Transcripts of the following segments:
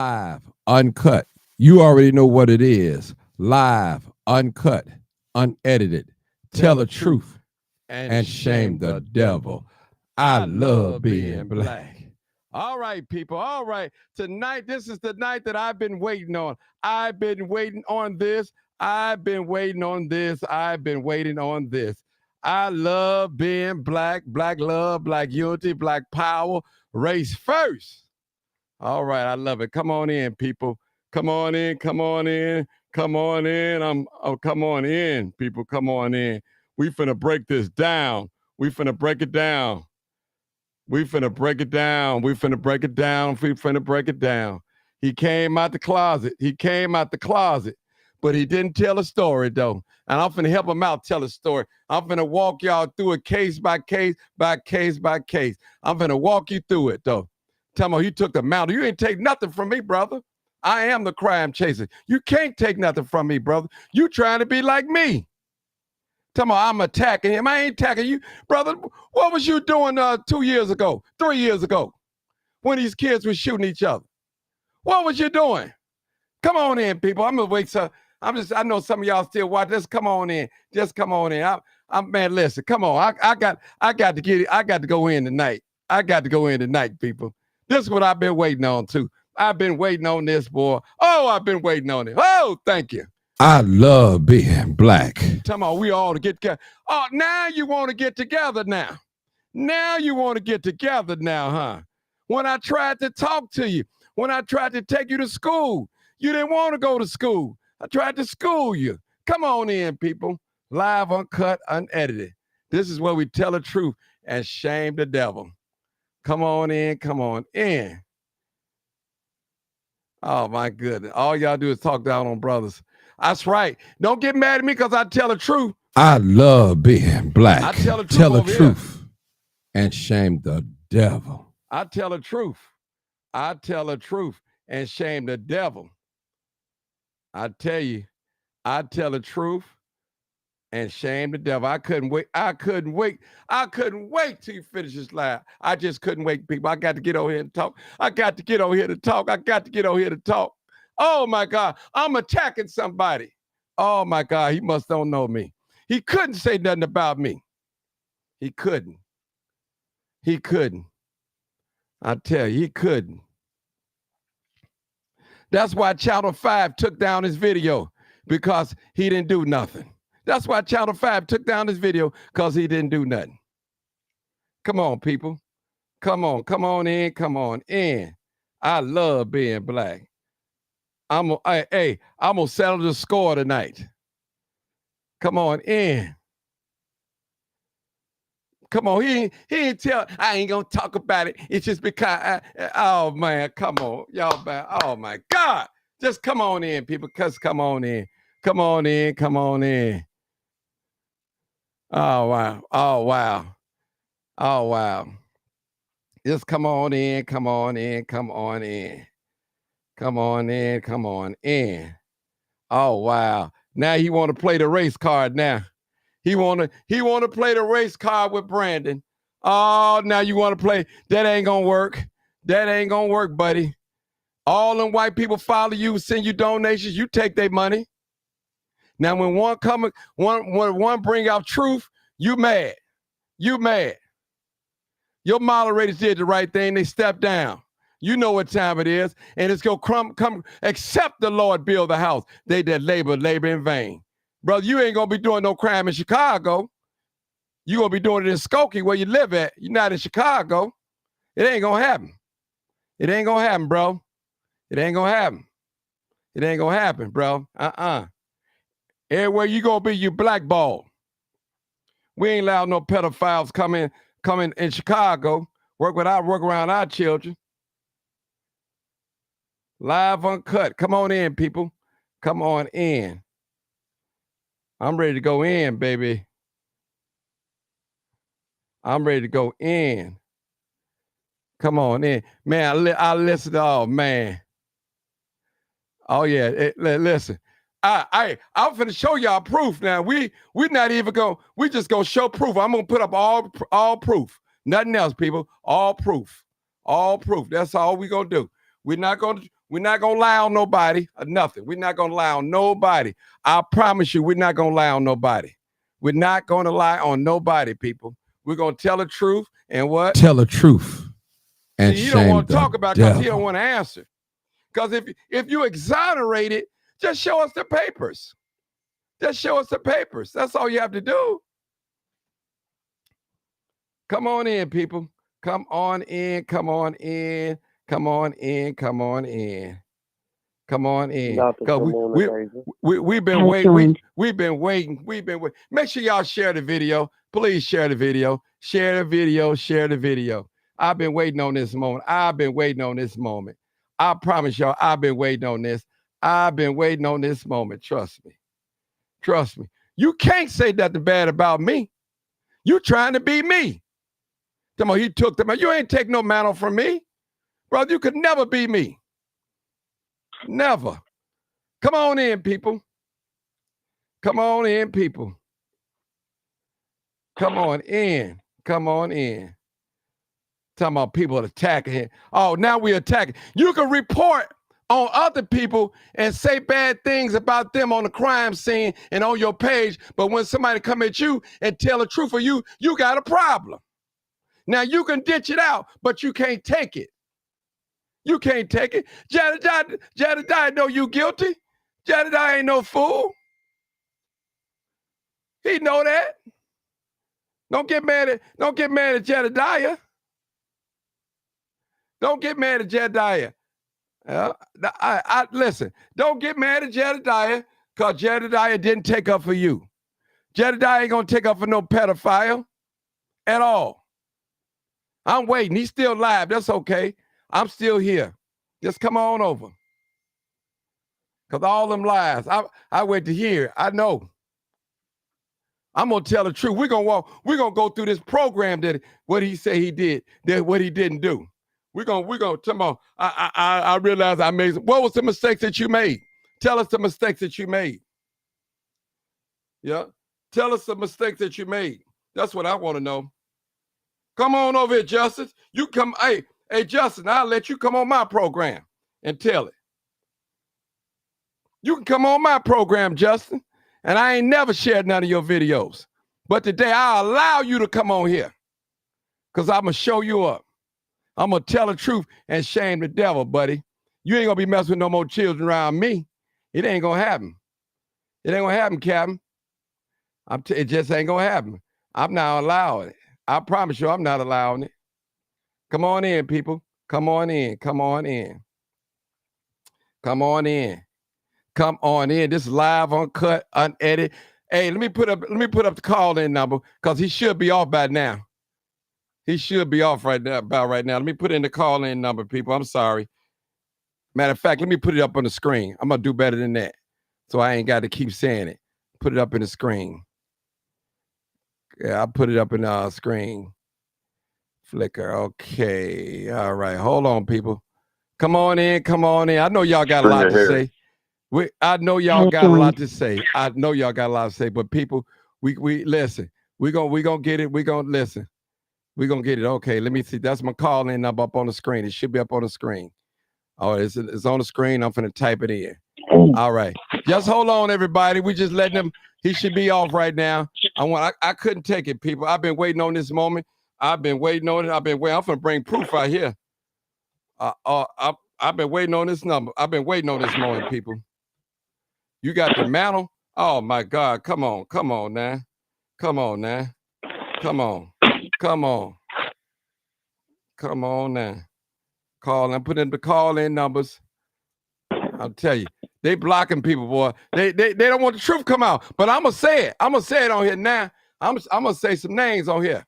Live, uncut. You already know what it is. Live, uncut, unedited. Tell the truth and shame the devil. I love being black. All right, people. All right. Tonight, this is the night that I've been waiting on. I've been waiting on this. I've been waiting on this. I've been waiting on this. I love being black, black love, black unity, black power, race first. All right, I love it. Come on in, people. Come on in, come on in, come on in. Come on in, people. Come on in. We finna break this down. We finna break it down. We finna break it down. We finna break it down. We finna break it down. He came out the closet. He came out the closet, but he didn't tell a story though. And I'm finna help him out tell a story. I'm finna walk y'all through it case by case by case by case. I'm finna walk you through it though. Tell me, you took the mountain. You ain't take nothing from me, brother. I am the crime chaser. You can't take nothing from me, brother. You trying to be like me. Tell me, I'm attacking him. I ain't attacking you. Brother, what was you doing 2 years ago, 3 years ago, when these kids were shooting each other? What was you doing? Come on in, people. I'm going to wait. So I know some of y'all still watch. Just come on in. Just come on in. Man, listen, come on. I got to go in tonight. I got to go in tonight, people. This is what I've been waiting on, too. I've been waiting on this, boy. Oh, I've been waiting on it. Oh, thank you. I love being black. Tell me, we all to get together. Oh, now you want to get together now. Now you want to get together now, huh? When I tried to talk to you, when I tried to take you to school, you didn't want to go to school. I tried to school you. Come on in, people. Live, uncut, unedited. This is where we tell the truth and shame the devil. Come on in, come on in. Oh, my goodness. All y'all do is talk down on brothers. That's right. Don't get mad at me because I tell the truth. I love being black. I tell the truth and shame the devil. I tell the truth. I tell the truth and shame the devil. I tell you, I tell the truth and shame the devil. I couldn't wait. I couldn't wait till you finish this live. I just couldn't wait, people. I got to get over here and talk. I got to get over here to talk. Oh, my God. I'm attacking somebody. Oh, my God. He must don't know me. He couldn't say nothing about me. He couldn't. I tell you, he couldn't. That's why Channel 5 took down his video, because he didn't do nothing. That's why Channel 5 took down his video, because he didn't do nothing. Come on, people. Come on in. I love being black. I'm gonna settle the score tonight. Come on in. Come on, he ain't tell. I ain't gonna talk about it. It's just because. Oh man, come on, y'all. Oh my God, just come on in, people. Cause come on in. Oh wow. Just come on in. Oh wow. Now he want to play the race card now. He want to play the race card with Brandon. Oh, now you want to play. That ain't going to work. Buddy. All them white people follow you, send you donations, you take their money. Now when one bring out truth, you mad. Your moderators did the right thing. They stepped down. You know what time it is. And it's going to come, except the Lord build the house. They that labor in vain. Brother, you ain't going to be doing no crime in Chicago. You going to be doing it in Skokie where you live at. You're not in Chicago. It ain't going to happen. Bro. It ain't going to happen, bro. Everywhere you going to be, you blackballed. We ain't allowed no pedophiles coming in Chicago. Work around our children. Live, uncut. Come on in, people. Come on in. I'm ready to go in, baby. I'm ready to go in. Come on in. Man, I listen to, oh, man. Oh, yeah. Listen. I'm finna show y'all proof now. We're not even we just gonna show proof. I'm gonna put up all proof. Nothing else, people. All proof. That's all we gonna do. We're not gonna We're not going to lie on nobody or nothing. We're not going to lie on nobody. I promise you, we're not going to lie on nobody. We're not going to lie on nobody, people. We're going to tell the truth and what? Tell the truth. And see, he don't want to talk about it because he don't want to answer. Because if you exonerate it, just show us the papers. Just show us the papers. That's all you have to do. Come on in, people. Come on in. Come on in. Come on in. Come on in. Come on in. We've been waiting. We've been waiting. Make sure y'all share the video. Please share the video. Share the video. Share the video. I've been waiting on this moment. I've been waiting on this moment. I promise y'all, I've been waiting on this. I've been waiting on this moment. Trust me. Trust me. You can't say nothing bad about me. You trying to be me. Come on, he took them. You ain't take no mantle from me. Brother, you could never be me. Never. Come on in, people. Come on in, people. Come on in. Come on in. Talking about people attacking him. Oh, now we attacking. You can report on other people and say bad things about them on the crime scene and on your page, but when somebody come at you and tell the truth of you, you got a problem. Now you can ditch it out, but you can't take it. You can't take it. Jedediah know you guilty. Jedediah ain't no fool. He know that. Don't get mad at Jedediah. Don't get mad at Jedediah. Listen, don't get mad at Jedediah because Jedediah didn't take up for you. Jedediah ain't gonna take up for no pedophile at all. I'm waiting. He's still live. That's okay. I'm still here. Just come on over. Because all them lies, I wait to hear. I know. I'm going to tell the truth. We're going to go through this program that what he said he did, that what he didn't do. We're going to talk about, I realized I made, what was the mistakes that you made? Tell us the mistakes that you made. Yeah. Tell us the mistakes that you made. That's what I want to know. Come on over here, Justice. You come, hey, Justin, I'll let you come on my program and tell it. You can come on my program, Justin, and I ain't never shared none of your videos. But today I'll allow you to come on here because I'm going to show you up. I'm going to tell the truth and shame the devil, buddy. You ain't going to be messing with no more children around me. It ain't going to happen. It ain't going to happen, Captain. It just ain't going to happen. I'm not allowing it. I promise you I'm not allowing it. Come on in, people. Come on in. Come on in. Come on in. Come on in. This is live, uncut, unedited. Hey, let me put up the call-in number because he should be off by now. He should be off about right now. Let me put in the call-in number, people. I'm sorry. Matter of fact, let me put it up on the screen. I'm gonna do better than that. So I ain't got to keep saying it. Put it up in the screen. Yeah, I'll put it up in the screen. Flicker. Okay. All right. Hold on, people. Come on in. Come on in. I know y'all got a lot to say. I know y'all got a lot to say. I know y'all got a lot to say. But people, we listen. We gonna get it. We gonna listen. We gonna get it. Okay. Let me see. That's my call-in number up on the screen. It should be up on the screen. Oh, it's on the screen. I'm finna type it in. All right. Just hold on, everybody. We just letting him. He should be off right now. I couldn't take it, people. I've been waiting on this moment. I've been waiting on it. I'm finna bring proof right here. I've been waiting on this number. I've been waiting on this moment, people. You got the mantle? Oh my God. Come on. Come on now. Come on now. Come on. Come on. Come on now. Call and put in the call-in numbers. I'll tell you. They blocking people, boy. They don't want the truth come out. But I'm gonna say it. I'm gonna say it on here now. I'm gonna say some names on here.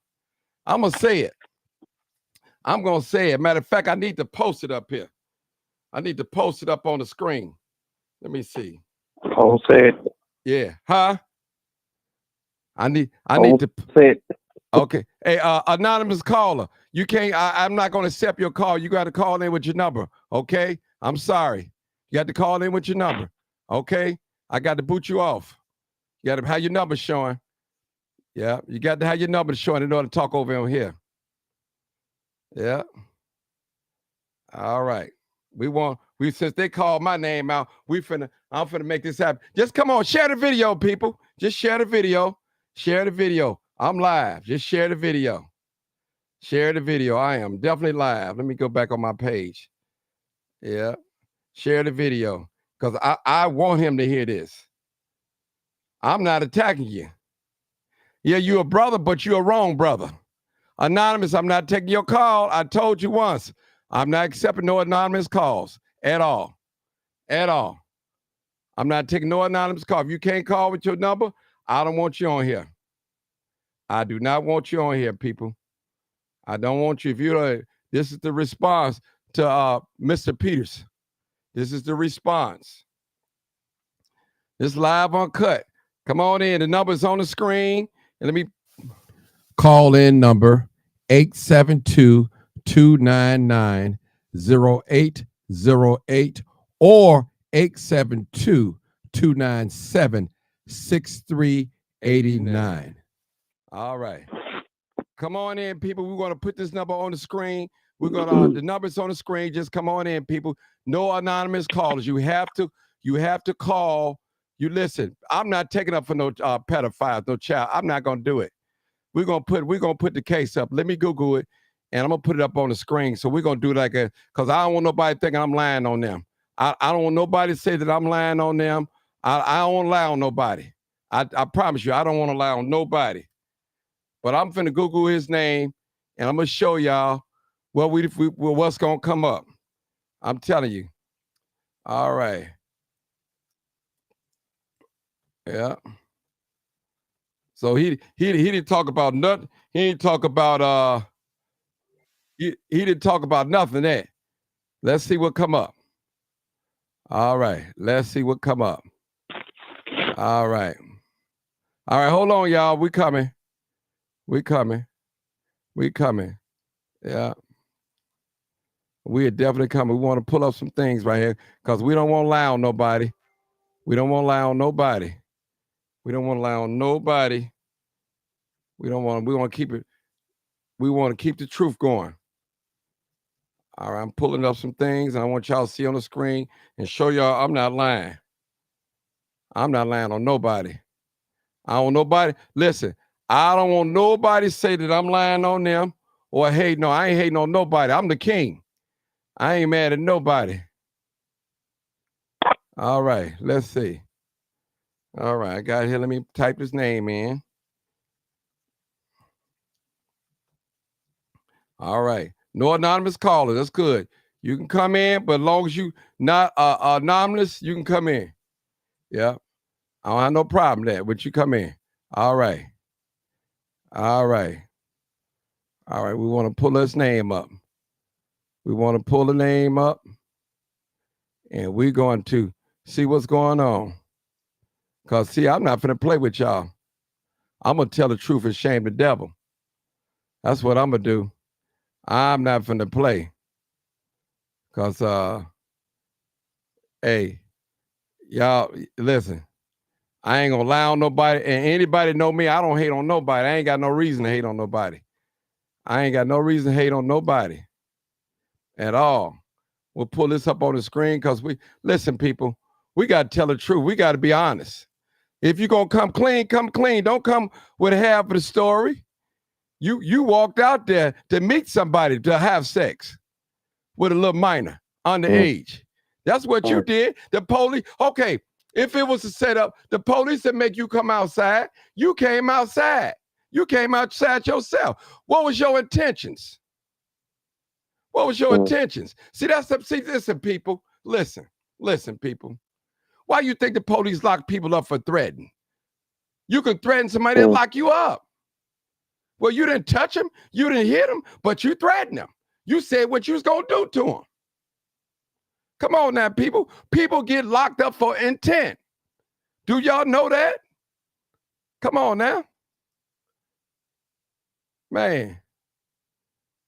I'm gonna say it. I'm gonna say it. Matter of fact, I need to post it up here. I need to post it up on the screen. Let me see. I'll say it. Yeah. Huh? I need to say it. Okay. Hey, anonymous caller. You can't, I'm not gonna accept your call. You gotta call in with your number. Okay. I'm sorry. You got to call in with your number. Okay. I got to boot you off. You got to have your number showing. Yeah. You got to have your number showing in order to talk over on here. Yeah. All right. We want Since they called my name out, I'm finna make this happen. Just come on, share the video, people. Just share the video. Share the video. I'm live. Just share the video. Share the video. I am definitely live. Let me go back on my page. Yeah. Share the video. Because I want him to hear this. I'm not attacking you. Yeah, you're a brother, but you're a wrong brother. Anonymous, I'm not taking your call. I told you once. I'm not accepting no anonymous calls at all. At all. I'm not taking no anonymous call. If you can't call with your number, I don't want you on here. I do not want you on here, people. I don't want you. If you this is the response to Mr. Peters. This is the response. This live uncut. Come on in. The number's on the screen. And let me call in number 872-299-0808 or 872-297-6389. All right. Come on in, people. We're going to put this number on the screen. We're going to, the number's on the screen. Just come on in, people. No anonymous callers. You have to call. You listen. I'm not taking up for no pedophiles, no child. I'm not going to do it. We're gonna put the case up. Let me Google it, and I'm gonna put it up on the screen. So we're gonna do like because I don't want nobody thinking I'm lying on them. I don't want nobody to say that I'm lying on them. I don't want to lie on nobody. I promise you, I don't want to lie on nobody. But I'm finna Google his name, and I'm gonna show y'all what's gonna come up. I'm telling you. All right. Yeah. So he didn't talk about nothing. He didn't talk about he didn't talk about nothing there. Let's see what come up. All right. Let's see what come up. All right. All right. Hold on, y'all. We coming. We coming. We coming. Yeah. We are definitely coming. We want to pull up some things right here because we don't want to lie on nobody. We don't want to lie on nobody. We don't want to lie on nobody. We want to keep it. We want to keep the truth going. All right, I'm pulling up some things, and I want y'all to see on the screen and show y'all I'm not lying. I'm not lying on nobody. I don't want nobody. Listen, I don't want nobody to say that I'm lying on them or hey, no, I ain't hating on nobody. I'm the king. I ain't mad at nobody. All right, let's see. All right, I got here. Let me type his name in. All right. No anonymous caller. That's good. You can come in, but as long as you not anonymous, you can come in. Yeah. I don't have no problem with that, but you come in. All right. All right. All right. We want to pull his name up. We want to pull the name up. And we're going to see what's going on. Because, see, I'm not going to play with y'all. I'm going to tell the truth and shame the devil. That's what I'm going to do. I'm not finna play. Because, hey, y'all, listen, I ain't gonna lie on nobody. And anybody know me, I don't hate on nobody. I ain't got no reason to hate on nobody. I ain't got no reason to hate on nobody at all. We'll pull this up on the screen because listen, people, we got to tell the truth. We got to be honest. If you're going to come clean, come clean. Don't come with half of the story. You walked out there to meet somebody to have sex with a little minor underage. That's what you did. The police, okay, if it was a setup, the police that make you come outside, you came outside. You came outside yourself. What was your intentions? What was your intentions? See, listen, people. Listen, people. Why you think the police lock people up for threatening? You can threaten somebody, they'll lock you up. Well, you didn't touch him, you didn't hit him, but you threatened him. You said what you was going to do to him. Come on now, people. People get locked up for intent. Do y'all know that? Come on now. Man.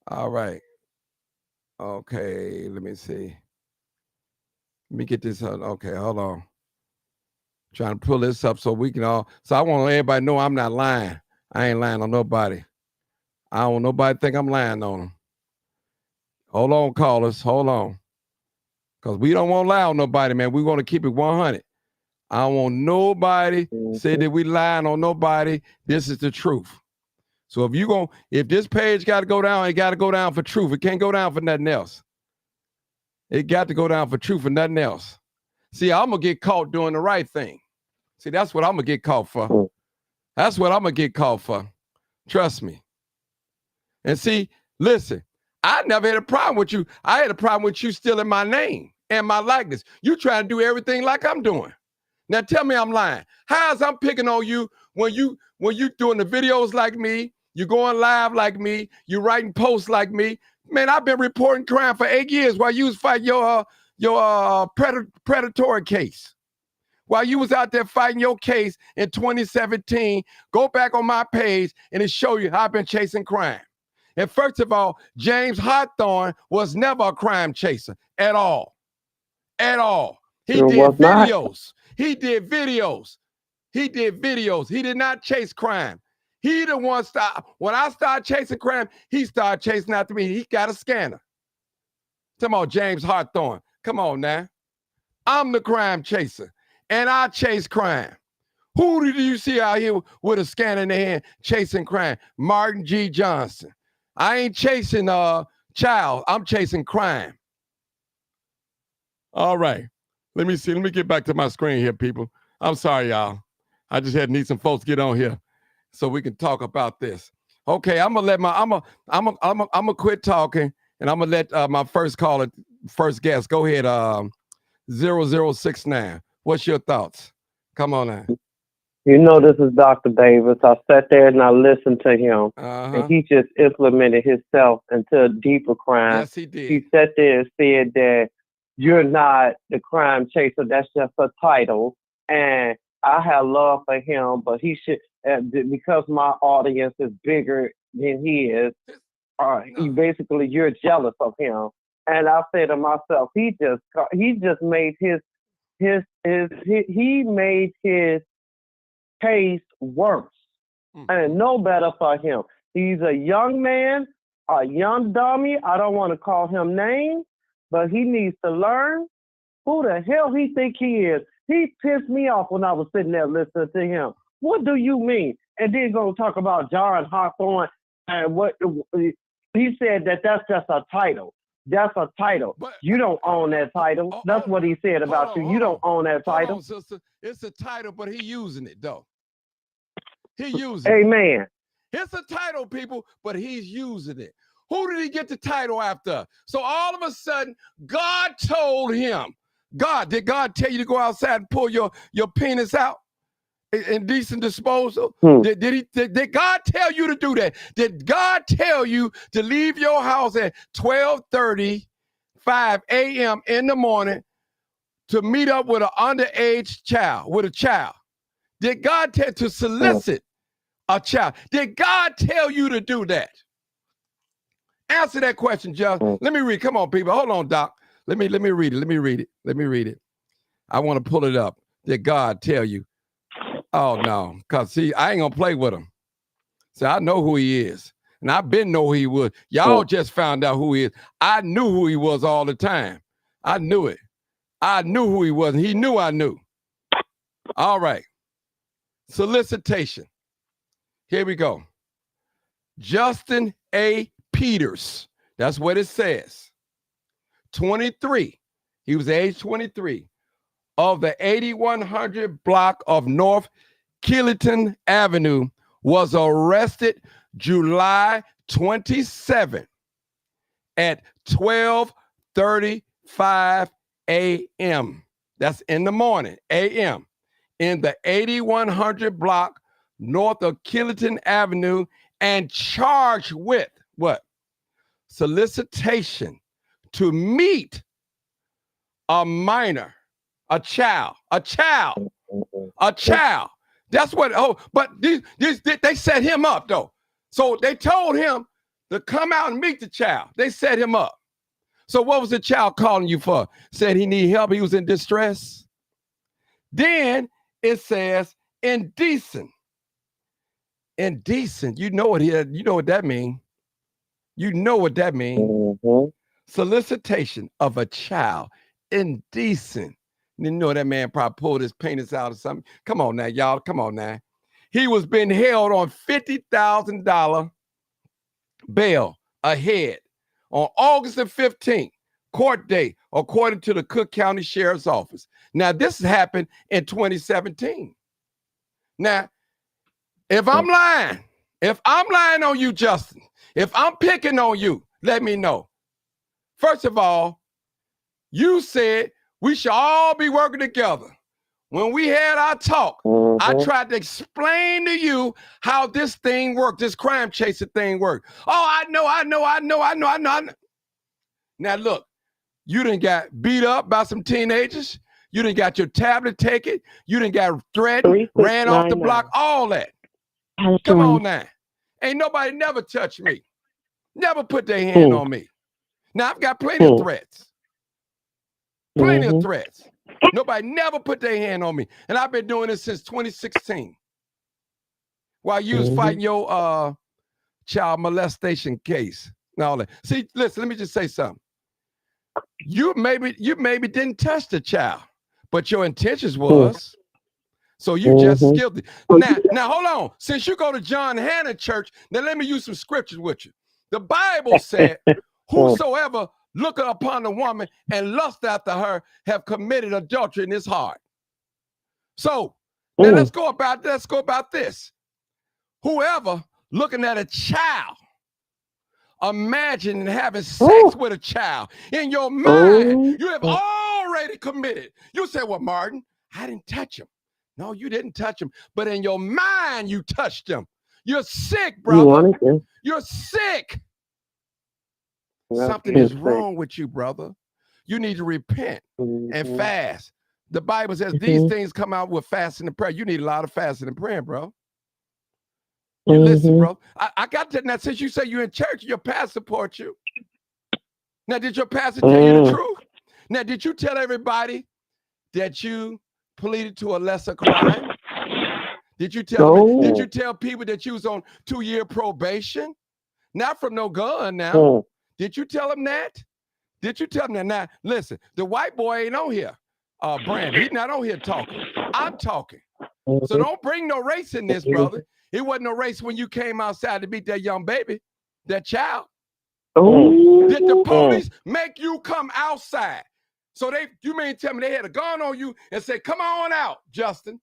All right. Okay, let me see. Let me get this. Okay, hold on. Trying to pull this up so we can all. So I want everybody to know I'm not lying. I ain't lying on nobody. I don't want nobody to think I'm lying on them. Hold on, callers. Hold on. Because we don't want to lie on nobody, man. We want to keep it 100. I don't want nobody say that we lying on nobody. This is the truth. So if this page got to go down, it got to go down for truth. It can't go down for nothing else. It got to go down for truth and nothing else. See, I'm going to get caught doing the right thing. See, that's what I'm going to get caught for. That's what I'm going to get caught for. Trust me. And see, listen, I never had a problem with you. I had a problem with you stealing my name and my likeness. You trying to do everything like I'm doing. Now tell me I'm lying. How's I'm picking on you when you doing the videos like me, you going live like me, you writing posts like me? Man, I've been reporting crime for 8 years while you was fighting your predatory case. While you was out there fighting your case in 2017, go back on my page and it show you how I've been chasing crime. And first of all, James Hawthorne was never a crime chaser at all. At all. He did videos. He did videos. He did videos. He did not chase crime. He the one when I started chasing crime, he started chasing after me. He got a scanner. Come on, James Hawthorne. Come on now. I'm the crime chaser, and I chase crime. Who do you see out here with a scanner in their hand chasing crime? Martin G. Johnson. I ain't chasing child. I'm chasing crime. All right. Let me see. Let me get back to my screen here, people. I'm sorry, y'all. I just need some folks get on here so we can talk about this. Okay, I'm gonna quit talking and I'm gonna let my first guest go ahead. 0069. What's your thoughts? Come on now. You know, this is Dr. Davis. I sat there and I listened to him, and he just implemented himself into a deeper crime. Yes, he did. He sat there and said that you're not the crime chaser. That's just a title. And I have love for him, but he should, because my audience is bigger than he is, you're jealous of him. And I said to myself, he just made he made his case worse, and no better for him. He's a young man, a young dummy. I don't want to call him names, but he needs to learn who the hell he think he is. He pissed me off when I was sitting there listening to him. What do you mean? And then gonna talk about John Hawthorne and what he said that's just a title. That's a title. But you don't own that title. That's what he said about you. You don't own that title. Sister. It's a title, but he using it though. He using Amen. it. It's a title, people, but he's using it. Who did he get the title after? So all of a sudden, God told him. Did God tell you to go outside and pull your penis out? Indecent disposal? Did God tell you to do that? Did God tell you to leave your house at 12:35 a.m. in the morning to meet up with an underage child, with a child? Did God tell to solicit a child? Did God tell you to do that? Answer that question, Josh. Let me read. Come on, people. Hold on, Doc. Let me read it. Let me read it. I want to pull it up. Did God tell you? Oh, no. Because, see, I ain't going to play with him. See, I know who he is. And I've been know who he was. Y'all just found out who he is. I knew who he was all the time. I knew it. I knew who he was. And he knew I knew. All right. Solicitation. Here we go. Justin A. Peters. That's what it says. 23. He was age 23. Of the 8100 block of North Killington Avenue, was arrested July 27 at 12:35 a.m. That's in the morning, a.m. in the 8100 block north of Killington Avenue, and charged with what? Solicitation to meet a minor. A child. That's what, but they set him up though. So they told him to come out and meet the child. They set him up. So what was the child calling you for? Said he need help, he was in distress. Then it says indecent. Indecent, you know what that means. You know what that means. Solicitation of a child. indecent. You know that man probably pulled his penis out or something. Come on now, y'all. Come on now. He was being held on $50,000 bail ahead on August the 15th, court date, according to the Cook County Sheriff's Office. Now, this happened in 2017. Now, if I'm lying on you, Justin, if I'm picking on you, let me know. First of all, you said we should all be working together. When we had our talk, I tried to explain to you how this thing worked, this crime chaser thing worked. Oh, I know. Now, look, you done got beat up by some teenagers. You done got your tablet taken. You done got threatened, ran off the block, all that. Come on now. Ain't nobody never touched me. Never put their hand on me. Now, I've got plenty of threats. Plenty of threats. Nobody never put their hand on me. And I've been doing this since 2016. While you was fighting your child molestation case and all that. See, listen, let me just say something. You maybe didn't touch the child, but your intentions was. So you just guilty. Now hold on. Since you go to John Hannon Church, now let me use some scriptures with you. The Bible said, whosoever looketh upon a woman and lust after her have committed adultery in his heart. So now let's go about this. Whoever looking at a child, imagining having sex with a child, in your mind, you have already committed. You say, well, Martin, I didn't touch him. No, you didn't touch him. But in your mind, you touched him. You're sick, brother. You're sick. Something is wrong with you, brother. You need to repent and fast. The Bible says these things come out with fasting and prayer. You need a lot of fasting and praying, bro. You listen, bro. I got that. Now, since you say you're in church, your pastor supports you. Now, did your pastor tell you the truth? Now, did you tell everybody that you pleaded to a lesser crime? Did you tell people that you was on 2-year probation? Not from no gun now. Did you tell them that? Did you tell them that? Now, listen, the white boy ain't on here. Brandon, he's not on here talking. I'm talking. So don't bring no race in this, brother. It wasn't no race when you came outside to beat that young baby, that child. Did the police make you come outside? So you mean tell me they had a gun on you and say, come on out, Justin.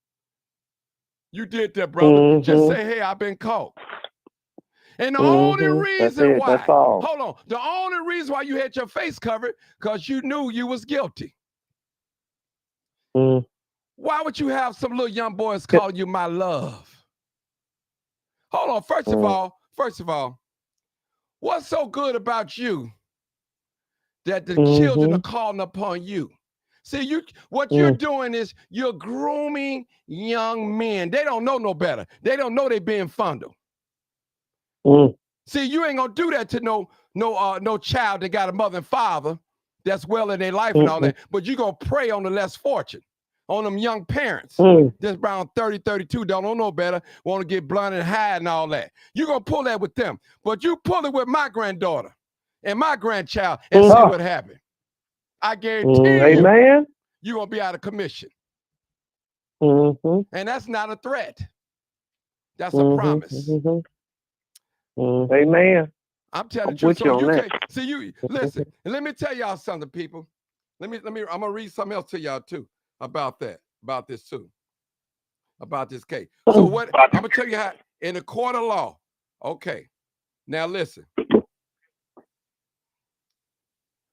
You did that, brother. Just say, hey, I've been caught. And the only reason why, hold on, the only reason why you had your face covered, because you knew you was guilty. Why would you have some little young boys call you my love? Hold on, first of all, what's so good about you that the children are calling upon you? See, what you're doing is you're grooming young men. They don't know no better. They don't know they're being fondled. See, you ain't gonna do that to no child that got a mother and father that's well in their life and all that. But you're gonna prey on the less fortunate, on them young parents that's around 30, 32, don't know no better, want to get blunt and high and all that. You're gonna pull that with them. But you pull it with my granddaughter and my grandchild and see what happened. I guarantee you're gonna be out of commission. And that's not a threat. That's a promise. Amen. I'm telling you, so you can't see you. Listen, and let me tell y'all something, people. I'm gonna read something else to y'all too about this too, about this case. So what I'm gonna tell you how in the court of law. Okay, now listen.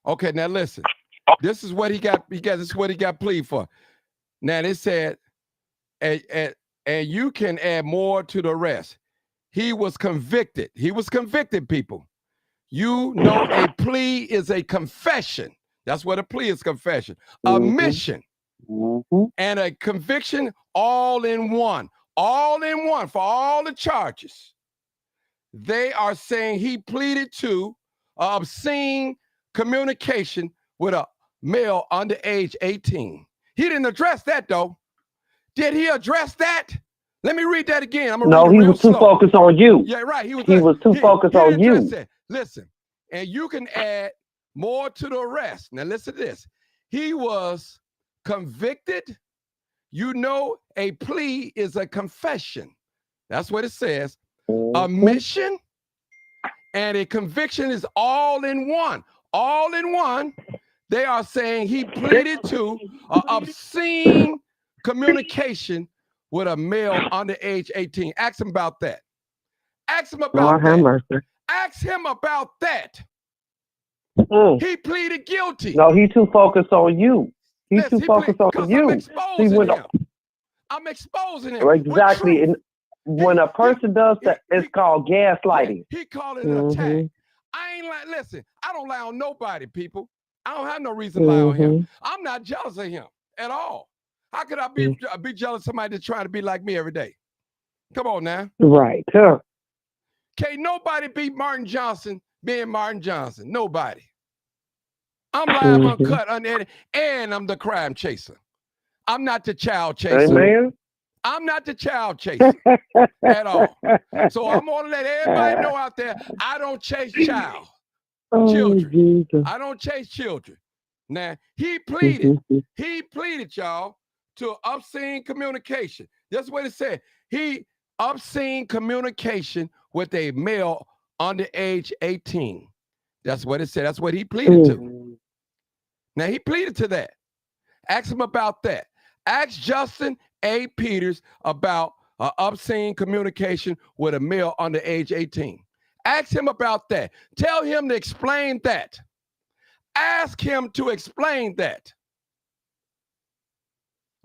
Okay, now listen. This is what he got. This is what he got plead for. Now they said, and you can add more to the rest. He was convicted. He was convicted, people. You know, a plea is a confession. That's what a plea is, confession. Admission and a conviction all in one. All in one for all the charges. They are saying he pleaded to obscene communication with a male under age 18. He didn't address that, though. Did he address that? Let me read that again. I'm gonna read it real slow. He was too focused on you. Yeah, right. He was too focused on you. Listen, and you can add more to the rest. Now listen to this. He was convicted. You know, a plea is a confession. That's what it says. Admission and a conviction is all in one. All in one. They are saying he pleaded to obscene communication with a male under age 18. Ask him about that. Ask him about that. Ask him about that. He pleaded guilty. No, he too focused on you. He's too focused on you. I'm exposing him. Exactly. And when a person does that, it's called gaslighting. He called it an attack. I ain't like, listen, I don't lie on nobody, people. I don't have no reason to lie on him. I'm not jealous of him at all. How could I be jealous of somebody that's trying to be like me every day? Come on now. Right. Can't nobody beat Martin Johnson being Martin Johnson. Nobody. I'm live, uncut, unedited, and I'm the crime chaser. I'm not the child chaser. Amen. I'm not the child chaser at all. So I'm going to let everybody know out there, I don't chase children. I don't chase children. Now, he pleaded, y'all, to obscene communication. That's what it said. He obscene communication with a male under age 18. That's what it said. That's what he pleaded to. Now, he pleaded to that. Ask him about that. Ask Justin A. Peters about obscene communication with a male under age 18. Ask him about that. Tell him to explain that. Ask him to explain that.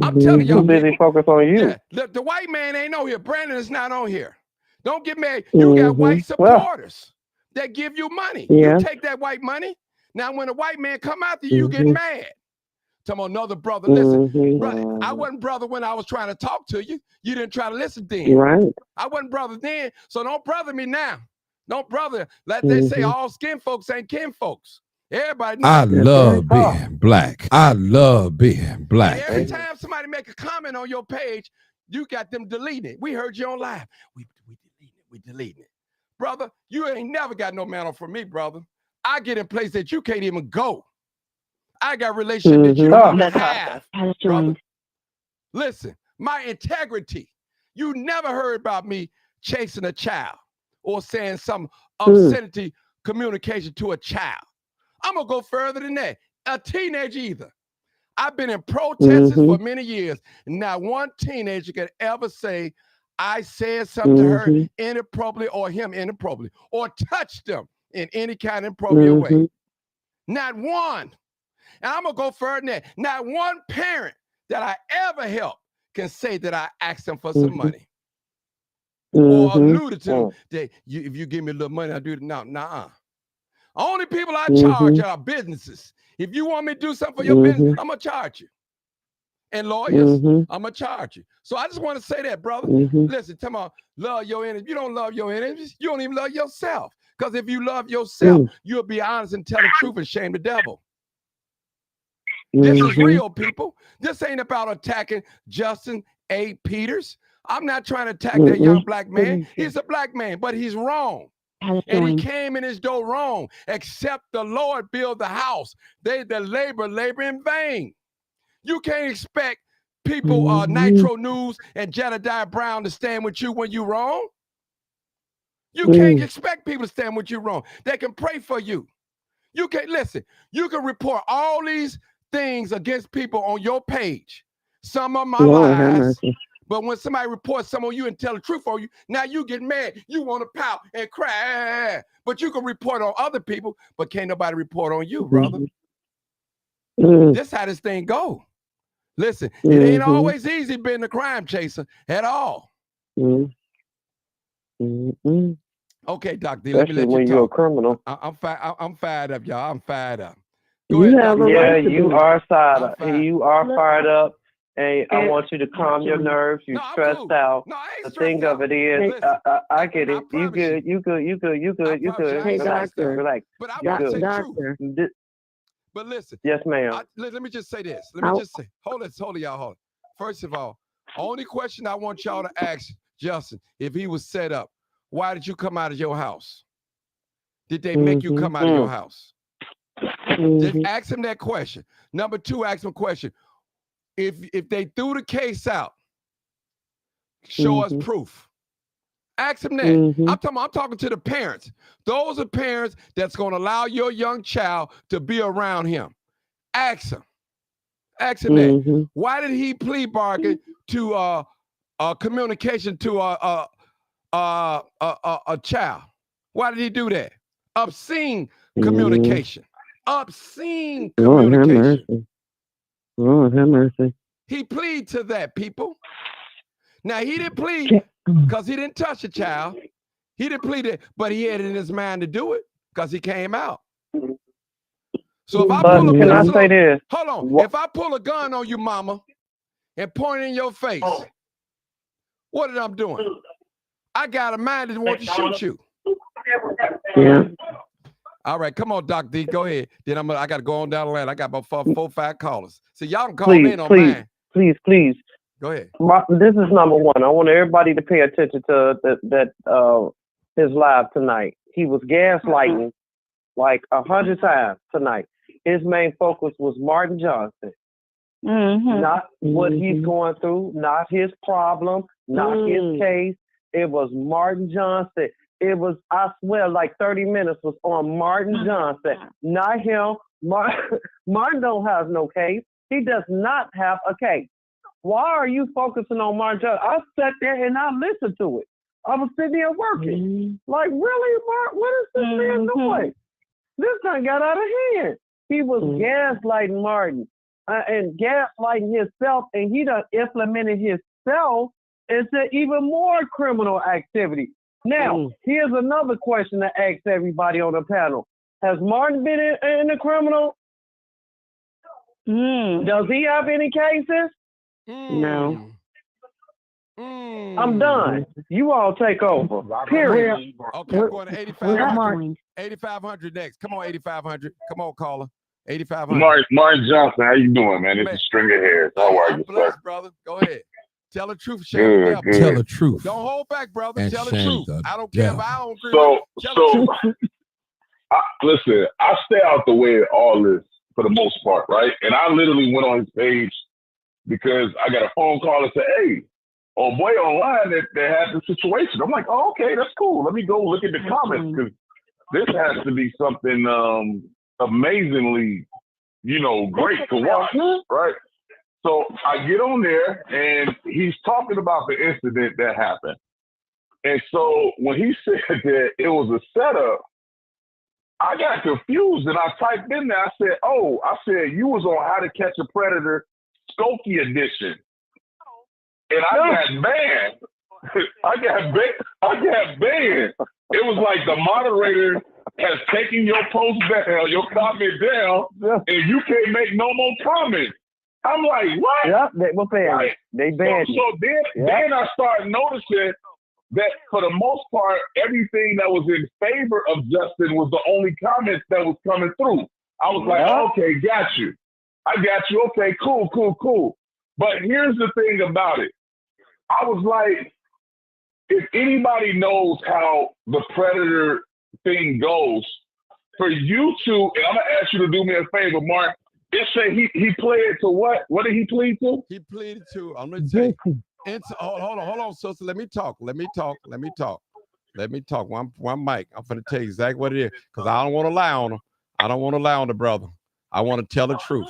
I'm telling y'all. Too busy focus on you. Yeah, the white man ain't on here. Brandon is not on here. Don't get mad. You got white supporters that give you money. You take that white money. Now, when a white man come after you, you get mad. Tell another brother, listen, brother, I wasn't brother when I was trying to talk to you. You didn't try to listen then. Right. I wasn't brother then, so don't brother me now. Don't brother. Like they say, all skin folks ain't kin folks. Everybody knows. I love being black. I love being black. And every time somebody make a comment on your page, you got them deleting it. We heard you on live. We deleting it. Brother, you ain't never got no mantle from me, brother. I get in place that you can't even go. I got relationship that you don't have, brother. Listen, my integrity. You never heard about me chasing a child or saying some obscenity communication to a child. I'm going to go further than that. A teenager either. I've been in protests for many years. Not one teenager could ever say, I said something to her inappropriately or him inappropriately or touched them in any kind of inappropriate way. Not one. And I'm going to go further than that. Not one parent that I ever helped can say that I asked them for some money. Or alluded to that if you give me a little money, I'll do it. No, nah. Only people I charge are businesses. If you want me to do something for your business, I'm going to charge you. And lawyers, I'm going to charge you. So I just want to say that, brother. Listen, tell me, love your enemies. You don't love your enemies. You don't even love yourself. Because if you love yourself, you'll be honest and tell the truth and shame the devil. This is real, people. This ain't about attacking Justin A. Peters. I'm not trying to attack that young black man. He's a black man, but he's wrong. And he came in his door wrong. Except the Lord build the house. They that labor in vain. You can't expect people, Nitro News and Jedediah Brown to stand with you when you're wrong. You can't expect people to stand with you wrong. They can pray for you. You can't, listen, you can report all these things against people on your page. Some of my lies. But when somebody reports some on you and tell the truth on you, now you get mad. You want to pout and cry. But you can report on other people, but can't nobody report on you, brother. This how this thing go. Listen, it ain't always easy being a crime chaser at all. Okay, Doc D, let me let you when talk. You're a criminal. I'm fired up, y'all. I'm fired up. Go ahead, Doc. Yeah, you are fired up. You are fired up. And I want you to calm your nerves. You're stressed out. No, I ain't the stressed thing out. of it is, I get it. You good. You good. Hey, doctor. Relax. But I want to say the truth. But listen. Yes, ma'am. Let me just say this. Let me just say. Hold it, y'all. Hold it. First of all, only question I want y'all to ask Justin, if he was set up, why did you come out of your house? Did they make you come out of your house? Just ask him that question. Number two, ask him a question. If they threw the case out, show us proof. Ask him that. I'm talking to the parents. Those are parents that's going to allow your young child to be around him. Ask him. Ask him that. Why did he plead bargain to communication to a child? Why did he do that? Obscene communication. Obscene communication. Lord have mercy. He plead to that, people. Now, he didn't plead because he didn't touch a child. He didn't plead it, but he had it in his mind to do it because he came out. So if I pull a gun, say this? Hold on. What? If I pull a gun on you, mama, and point it in your face, what did I'm doing? I got a mind that want to shoot you. Yeah. All right, come on, Doc D, go ahead. Then I got to go on down the line. I got about 4-5 callers. So y'all can call in on mine. Please. Go ahead. This is number one. I want everybody to pay attention to his live tonight. He was gaslighting like 100 times tonight. His main focus was Martin Johnson. Not what he's going through, not his problem, not his case. It was Martin Johnson. It was, I swear, like 30 minutes was on Martin Johnson, not him. Martin don't have no case. He does not have a case. Why are you focusing on Martin Johnson? I sat there and I listened to it. I was sitting there working. Like, really, Martin? What is this man doing? This thing got out of hand. He was gaslighting Martin and gaslighting himself, and he done implemented himself into even more criminal activity. Now, here's another question to ask everybody on the panel. Has Martin been in the criminal? Does he have any cases? No. I'm done. You all take over. Period. Okay, I'm going to 8,500. 8,500 next. Come on, 8,500. Come on, caller. 8,500. Martin Johnson, how you doing, man? This is Stringer Harris. How are you, blessed, sir? brother. Go ahead. Tell the truth, shame the devil. Tell the truth. Don't hold back, brother. And Tell the truth. I don't care if I don't agree So, with you. Tell the truth. Listen, I stay out the way of all this for the most part, right? And I literally went on his page because I got a phone call and said, hey, oh boy online that had the situation. I'm like, oh, okay, that's cool. Let me go look at the comments because this has to be something amazingly, great to watch, right? So I get on there and he's talking about the incident that happened. And so when he said that it was a setup, I got confused and I typed in there, I said, you was on How to Catch a Predator Skokie edition. And I got banned. I got banned. It was like the moderator has taken your post down, your comment down, and you can't make no more comments. I'm like, what? Yep, they were banned. Right. They banned you. So then I started noticing that for the most part, everything that was in favor of Justin was the only comments that was coming through. I was like, okay, got you. I got you. Okay, cool. But here's the thing about it. I was like, if anybody knows how the Predator thing goes, for you to, and I'm going to ask you to do me a favor, Mark, it say he pleaded to what? What did he plead to? He pleaded to, I'm going to tell you. Hold on, sister. Let me talk. One mic. I'm going to tell you exactly what it is because I don't want to lie on him. I don't want to lie on the brother. I want to tell the truth.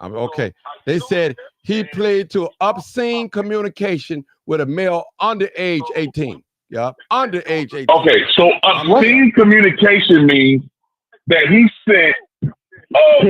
Okay. They said he pleaded to obscene communication with a male under age 18. Yeah, under age 18. Okay, so obscene communication means that he sent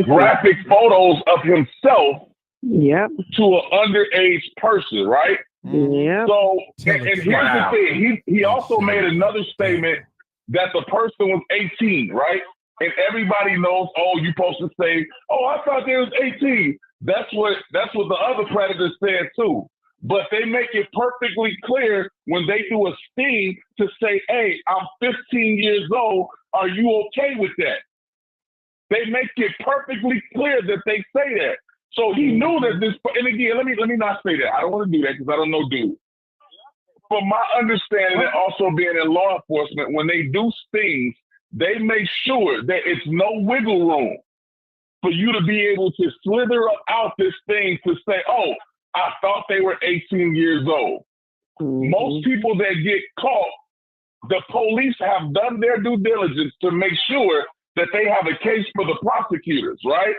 graphic photos of himself to an underage person, right? Yeah. So, and here's the thing. He also made another statement that the person was 18, right? And everybody knows, you supposed to say, I thought they was 18. That's what the other predators said too. But they make it perfectly clear when they do a sting to say, hey, I'm 15 years old. Are you okay with that? They make it perfectly clear that they say that. So he knew that this, and again, let me not say that. I don't want to do that because I don't know dude. From my understanding and also being in law enforcement, when they do stings, they make sure that it's no wiggle room for you to be able to slither out this thing to say, oh, I thought they were 18 years old. Most people that get caught, the police have done their due diligence to make sure that they have a case for the prosecutors, right?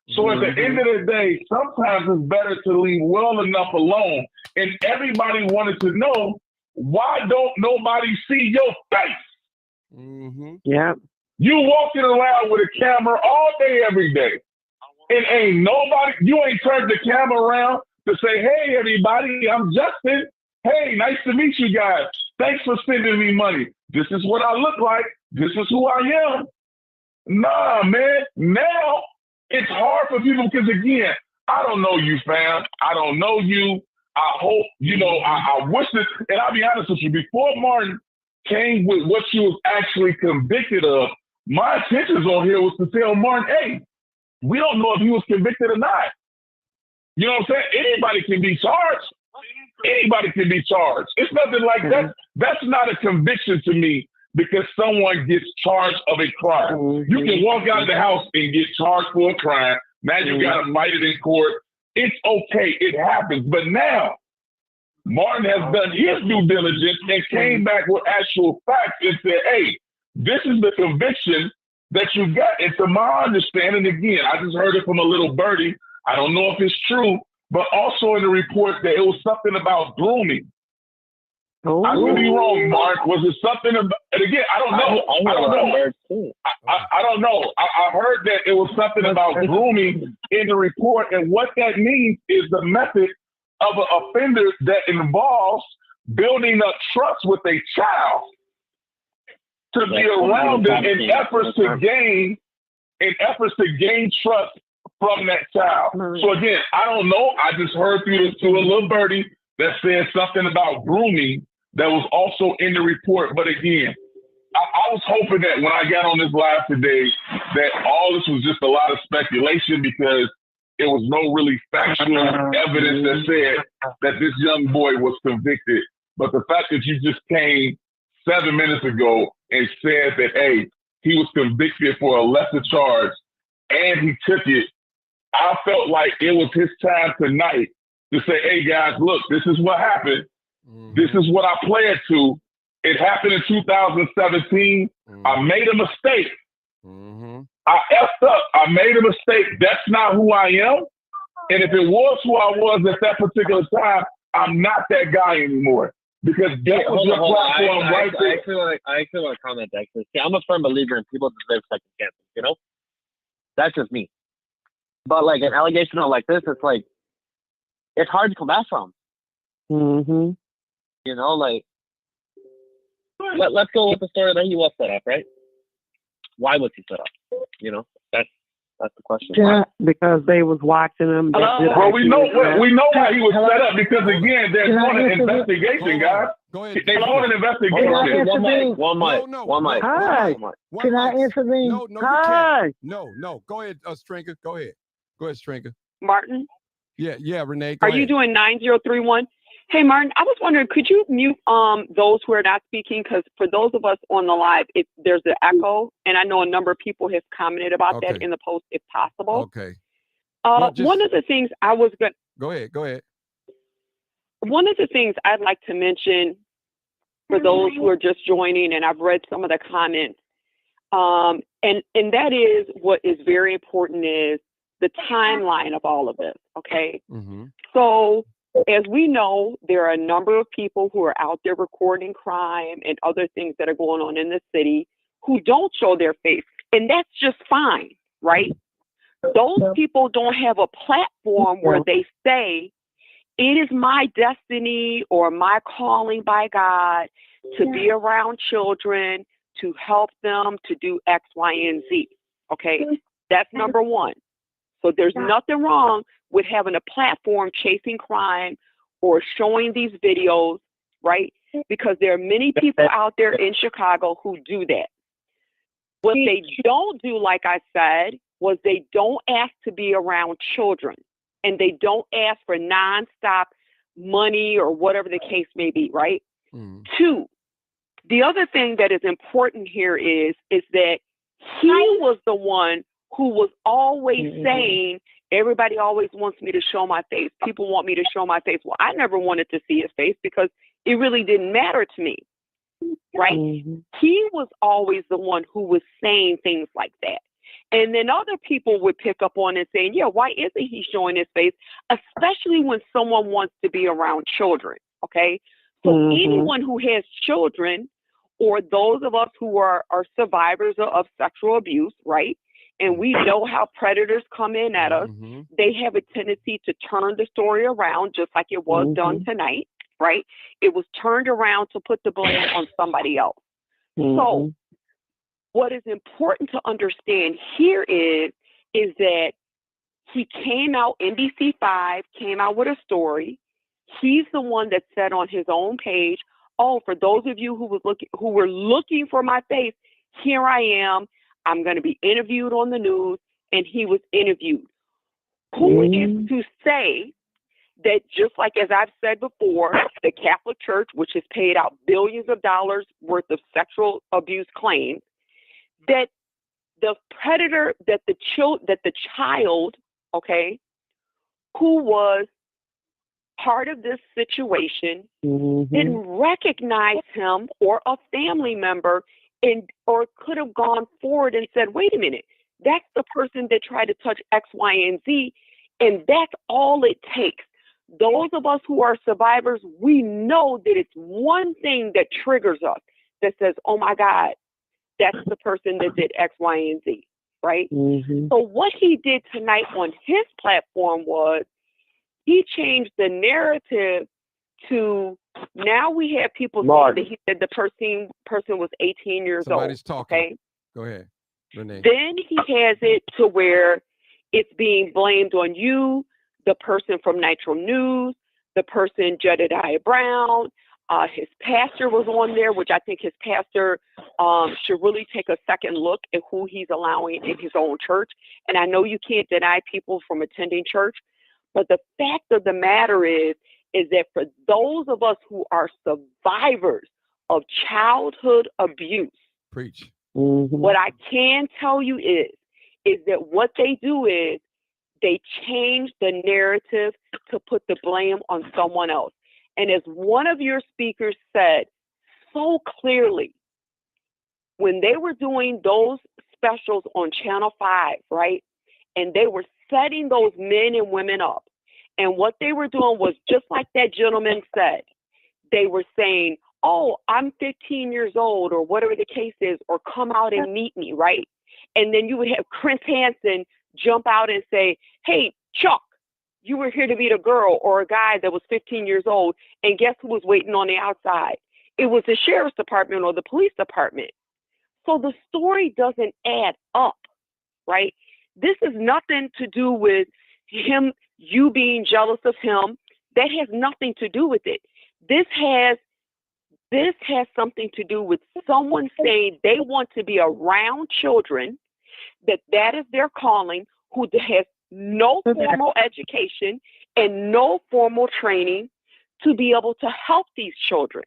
So at the end of the day, sometimes it's better to leave well enough alone. And everybody wanted to know, why don't nobody see your face? Yeah. You walking around with a camera all day, every day. And ain't nobody, you ain't turned the camera around to say, hey, everybody, I'm Justin. Hey, nice to meet you guys. Thanks for sending me money. This is what I look like. This is who I am. Nah, man. Now it's hard for people because, again, I don't know you, fam. I don't know you. I hope, I wish this, and I'll be honest with you, before Martin came with what she was actually convicted of, my intentions on here was to tell Martin, hey, we don't know if he was convicted or not. You know what I'm saying? Anybody can be charged. Anybody can be charged. It's nothing like that. That's not a conviction to me because someone gets charged of a crime. You can walk out of the house and get charged for a crime. Now you got to fight it in court. It's okay. It happens. But now, Martin has done his due diligence and came back with actual facts and said, hey, this is the conviction that you got. And to my understanding, again, I just heard it from a little birdie. I don't know if it's true, but also in the report that it was something about grooming. I could be wrong, Mark. Was it something about, and again, I don't know. I don't know. I heard that it was something about grooming in the report. And what that means is the method of an offender that involves building up trust with a child to be around them in efforts to gain trust from that child. So again, I don't know. I just heard through a little birdie that said something about grooming that was also in the report. But again, I was hoping that when I got on this live today, that all this was just a lot of speculation because there was no really factual evidence that said that this young boy was convicted. But the fact that you just came 7 minutes ago and said that, hey, he was convicted for a lesser charge and he took it, I felt like it was his time tonight to say, hey, guys, look, this is what happened. This is what I pled to. It happened in 2017. I made a mistake. I effed up. I made a mistake. That's not who I am. And if it was who I was at that particular time, I'm not that guy anymore. Because that was your platform right there. I feel like comment actually. See, I'm a firm believer in people deserve second chances, That's just me. But like an allegation like this, it's like, it's hard to come back from. Let's go with the story that he was set up, right? Why was he set up? That's the question. Yeah, because they was watching him. Well, we know why he was set up because again, they're doing an investigation, guys. Go ahead. They're doing an investigation. One mic. Hi. Can I intervene? No, you Hi. can't. No. Go ahead, Strinker. Go ahead, Strinker. Martin? Yeah, Renee. Are you doing 9031? Hey, Martin, I was wondering, could you mute those who are not speaking? Because for those of us on the live, there's an echo, and I know a number of people have commented about that in the post, if possible. Okay. One of the things I was going Go ahead. One of the things I'd like to mention for those who are just joining, and I've read some of the comments, and that is what is very important is the timeline of all of this, okay? So as we know, there are a number of people who are out there recording crime and other things that are going on in the city who don't show their face. And that's just fine, right? Those people don't have a platform where they say, it is my destiny or my calling by God to be around children, to help them to do X, Y, and Z. Okay, that's number one. So there's nothing wrong with having a platform chasing crime or showing these videos, right? Because there are many people out there in Chicago who do that. What they don't do, like I said, was they don't ask to be around children, and they don't ask for nonstop money or whatever the case may be, right? 2, The other thing that is important here is that he was the one who was always saying, everybody always wants me to show my face. People want me to show my face. Well, I never wanted to see his face because it really didn't matter to me, right? He was always the one who was saying things like that. And then other people would pick up on it saying, yeah, why isn't he showing his face? Especially when someone wants to be around children, okay? So anyone who has children, or those of us who are survivors of sexual abuse, right? And we know how predators come in at us. They have a tendency to turn the story around, just like it was done tonight, right? It was turned around to put the blame on somebody else. So what is important to understand here is that he came out, NBC5 came out with a story. He's the one that said on his own page, oh, for those of you who were looking for my face, here I am. I'm going to be interviewed on the news, and he was interviewed. Who is to say that, just like as I've said before, the Catholic Church, which has paid out billions of dollars worth of sexual abuse claims, that the predator, that the child, okay, who was part of this situation didn't recognize him or a family member, or could have gone forward and said, wait a minute, that's the person that tried to touch X, Y, and Z, and that's all it takes. Those of us who are survivors, we know that it's one thing that triggers us that says, oh my God, that's the person that did X, Y, and Z, right? So what he did tonight on his platform was he changed the narrative to, now we have people saying that he said the person was 18 years Somebody's old. talking. Okay. Go ahead, Renee. Then he has it to where it's being blamed on you, the person from Nitro News, the person Jedediah Brown, his pastor was on there, which I think his pastor should really take a second look at who he's allowing in his own church. And I know you can't deny people from attending church, but the fact of the matter is that for those of us who are survivors of childhood abuse, preach. What I can tell you is that what they do is they change the narrative to put the blame on someone else. And as one of your speakers said so clearly, when they were doing those specials on Channel 5, right, and they were setting those men and women up, and what they were doing was just like that gentleman said. They were saying, oh, I'm 15 years old, or whatever the case is, or come out and meet me, right? And then you would have Chris Hansen jump out and say, hey, Chuck, you were here to meet a girl or a guy that was 15 years old, and guess who was waiting on the outside? It was the sheriff's department or the police department. So the story doesn't add up, right? This is nothing to do with him, you being jealous of him. That has nothing to do with it. This has something to do with someone saying they want to be around children, that is their calling, who has no formal education and no formal training to be able to help these children.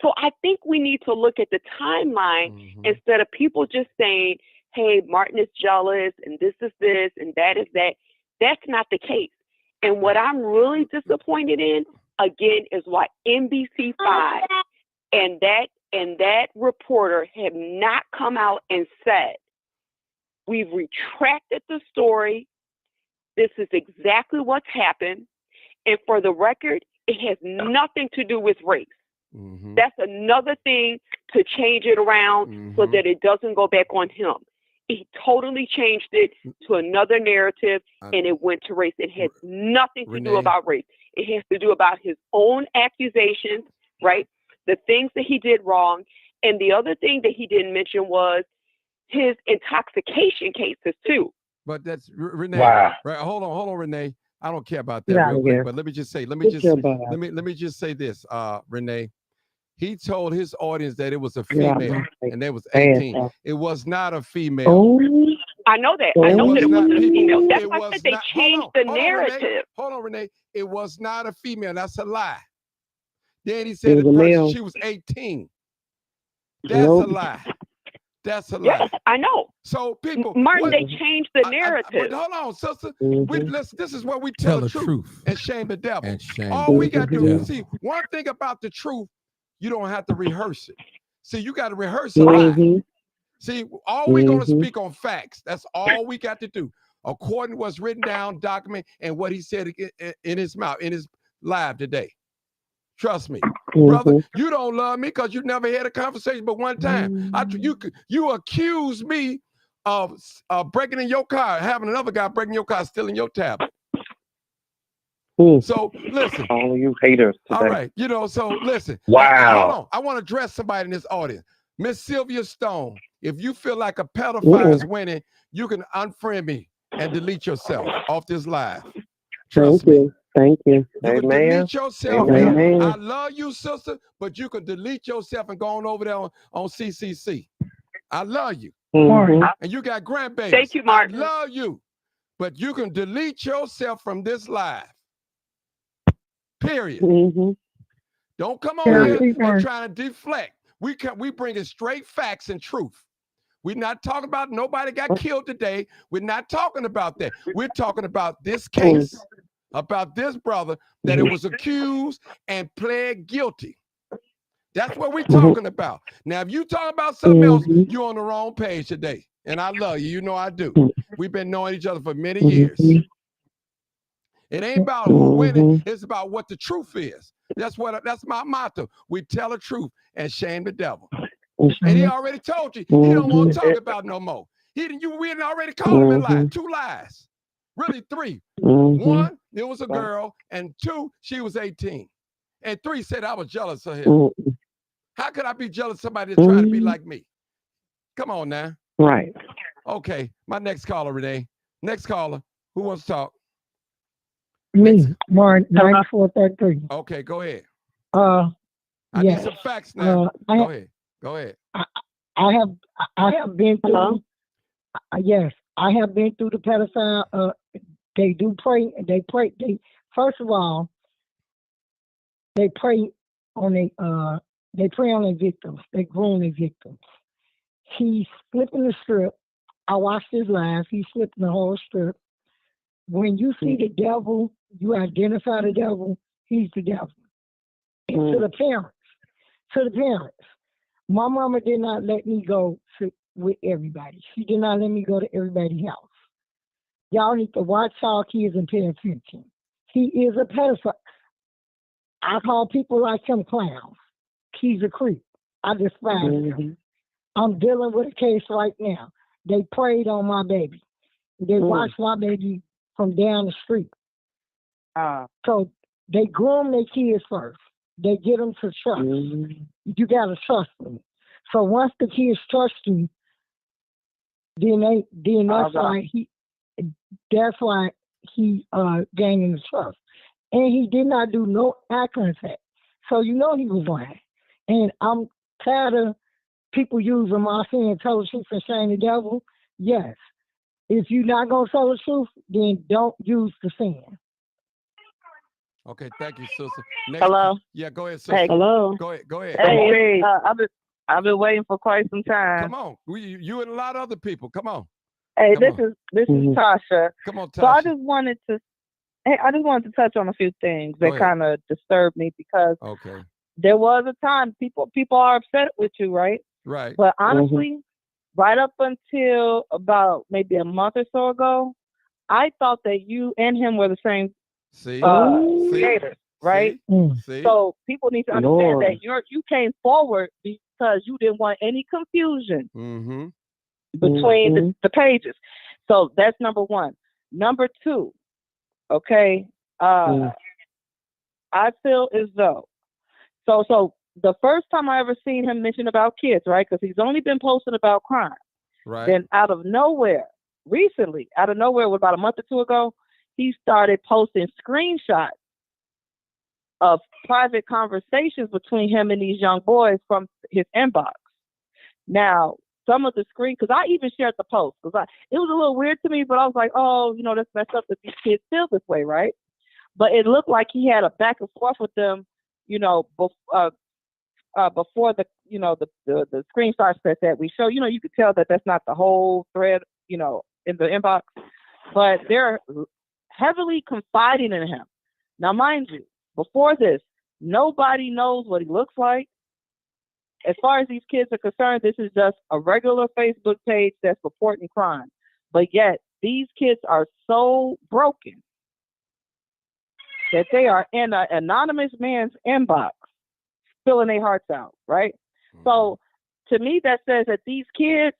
So I think we need to look at the timeline instead of people just saying, hey, Martin is jealous and this is this and that is that. That's not the case. And what I'm really disappointed in, again, is why NBC5 and that reporter have not come out and said, we've retracted the story. This is exactly what's happened. And for the record, it has nothing to do with race. That's another thing to change it around so that it doesn't go back on him. He totally changed it to another narrative, and it went to race. It has nothing to do about race. It has to do about his own accusations, right? The things that he did wrong. And the other thing that he didn't mention was his intoxication cases too. But that's Renee. Wow. Right? Hold on, Renee. I don't care about that real quick. But let me just say this, Renee. He told his audience that it was a female, and that was 18. It was not a female. I know that. I know that it wasn't a female. That's why I said they changed the narrative. Hold on, Renee. It was not a female. That's a lie. Then he said It was the a person, male. she was 18. That's Nope. a lie. That's a Yes, lie. I know. So people, Martin, what? they changed the But narrative. hold on, sister. Mm-hmm. This is where we tell the truth and shame the devil. And shame All we got to do, devil. see, one thing about the truth, you don't have to rehearse it. See, you got to rehearse a lie. Mm-hmm. See, all we're going to Mm-hmm. speak on facts. That's all we got to do. According to what's written down, document, and what he said in his mouth, in his live today. Trust me, brother. You don't love me because you never had a conversation but one time. You accuse me of breaking in your car, having another guy breaking your car, stealing your tablet. So listen. All you haters today. All right, so listen. Wow. Hold on. I want to address somebody in this audience. Miss Sylvia Stone, if you feel like a pedophile is winning, you can unfriend me and delete yourself off this live. Trust me. Thank you. You can Amen. delete yourself. Amen. I love you, sister, but you can delete yourself and go on over there on CCC. I love you. Mm-hmm. And you got grandbabies. Thank you, Martin. I love you, but you can delete yourself from this live. Period. Mm-hmm. Don't come on here and try to deflect. We bring in straight facts and truth. We're not talking about nobody got killed today. We're not talking about that. We're talking about this case, about this brother that it was accused and pled guilty. That's what we're talking about. Now, if you talk about something else, you're on the wrong page today. And I love you. You know I do. We've been knowing each other for many years. It ain't about who winning. It's about what the truth is. That's my motto. We tell the truth and shame the devil. And he already told you he don't want to talk about no more. We didn't already called him and lied. 2 lies. Really 3. 1, it was a girl, and 2, she was 18. And 3 said I was jealous of him. How could I be jealous of somebody that's trying to be like me? Come on now. Right. Okay, my next caller, Renee. Next caller. Who wants to talk? Me, Martin, 9433. Okay, go ahead. I need some facts now. Go ahead. I have been through. Yes, I have been through the pedophile. They do pray. They pray. First of all, they pray on their victims. They groom their victims. He's flipping the strip. I watched his live. He's flipping the whole strip. When you see the devil, you identify the devil. He's the devil. And to the parents, my mama did not let me go with everybody. She did not let me go to everybody's house. Y'all need to watch our kids and pay attention. He is a pedophile. I call people like him clowns. He's a creep. I despise him. I'm dealing with a case right now. They preyed on my baby. They watched my baby from down the street. So they groom their kids first. They get them to trust. You gotta trust them. So once the kids trust you, then that's why he gaining the trust. And he did not do no eye contact. So you know he was lying. And I'm tired of people using my saying tell the truth and shame the devil. Yes. If you're not gonna tell the truth, then don't use the sin. Okay, thank you, sister. Hello? Yeah, go ahead, sister. Hey. Hello. Go ahead. Hey, I've been waiting for quite some time. Come on. You and a lot of other people. Come on. Hey, Come this is Tasha. Come on, Tasha. So I just wanted to touch on a few things that kind of disturbed me because there was a time people are upset with you, right? Right. But honestly, right up until about maybe a month or so ago, I thought that you and him were the same creators, right? See? So people need to understand that you came forward because you didn't want any confusion between the pages. So that's number 1. Number 2, okay, I feel as though so the first time I ever seen him mention about kids, right? Because he's only been posting about crime. Right. Then out of nowhere, about a month or 2 ago, he started posting screenshots of private conversations between him and these young boys from his inbox. Now, some of the because I even shared the post because it was a little weird to me, but I was like, oh, that's messed up that these kids feel this way, right? But it looked like he had a back and forth with them before the screenshots that we show, you could tell that that's not the whole thread, in the inbox, but they're heavily confiding in him. Now, mind you, before this, nobody knows what he looks like. As far as these kids are concerned, this is just a regular Facebook page that's reporting crime. But yet, these kids are so broken that they are in an anonymous man's inbox, spilling their hearts out, right? Mm-hmm. So, to me, that says that these kids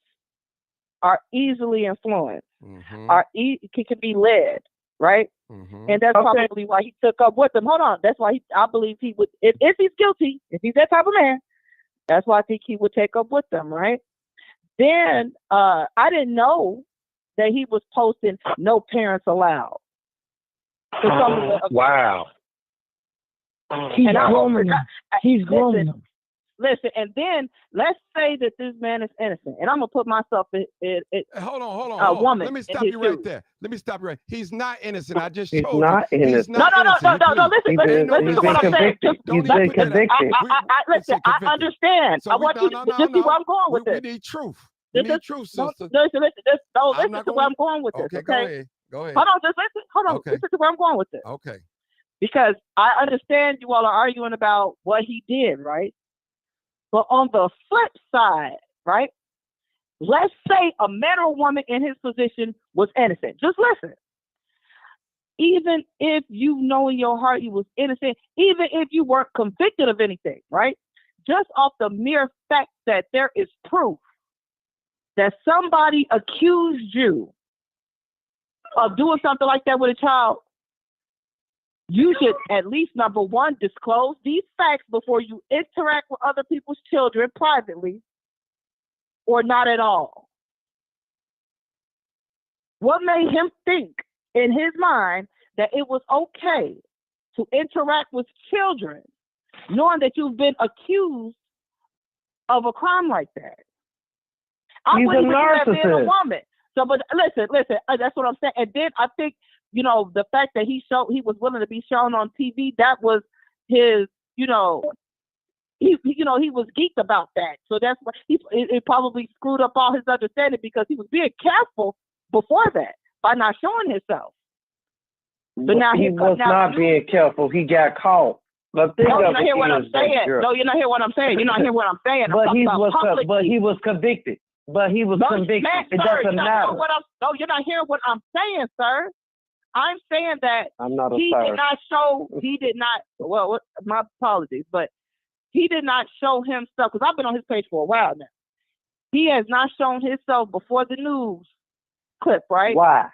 are easily influenced, can be led, right? Mm-hmm. And that's probably why he took up with them. Hold on, that's why I believe he would, if he's guilty, if he's that type of man, that's why I think he would take up with them, right? Then I didn't know that he was posting no parents allowed. Wow. He's grooming them. He's grooming them. Listen, and then let's say that this man is innocent, and I'm gonna put myself in hold on. A woman. Let me stop you right there. He's not innocent. I just told you. He's not innocent. No. Listen to what I'm saying. He's been convicted. Listen, I understand. So I want you to see where I'm going with this. We need truth. We need truth, sister. Listen to where I'm going with this. Okay, go ahead. Hold on, just listen. Hold on. Okay. Listen to where I'm going with this. Okay. Because I understand you all are arguing about what he did, right? But on the flip side, right? Let's say a man or woman in his position was innocent. Just listen. Even if you know in your heart he was innocent, even if you weren't convicted of anything, right? Just off the mere fact that there is proof that somebody accused you of doing something like that with a child, you should at least, number one, disclose these facts before you interact with other people's children privately, or not at all. What made him think in his mind that it was okay to interact with children, knowing that you've been accused of a crime like that? I wouldn't do that being a woman. So, but listen, that's what I'm saying. And then I think, the fact that he was willing to be shown on TV, that was his, he was geeked about that. So that's why it probably screwed up all his understanding, because he was being careful before that by not showing himself. But now he was not being careful. He got caught. But you're not hearing what I'm saying. No, you're not hearing what I'm saying. You're not hearing what I'm saying. But he was convicted. But he was convicted. It doesn't matter. No, you're not hearing what I'm saying, sir. I'm saying that he did not, well, my apologies, but he did not show himself, because I've been on his page for a while now. He has not shown himself before the news clip, right? Why?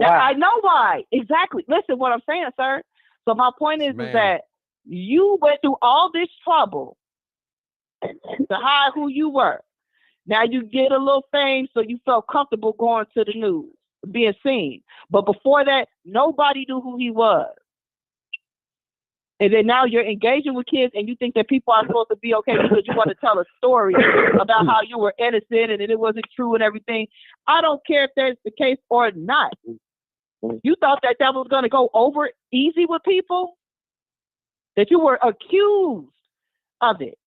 I know why. Exactly. Listen, what I'm saying, sir. So my point is that you went through all this trouble to hide who you were. Now you get a little fame, so you felt comfortable going to the news, being seen. But before that, nobody knew who he was. And then now you're engaging with kids, and you think that people are supposed to be okay because you want to tell a story about how you were innocent and it wasn't true and everything. I don't care if that's the case or not. You thought that was going to go over easy with people? That you were accused of it.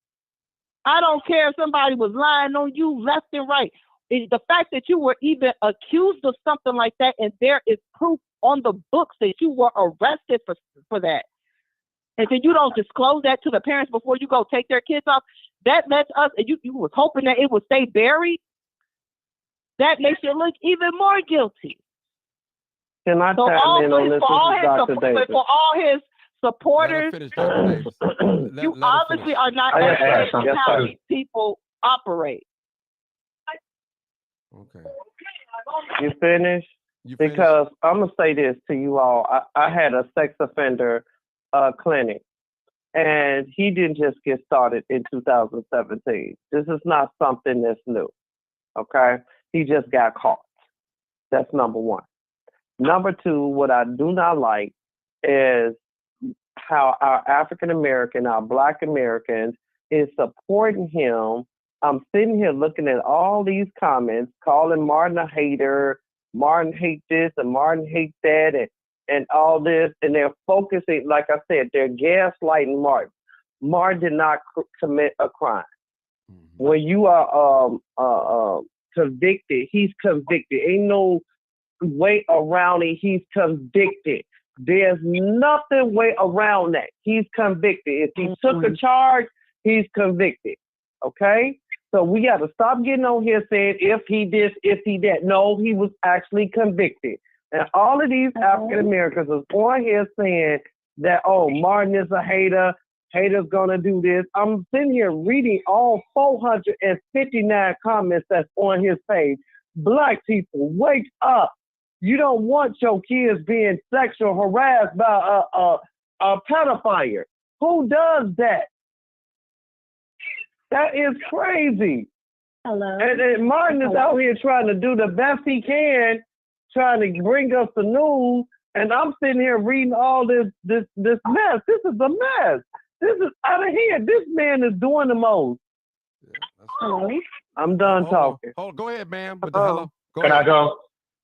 I don't care if somebody was lying on you left and right. The fact that you were even accused of something like that, and there is proof on the books that you were arrested for that, and then you don't disclose that to the parents before you go take their kids off, that lets us, and you was hoping that it would stay buried, that makes you look even more guilty. Can I chime in on this, Dr. Davis? For all his supporters, you obviously are not understanding how these people operate. Okay. You finished? Because I'm going to say this to you all. I had a sex offender clinic, and he didn't just get started in 2017. This is not something that's new, okay? He just got caught. That's number one. Number two, what I do not like is how our African American, our Black Americans is supporting him. I'm sitting here looking at all these comments, calling Martin a hater, Martin hate this and Martin hate that, and and all this, and they're focusing, like I said, they're gaslighting Martin. Martin did not commit a crime. When you are convicted, he's convicted. Ain't no way around it. He's convicted. There's nothing way around that. He's convicted. If he took a charge, he's convicted. Okay? So we got to stop getting on here saying if he this, if he that. No, he was actually convicted. And all of these African Americans is on here saying that, oh, Martin is a hater. Haters gonna do this. I'm sitting here reading all 459 comments that's on his page. Black people, wake up. You don't want your kids being sexual harassed by a pedophile. Who does that? That is crazy. Hello. And Martin is out here trying to do the best he can, trying to bring us the news, and I'm sitting here reading all this mess. This is a mess. This is out of hand. This man is doing the most. Hello. I'm done talking. Go ahead, ma'am. Hello. Can I go?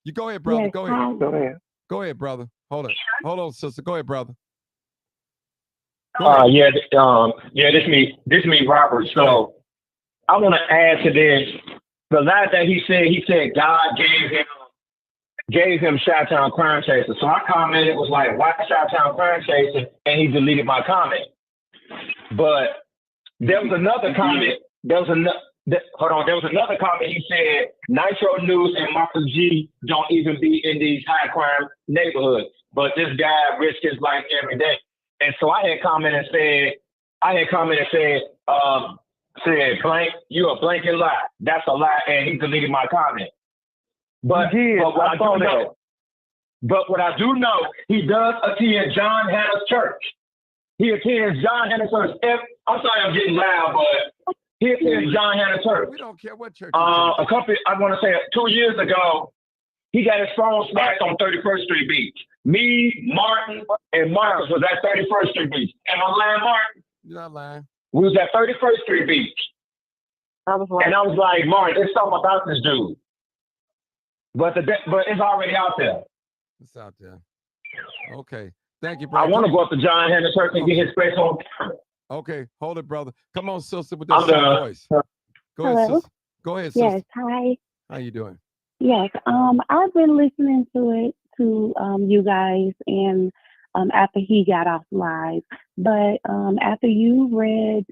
You go ahead, brother. Yes, Go ahead. hi. Go ahead. Go ahead, brother. Hold on, sister. Go ahead, brother. This me, Robert. So I want to add to this. The last that he said God gave him Chi-Town Crime Chaser. So I commented, was like, why Chi-Town Crime Chaser? And he deleted my comment. But there was another comment. There was another comment. He said Nitro News and Martha G don't even be in these high crime neighborhoods, but this guy risks his life every day. And so I had commented and said blank, you a blanket lie. That's a lie, and he deleted my comment. But what I do know, he does attend John Hanna's church. He attends John Hanna's church. I'm sorry I'm getting loud, but he attends John Hanna's church. We don't care what church. I want to say 2 years ago, he got his phone smacked on 31st Street Beach. Me, Martin, and Marcus was at 31st Street Beach. Am I lying, Martin? You're not lying. We was at 31st Street Beach. I was like, Martin, there's something about this dude. But it's already out there. It's out there. Okay. Thank you, brother. I want to go up to John Hanna Church and get his face on camera. Okay, hold it, brother. Come on, sister, with that I'm soft done. voice. Go ahead, Hello? sister. Go ahead, sister. Yes, hi. How you doing? Yes, I've been listening to you guys, and after he got off live, but after you read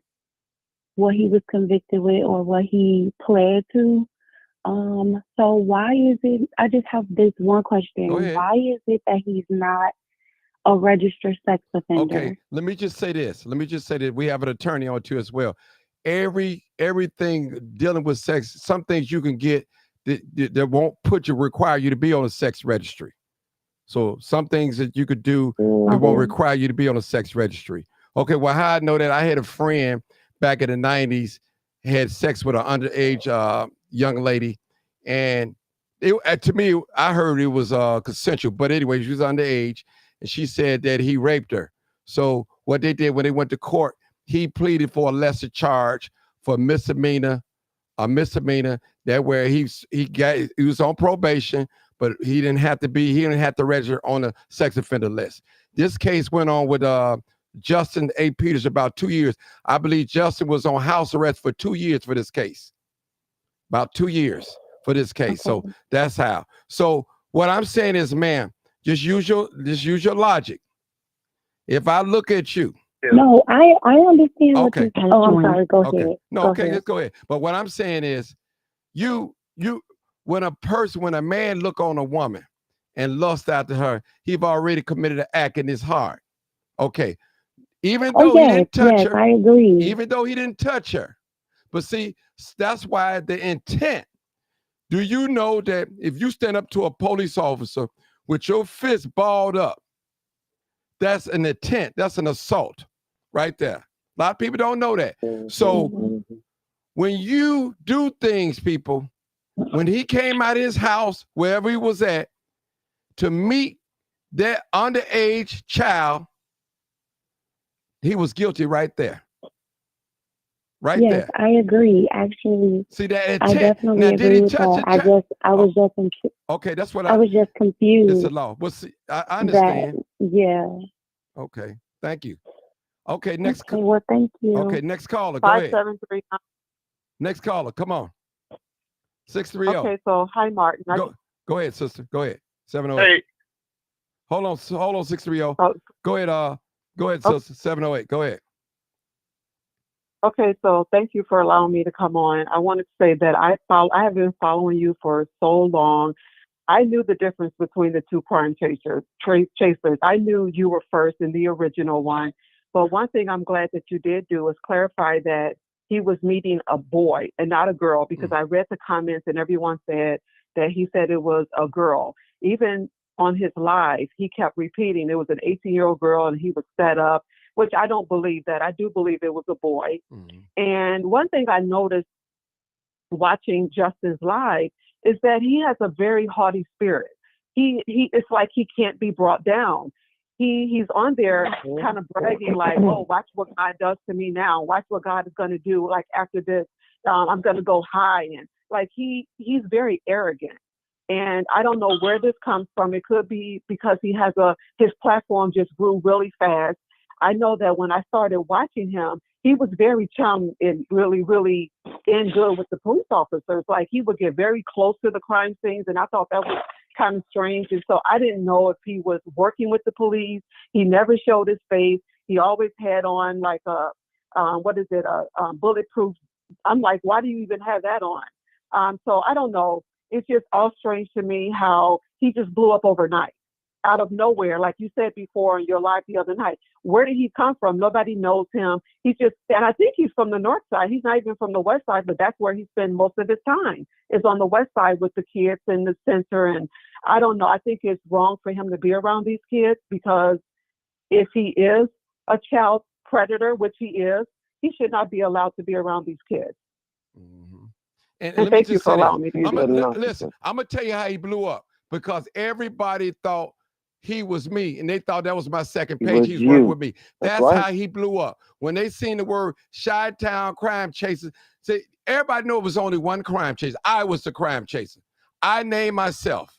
what he was convicted with or what he pled to, so why is it? I just have this one question. Go ahead. Why is it that he's not a registered sex offender? Okay, let me just say this. We have an attorney on too as well. Everything dealing with sex, some things you can get that won't require you to be on a sex registry. So some things that you could do, it won't require you to be on a sex registry. Okay, well, how I know that, I had a friend back in the 90s, had sex with an underage young lady, and to me, I heard it was consensual, but anyway, she was underage, and she said that he raped her. So what they did when they went to court, he pleaded for a lesser charge for misdemeanor, that where he was on probation, but he didn't have to register on the sex offender list. This case went on with Justin A. Peters about 2 years. I believe Justin was on house arrest for 2 years for this case. About 2 years for this case. Okay. So that's how. So what I'm saying is, man, just use your logic. If I look at you. No, I understand what you're saying. Oh, I'm sorry. Go ahead. No, okay, let's go ahead. But what I'm saying is, when a man look on a woman and lust after her, he's already committed an act in his heart. Okay. Even though he didn't touch her. I agree. Even though he didn't touch her. But see, that's why the intent. Do you know that if you stand up to a police officer with your fist balled up, that's an intent. That's an assault right there. A lot of people don't know that. So when you do things, people, when he came out of his house, wherever he was at, to meet that underage child, he was guilty right there. Right Yes, there. I agree. Actually, See that? I definitely Now, did agree he with touch that. it? I was just, Okay, that's what I was just it's a confused law. Well, see, I that, understand. yeah. Okay, thank you. Okay, Okay, well, thank you. next caller. Go ahead. 573. Next caller. Come on. 630. Okay, so hi, Martin. Go ahead, sister. Go ahead. 708. Hey, Hold on, 630. Oh, Go ahead, oh, sister. 708. Go ahead. okay, so thank you for allowing me to come on. I wanted to say that I have been following you for so long. I knew the difference between the two crime chasers. I knew you were first in the original one. But one thing I'm glad that you did do is clarify that he was meeting a boy and not a girl, because I read the comments and everyone said that he said it was a girl. Even on his live, he kept repeating it was an 18-year-old girl and he was set up, which I don't believe that. I do believe it was a boy. And one thing I noticed watching Justin's live is that he has a very haughty spirit. He it's like he can't be brought down. He's on there kind of bragging like, oh, watch what God does to me now. Watch what God is going to do. Like after this, I'm going to go high. And like he's very arrogant. And I don't know where this comes from. It could be because his platform just grew really fast. I know that when I started watching him, he was very chum and really, really in good with the police officers. Like he would get very close to the crime scenes, and I thought that was kind of strange. And so I didn't know if he was working with the police. He never showed his face. He always had on like a bulletproof. I'm like, why do you even have that on? So I don't know. It's just all strange to me how he just blew up overnight, out of nowhere. Like you said before in your live the other night, where did he come from? Nobody knows him. And I think he's from the north side. He's not even from the west side, but that's where he spends most of his time, is on the west side with the kids in the center. And I don't know. I think it's wrong for him to be around these kids, because if he is a child predator, which he is, he should not be allowed to be around these kids. And And let me thank you just for say this. allowing me to use that. Listen, I'm going to tell you how he blew up, because everybody thought he was me, and they thought that was my second page. He's working with me. That's right. how he blew up. When they seen the word Chi-Town crime chasers, see, everybody knew it was only one crime chaser. I was the crime chaser. I named myself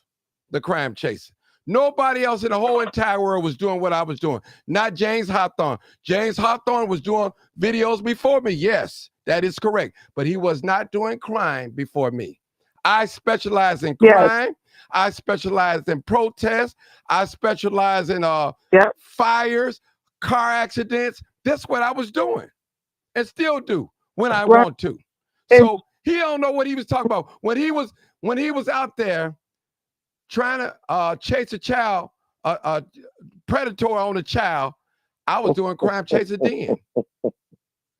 the crime chaser. Nobody else in the whole entire world was doing what I was doing. Not James Hawthorne. James Hawthorne was doing videos before me. Yes, that is correct. But he was not doing crime before me. I specialize in crime. Yes. I specialize in protests. I specialize in fires, car accidents. That's what I was doing and still do when I want to. So he don't know what he was talking about. When he was out there trying to chase a child, a predator on a child, I was doing crime chaser then.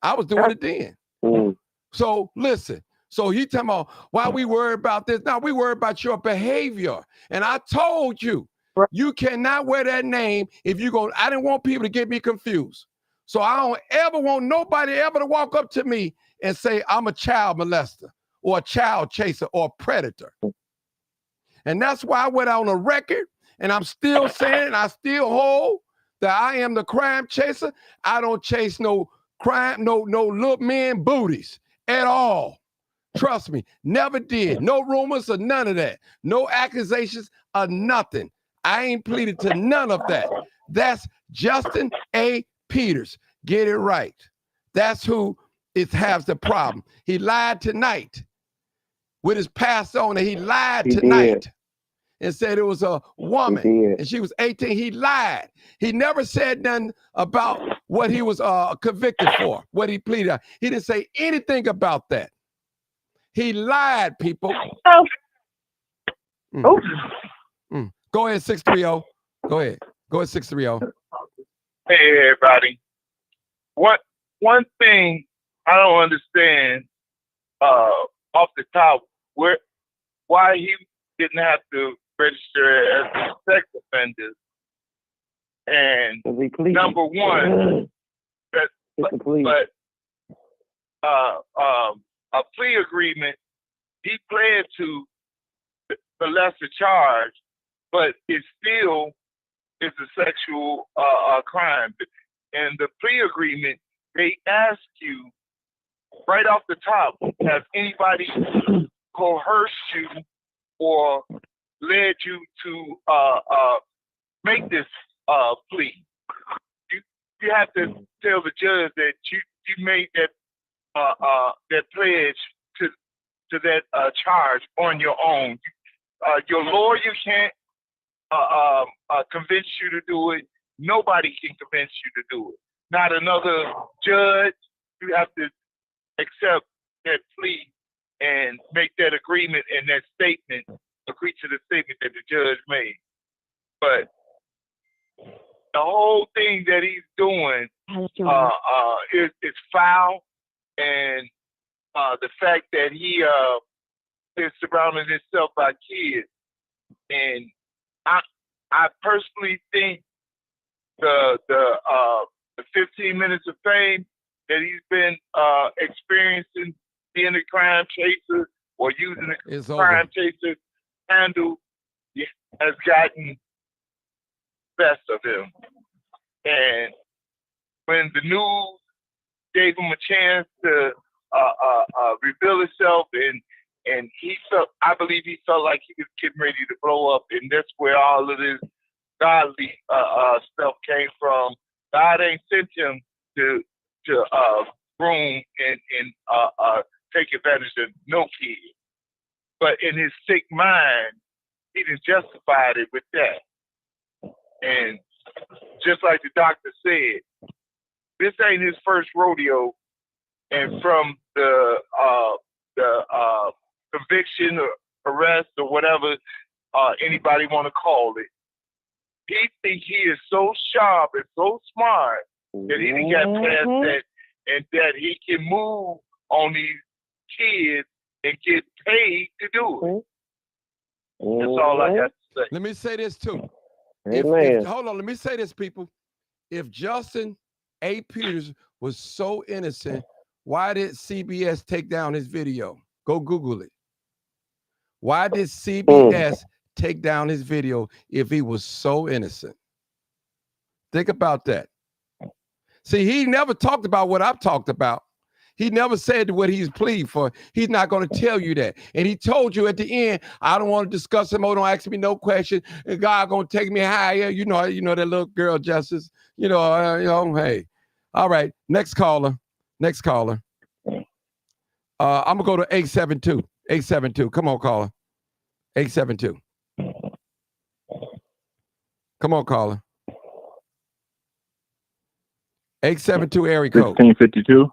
I was doing it then. So listen. So he talking about why we worry about this. Now we worry about your behavior. And I told you, you cannot wear that name if you go. I didn't want people to get me confused. So I don't ever want nobody ever to walk up to me and say I'm a child molester or a child chaser or a predator. And that's why I went on a record, and I'm still saying, and I still hold that I am the crime chaser. I don't chase no crime, no little men booties at all. Trust me, never did. No rumors or none of that. No accusations or nothing. I ain't pleaded to none of that. That's Justin A. Peters. Get it right. That's who has the problem. He lied tonight with his past owner. He lied tonight and said it was a woman and she was 18. He lied. He never said nothing about what he was convicted for, what he pleaded. He didn't say anything about that. He lied, people. Go ahead, 630. Go ahead. Go ahead, 630. Hey, everybody. One thing I don't understand off the top, why he didn't have to register as a sex offender. And number one, a plea agreement, he pled to the lesser charge, but it still is a sexual crime. And the plea agreement, they ask you right off the top, has anybody coerced you or led you to make this plea? You have to tell the judge that you made that pledge to that charge on your own. Your lawyer can't convince you to do it. Nobody can convince you to do it. Not another judge. You have to accept that plea and make that agreement and that statement, agree to the statement that the judge made. But the whole thing that he's doing is foul, and the fact that he is surrounding himself by kids, and I personally think the 15 minutes of fame that he's been experiencing being a crime chaser or using a crime chaser handle has gotten best of him. And when the news gave him a chance to reveal himself, and he felt, I believe he felt like he was getting ready to blow up, and that's where all of this godly stuff came from. God ain't sent him to groom and take advantage of no kid. But in his sick mind, he just justified it with that. And just like the doctor said, this ain't his first rodeo. And from the conviction or arrest or whatever anybody want to call it, he think he is so sharp and so smart that he done got past that, and that he can move on these kids and get paid to do it. That's all I got to say. Let me say this too. Hold on, let me say this, people. If Justin A. Peters was so innocent, why did CBS take down his video? Go Google it. Why did CBS take down his video if he was so innocent? Think about that. See, he never talked about what I've talked about. He never said what he's pleading for. He's not going to tell you that. And he told you at the end, I don't want to discuss him. Oh, don't ask me no question. And God going to take me higher. You know that little girl, Justice. Hey. All right. Next caller. I'm going to go to 872. 872. Come on, caller. 872. Come on, caller. 872 area code. 1652?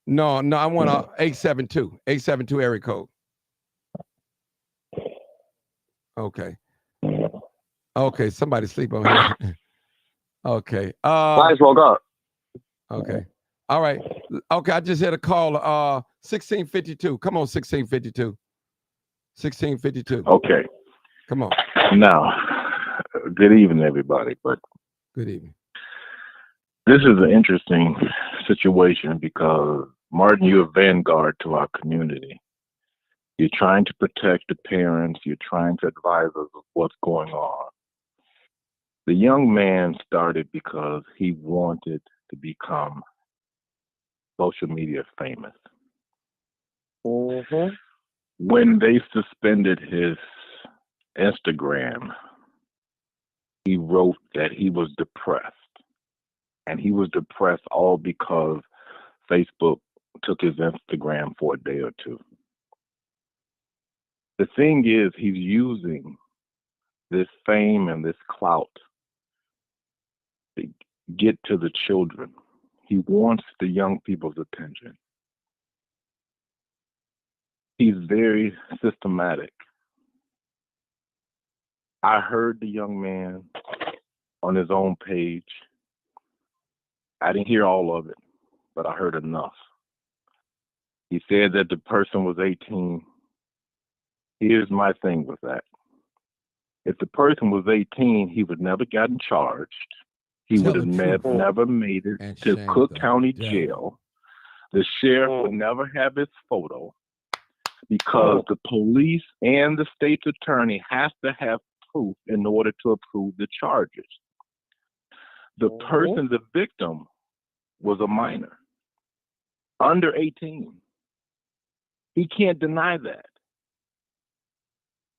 No, I want a 872. 872 area code. Okay, somebody sleep on here. Okay. I just woke up. Okay. All right. Okay, I just had a call. 1652. Come on, 1652. 1652. Okay. Come on. Now, good evening, everybody. But good evening. This is an interesting situation because, Martin, you're a vanguard to our community. You're trying to protect the parents. You're trying to advise us of what's going on. The young man started because he wanted to become social media famous. When they suspended his Instagram, he wrote that he was depressed. And he was depressed all because Facebook took his Instagram for a day or two. The thing is, he's using this fame and this clout to get to the children. He wants the young people's attention. He's very systematic. I heard the young man on his own page. I didn't hear all of it, but I heard enough. He said that the person was 18. Here's my thing with that. If the person was 18, he would never gotten charged. He would have never made it to Cook County Jail. The sheriff would never have his photo because the police and the state's attorney has to have proof in order to approve the charges. The person, the victim, was a minor. under 18. He can't deny that.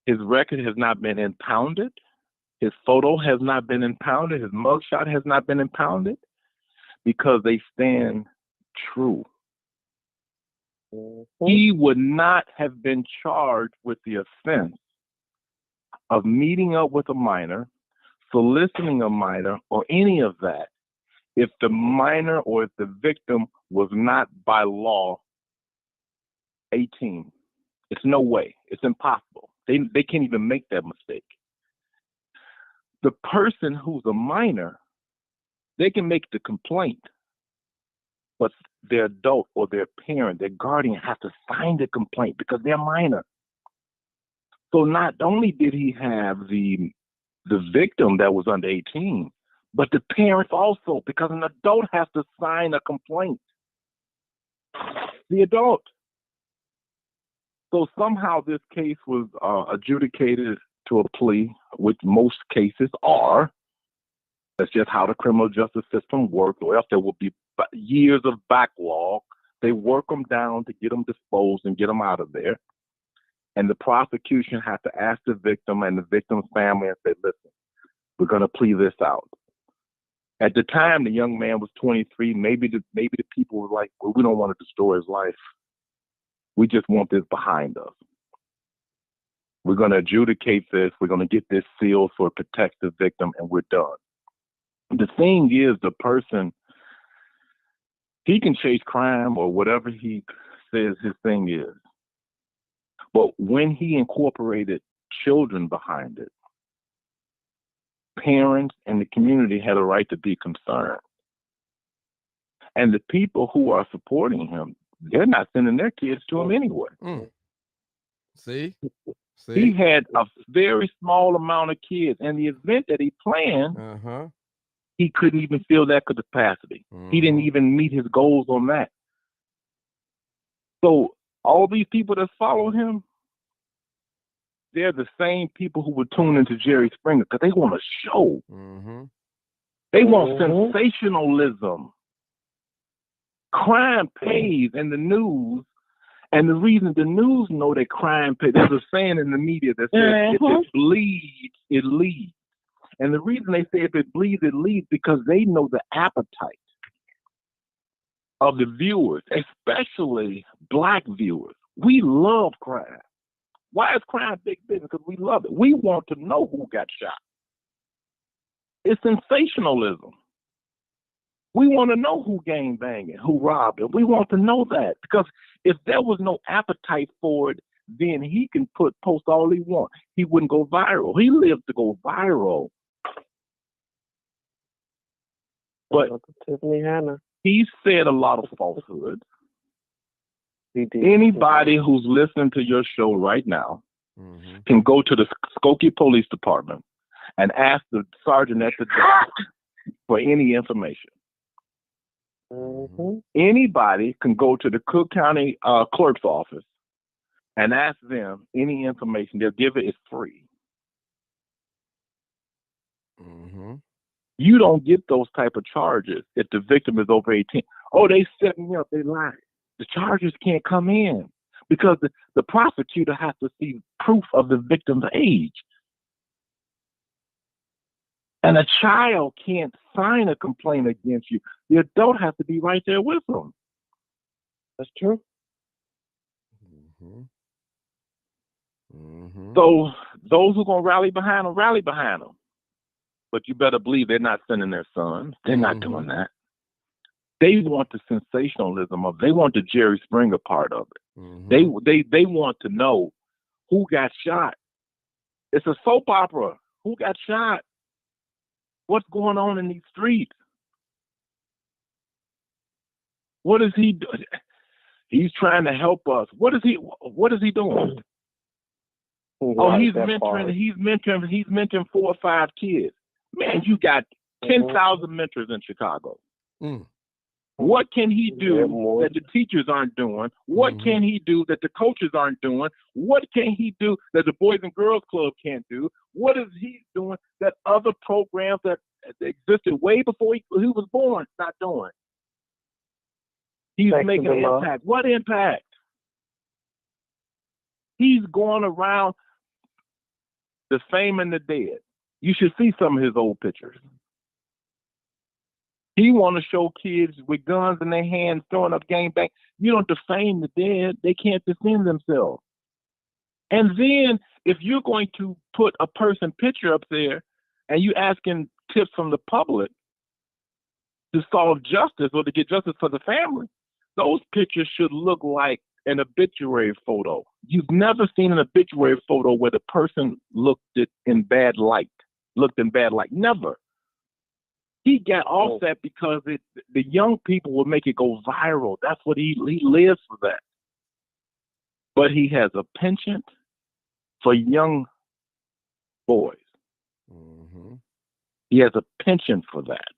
His record has not been impounded. His photo has not been impounded. His mugshot has not been impounded because they stand true. He would not have been charged with the offense of meeting up with a minor, soliciting a minor, or any of that if the minor or if the victim was not by law 18. It's no way. It's impossible. They can't even make that mistake. The person who's a minor, they can make the complaint, but their adult or their parent, their guardian has to sign the complaint because they're minor. So not only did he have the victim that was under 18, but the parents also, because an adult has to sign a complaint. The adult. So somehow this case was adjudicated to a plea, which most cases are. That's just how the criminal justice system works, or else there will be years of backlog. They work them down to get them disposed and get them out of there. And the prosecution has to ask the victim and the victim's family and say, listen, we're going to plead this out. At the time, the young man was 23. Maybe the people were like, well, we don't want to destroy his life. We just want this behind us. We're going to adjudicate this. We're going to get this sealed for protect the victim, and we're done. The thing is, the person, he can chase crime or whatever he says his thing is. But when he incorporated children behind it, parents and the community had a right to be concerned. And the people who are supporting him, they're not sending their kids to him anyway. See? He had a very small amount of kids, and the event that he planned, he couldn't even fill that capacity. He didn't even meet his goals on that. So all these people that follow him, they're the same people who would tune into Jerry Springer because they want a show. They want sensationalism. Crime pays in the news. And the reason the news know that crime pays, there's a saying in the media that says if it bleeds, it leads. And the reason they say if it bleeds, it leads because they know the appetite of the viewers, especially Black viewers. We love crime. Why is crime big business? Because we love it. We want to know who got shot. It's sensationalism. We want to know who gang banging, who robbed him. We want to know that because if there was no appetite for it, then he can post all he wants. He wouldn't go viral. He lived to go viral. But he said a lot of falsehoods. Anybody who's listening to your show right now can go to the Skokie Police Department and ask the sergeant at the desk for any information. Anybody can go to the Cook County clerk's office and ask them any information. They'll give it. It's free. You don't get those type of charges if the victim is over 18. Oh, they set me up. They lied. The charges can't come in because the prosecutor has to see proof of the victim's age. And a child can't sign a complaint against you. The adult has to be right there with them. That's true. So those who are going to rally behind them. But you better believe they're not sending their son. They're not doing that. They want the sensationalism of. They want the Jerry Springer part of it. They want to know who got shot. It's a soap opera. Who got shot? What's going on in these streets? What is he doing? He's trying to help us. What is he doing? He's mentoring 4 or 5 kids. Man, you got 10,000 mentors in Chicago. What can he do that the teachers aren't doing? What can he do that the coaches aren't doing? What can he do that the Boys and Girls Club can't do? What is he doing that other programs that existed way before he was born not doing? He's making an impact. What impact? He's going around defaming the dead. You should see some of his old pictures. He want to show kids with guns in their hands throwing up gangbang. You don't defame the dead. They can't defend themselves. And then if you're going to put a person picture up there and you asking tips from the public to solve justice or to get justice for the family, those pictures should look like an obituary photo. You've never seen an obituary photo where the person looked in bad light. Never. He got off that because the young people will make it go viral. That's what he lives for that. But he has a penchant for young boys. Mm-hmm. He has a penchant for that.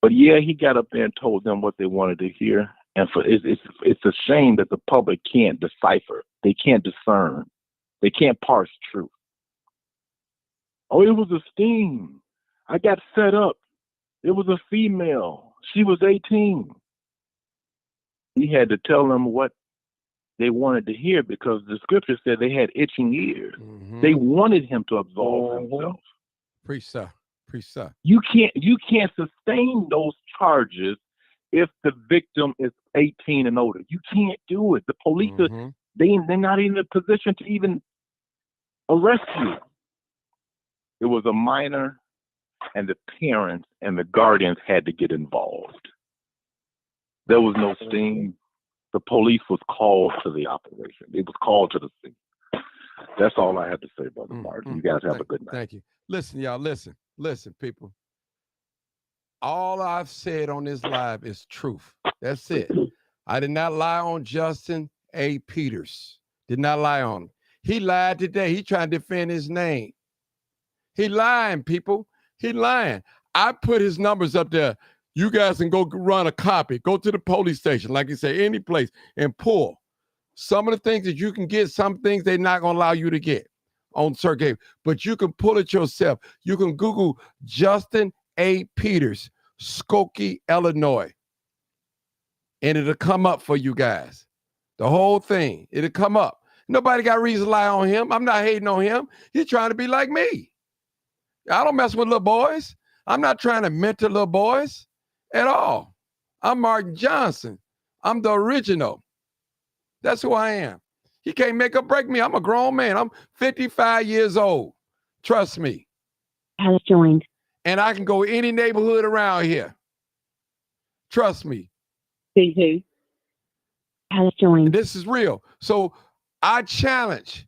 But yeah, he got up there and told them what they wanted to hear. And it's a shame that the public can't decipher. They can't discern. They can't parse truth. Oh, it was a sting. I got set up. It was a female. She was 18. He had to tell them what they wanted to hear because the scripture said they had itching ears. Mm-hmm. They wanted him to absolve himself. Preach, sir. You can't sustain those charges if the victim is 18 and older. You can't do it. The police they're not in a position to even arrest you. It was a minor, and the parents and the guardians had to get involved. There was no sting. The police was called to the operation. It was called to the scene. That's all I have to say, Brother Martin. You guys have a good night. Thank you. Listen, y'all, listen, people. All I've said on this live is truth. That's it. I did not lie on Justin A. Peters. Did not lie on him. He lied today. He trying to defend his name. He lying, people. He lying. I put his numbers up there. You guys can go run a copy. Go to the police station, like you say, any place, and pull. Some of the things that you can get, some things they're not going to allow you to get on circuit. But you can pull it yourself. You can Google Justin A. Peters, Skokie, Illinois. And it'll come up for you guys. The whole thing. It'll come up. Nobody got reason to lie on him. I'm not hating on him. He's trying to be like me. I don't mess with little boys. I'm not trying to mentor little boys at all. I'm Martin Johnson. I'm the original. That's who I am. He can't make or break me. I'm a grown man. I'm 55 years old. Trust me. Has joined. And I can go any neighborhood around here. Trust me. CG has joined. And this is real. So I challenge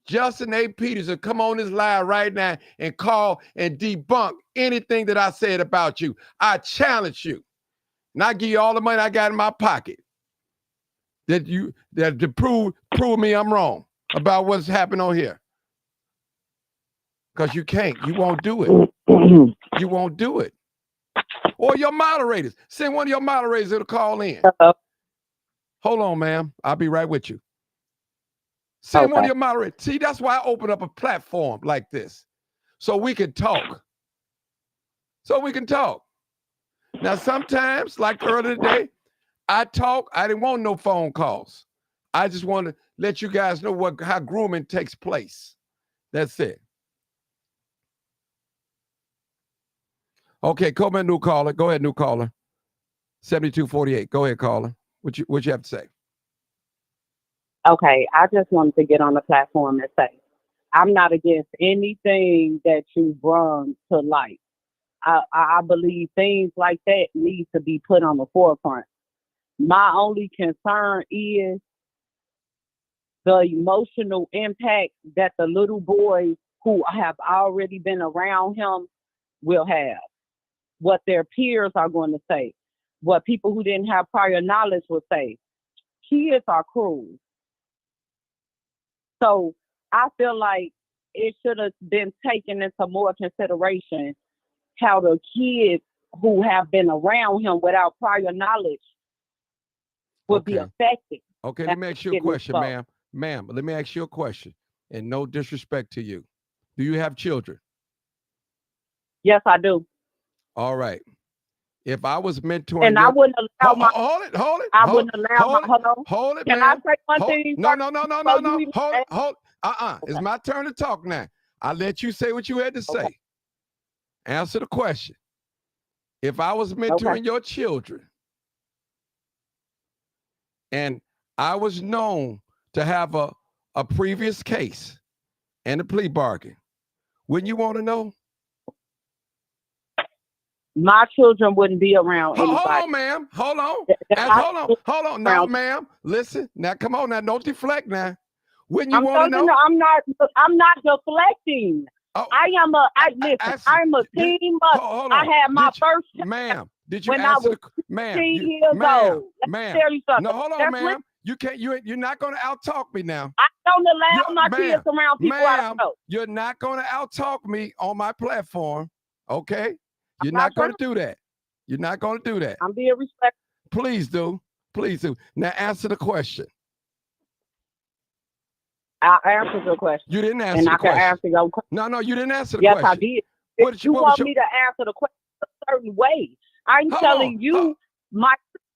Justin A. Peters to come on this live right now and call and debunk anything that I said about you. I challenge you. And I give you all the money I got in my pocket that to prove me I'm wrong about what's happened on here. Because you can't. You won't do it. You won't do it. Or your moderators. Send one of your moderators to call in. Hold on, ma'am. I'll be right with you. Send one of your moderators. See, that's why I open up a platform like this. So we can talk. Now, sometimes, like earlier today, I talk. I didn't want no phone calls. I just want to let you guys know how grooming takes place. That's it. Okay, come in, new caller. Go ahead, new caller. 7248. Go ahead, caller. What you have to say? Okay, I just wanted to get on the platform and say, I'm not against anything that you brought to light. I believe things like that need to be put on the forefront. My only concern is the emotional impact that the little boys who have already been around him will have. What their peers are going to say. What people who didn't have prior knowledge will say. Kids are cruel. So I feel like it should have been taken into more consideration how the kids who have been around him without prior knowledge would be affected. Okay, let me ask you a question, ma'am. Ma'am, let me ask you a question. And no disrespect to you. Do you have children? Yes, I do. All right. If I was mentoring And I wouldn't allow my. hold it. I wouldn't allow my. Hold on. Hold it, Can man. I say one thing? No. Before you even Hold say- it. It's my turn to talk now. I'll let you say what you had to say. Okay. Answer the question. If I was mentoring your children and I was known to have a previous case and a plea bargain, wouldn't you want to know? My children wouldn't be around anybody. Hold on, ma'am. Hold on. Hold on. Now, ma'am, listen. Now, come on. Now, don't deflect now. Wouldn't you want to know? I'm not deflecting. Oh, I'm a teen mother. I had my first child. Ma'am, did you when answer I was the ma'am? 15 years old. Let me tell you something. No, hold on, That's ma'am. You can't. You're not going to out-talk me now. I don't allow my kids around people I don't know. You're not going to out-talk me on my platform, okay? You're not going to do that. You're not going to do that. I'm being respectful. Please do. Please do. Now answer the question. I answered your question. You didn't answer the question. And I can answer your question. No, you didn't answer the question. Yes, I did. If you want me to answer the question a certain way, I'm telling you my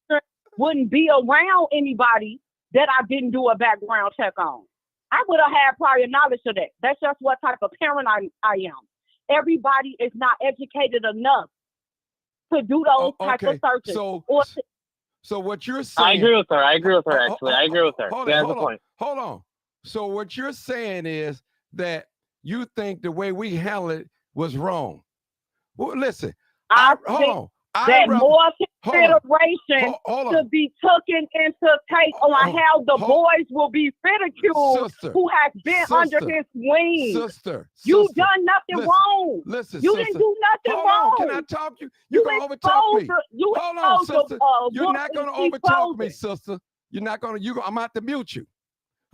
children wouldn't be around anybody that I didn't do a background check on. I would have had prior knowledge of that. That's just what type of parent I am. Everybody is not educated enough to do those type of searches. So what you're saying? I agree with her. Actually, I agree with her. Hold on. So what you're saying is that you think the way we handle it was wrong. Well, listen. Hold on. That more consideration should be taken into take on how the boys will be ridiculed who has been under his wing. You done nothing wrong. Listen, you didn't do nothing wrong. Can I talk you? You're going to overtalk me. Hold on, sister. You're not going to overtalk me, sister. You're not going to. I'm going to have to mute you.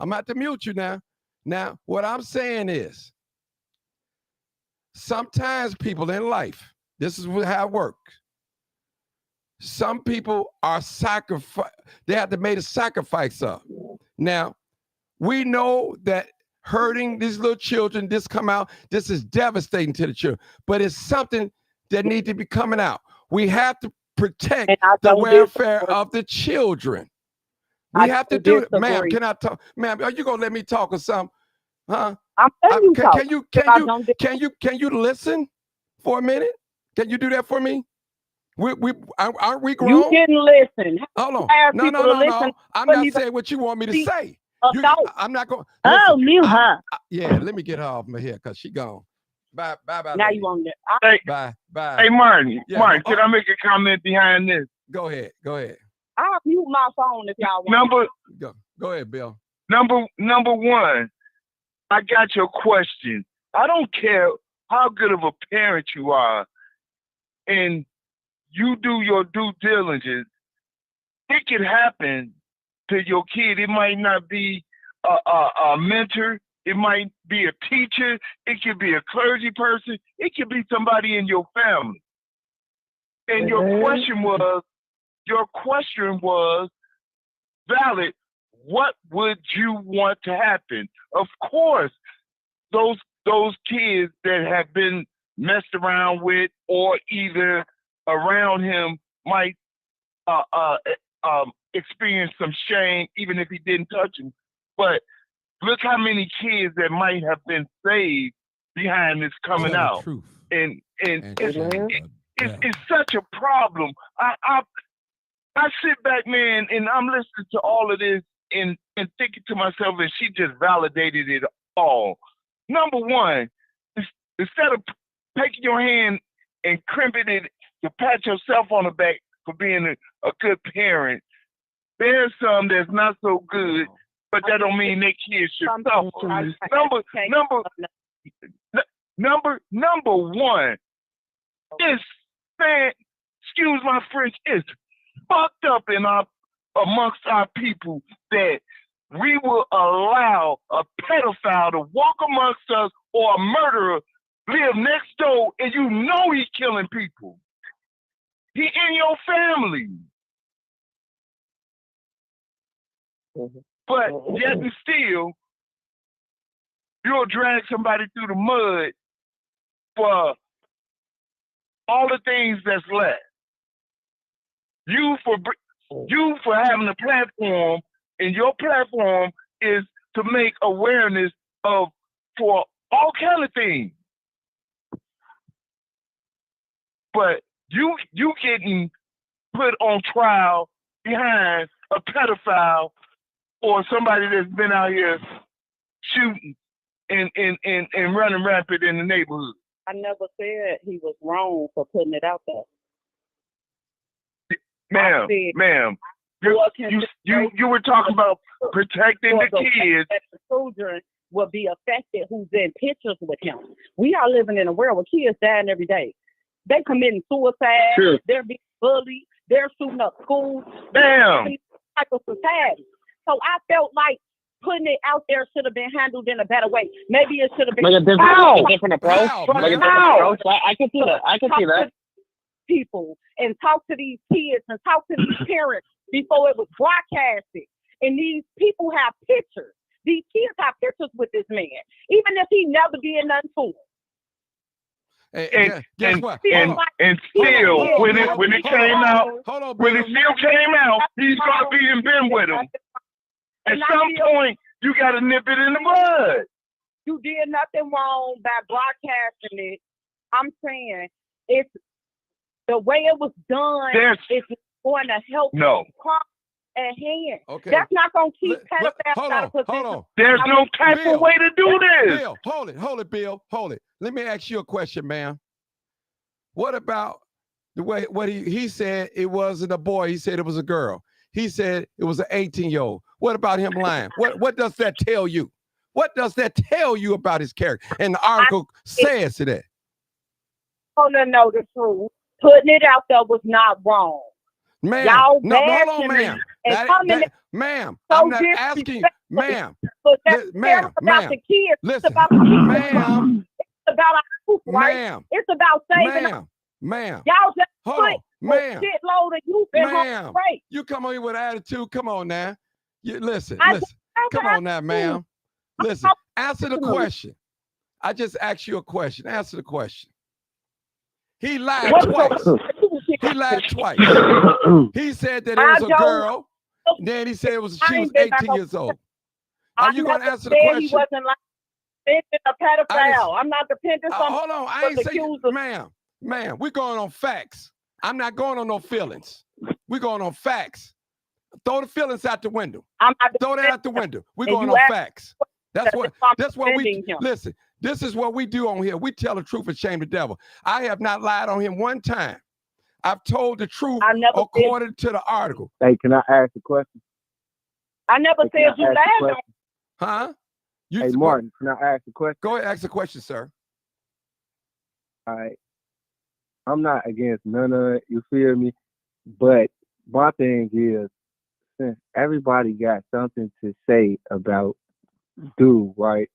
I'm going to have to mute you now. Now, what I'm saying is, sometimes people in life, this is how it works. Some people are they have to make a sacrifice of. Now, we know that hurting these little children, this is devastating to the children, but it's something that needs to be coming out. We have to protect the welfare of the children. We have to do it. Ma'am, can I talk? Ma'am, are you going to let me talk or something? Huh? I'm letting you talk. Can you listen for a minute? Can you do that for me? Aren't we grown? You didn't listen. Hold on. No. I'm not saying what you want me to say. I'm not going. Mute her. Yeah, let me get her off my hair because she gone. Bye. Now you on there. Bye. Hey, Martin. Yeah. Martin, can I make a comment behind this? Go ahead. I'll mute my phone if y'all want. Go ahead, Bill. Number one, I got your question. I don't care how good of a parent you are, and you do your due diligence. It could happen to your kid. It might not be a mentor. It might be a teacher. It could be a clergy person. It could be somebody in your family. And your question was valid. What would you want to happen? Of course, those kids that have been messed around with or either around him might experience some shame, even if he didn't touch him. But look how many kids that might have been saved behind this coming out. And it's such a problem. I sit back, man, and I'm listening to all of this and thinking to myself, and she just validated it all. Number one, instead of taking your hand and crimping it to pat yourself on the back for being a good parent, there's some that's not so good, but that don't mean their kids should suffer. Number one, is, man, excuse my French, is fucked up amongst our people that we will allow a pedophile to walk amongst us or a murderer live next door and you know he's killing people. He in your family. But yet and still, you'll drag somebody through the mud for all the things that's left. You for having a platform, and your platform is to make awareness for all kind of things. But you getting put on trial behind a pedophile or somebody that's been out here shooting and running rampant in the neighborhood. I never said he was wrong for putting it out there. Ma'am, you were talking about protecting the kids. That the children will be affected who's in pictures with him. We are living in a world where kids dying every day. They're committing suicide. Sure. They're being bullied. They're shooting up schools. Bam. Type of society. So I felt like putting it out there should have been handled in a better way. Maybe it should have been Like a different approach. I can see that. I can see that. People and talk to these kids and talk to these parents before it was broadcasted. And these people have pictures. These kids have pictures with this man, even if he never did nothing to them. And Hold still, when it came out, he's gonna be in bed with him. At some point, you gotta nip it in the bud. You did nothing wrong by broadcasting it. I'm saying it's the way it was done. It's going to help the crime at hand. Okay. That's not going to keep pedophiles out of position. Hold on. There's no type of way to do this. Bill, hold it, Bill. Hold it. Let me ask you a question, ma'am. What about the way what he said it wasn't a boy, he said it was a girl. He said it was an 18-year-old. What about him lying? What does that tell you? What does that tell you about his character? And the article says that. Oh, no, the truth. Putting it out there was not wrong. Ma'am, y'all no, hold on, ma'am. Ma'am, I'm not asking, ma'am. Ma'am, about the kids. Listen, it's about the kids. ma'am. It's about our youth, right? Ma'am. It's about saving. Ma'am. Y'all just hold on, ma'am. Shitload of youth in ma'am. Right. You come on here with attitude. Come on now. Listen. Come on now, ma'am. Listen, answer the question. I just asked you a question. Answer the question. He lied twice. He lied twice. He said that it was a girl. Then he said she was 18 years old. Are you going to answer the question? He wasn't like a pedophile. I'm not dependent on. Hold on. I ain't saying, ma'am, we're going on facts. I'm not going on no feelings. We're going on facts. Throw the feelings out the window. Throw that out the window. We're going on facts. That's what we listen. This is what we do on here. We tell the truth and shame the devil. I have not lied on him one time. I've told the truth according to the article. Hey, can I ask a question? I never said you lied. Huh? Hey, Martin, can I ask a question? Go ahead, ask the question, sir. All right. I'm not against none of it, you feel me? But my thing is, since everybody got something to say about dude, right?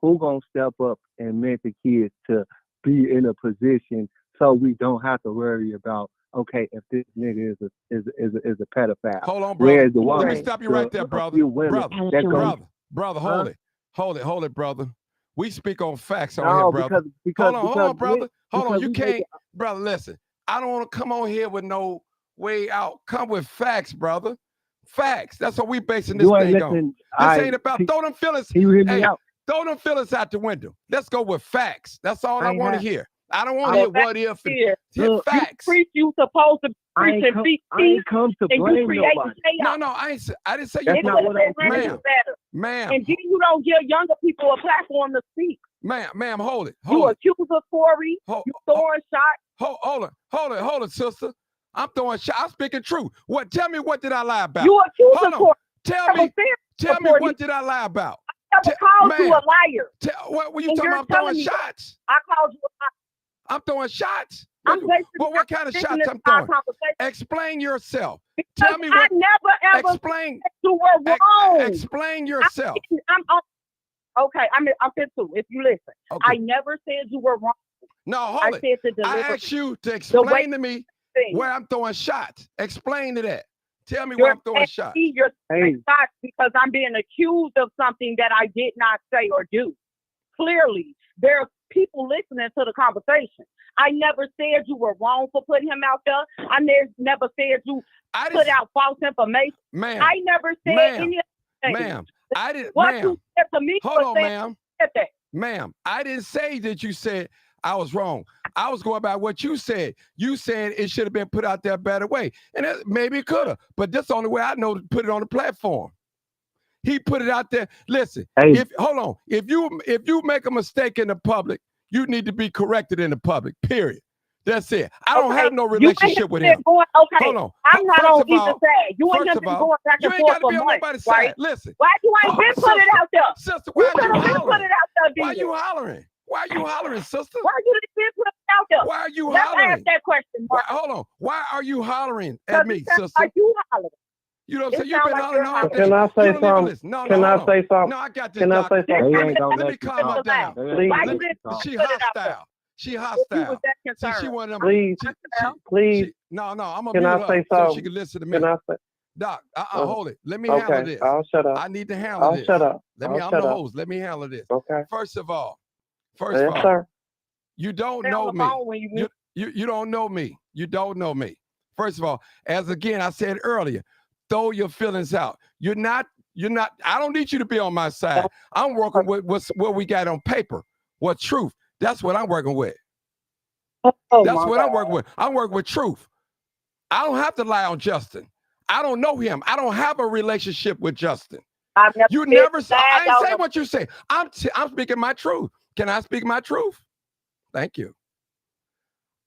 Who gonna step up and mentor kids to be in a position so we don't have to worry about, okay, if this nigga is a pedophile? Hold on, brother. Let me stop you right there, brother. Brother, hold it, brother. We speak on facts on here, brother. Hold on, brother. Hold on, you can't, brother. Listen, I don't want to come on here with no way out. Come with facts, brother. Facts. That's what we basing this thing on. This ain't about throw them feelings. Throw them feelings out the window. Let's go with facts. That's all I want to hear. I don't want to hear what if. Hear facts. You supposed to preach and be I ain't come to blame nobody. No, I didn't say that's not what I'm saying. Ma'am. And then you don't give younger people a platform to speak. Ma'am, hold it. You accusatory. You throwing shots. Hold it, sister. I'm throwing shots. I'm speaking truth. Tell me what did I lie about? You accusatory. Tell me what did I lie about? I never called you a liar. What were you talking about? I'm throwing shots. I called you a liar. I'm throwing shots. What kind of shots I'm throwing? Explain yourself. Because tell me what. I never ever explain. You were wrong. Explain yourself. Okay, I'm fit to. If you listen, I never said you were wrong. No, hold it. I asked you to explain to me where I'm throwing shots. Explain to that. Tell me where I'm throwing shots. You're throwing shots because I'm being accused of something that I did not say or do. Clearly, there are people listening to the conversation. I never said you were wrong for putting him out there. I never said you put out false information. Ma'am. I never said any of that. Ma'am, I didn't. What ma'am, you said to me hold was on, saying ma'am. Ma'am, I didn't say that you said I was wrong. I was going by what you said. You said it should have been put out there a better way. And maybe it could have. But that's the only way I know to put it on the platform. He put it out there. Listen, hold on. If you make a mistake in the public, you need to be corrected in the public, period. That's it. I don't have no relationship with him. Hold on. I'm not on either side. You and him been going back and forth for months, nobody's right? side. Listen. Why you ain't been put it out there? Sister, why you are you hollering? Put it out there, why are you hollering? Why are you hollering, sister? Why you didn't put it out there? Why are you Let's hollering? ask that question, Mark. Hold on. Why are you hollering at me, sister? Are you hollering? You know what I'm saying? You've been hollering all day. Can I say something? No, Can I say something? No, I got this. Can I say something? Let me calm her down. She hostile. She hostile. She one of them. Please. No, I'm gonna Can I say something? so she can listen to me. Can I say? Doc, hold it. Let me handle this. I'll shut up. I need to handle this. Shut up. I'm the host. Let me handle this. Okay. First of all, sir. You don't know me. You don't know me. You don't know me. First of all, as again I said earlier, throw your feelings out. You're not. I don't need you to be on my side. I'm working with what we got on paper. What truth? That's what I'm working with. That's what I'm working with. I'm working with truth. I don't have to lie on Justin. I don't know him. I don't have a relationship with Justin. You never said. I ain't say what you say. I'm speaking my truth. Can I speak my truth? Thank you.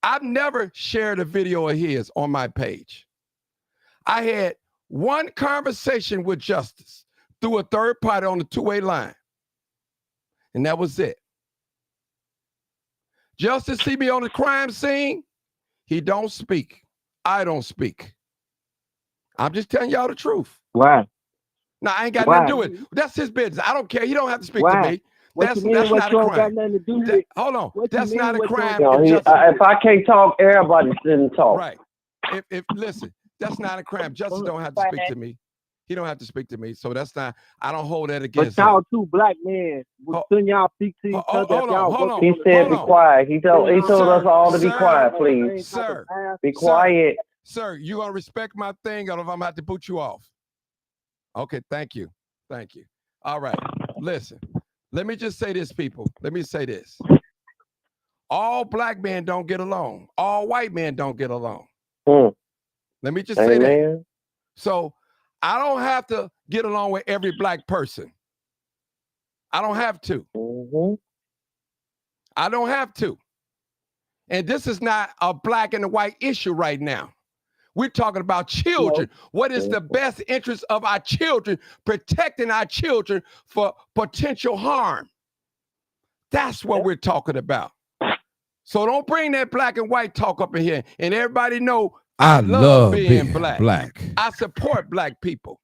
I've never shared a video of his on my page. I had one conversation with Justice through a third party on the two-way line. And that was it. Justice see me on the crime scene. He don't speak. I don't speak. I'm just telling y'all the truth. Why? No, I ain't got nothing to do with it. That's his business. I don't care. He don't have to speak to me. That's not a crime. Hold on. That's not a crime. If I can't talk, everybody shouldn't talk. Right. If listen, that's not a crime. Justice don't have to speak to me. He don't have to speak to me. So that's not. I don't hold that against him. But y'all two black men, couldn't y'all speak to each other? Hold on. He said be quiet. He told us all to be quiet, please. Sir. Be quiet. Sir, you gonna respect my thing, or if I'm about to boot you off? Okay, thank you. Thank you. All right. Listen. Let me just say this, people. Let me say this. All black men don't get along. All white men don't get along. Let me just say that. So I don't have to get along with every black person. I don't have to. I don't have to. And this is not a black and a white issue right now. We're talking about children. What is the best interest of our children, protecting our children for potential harm? That's what we're talking about. So don't bring that black and white talk up in here. And everybody know I love being black. I support black people.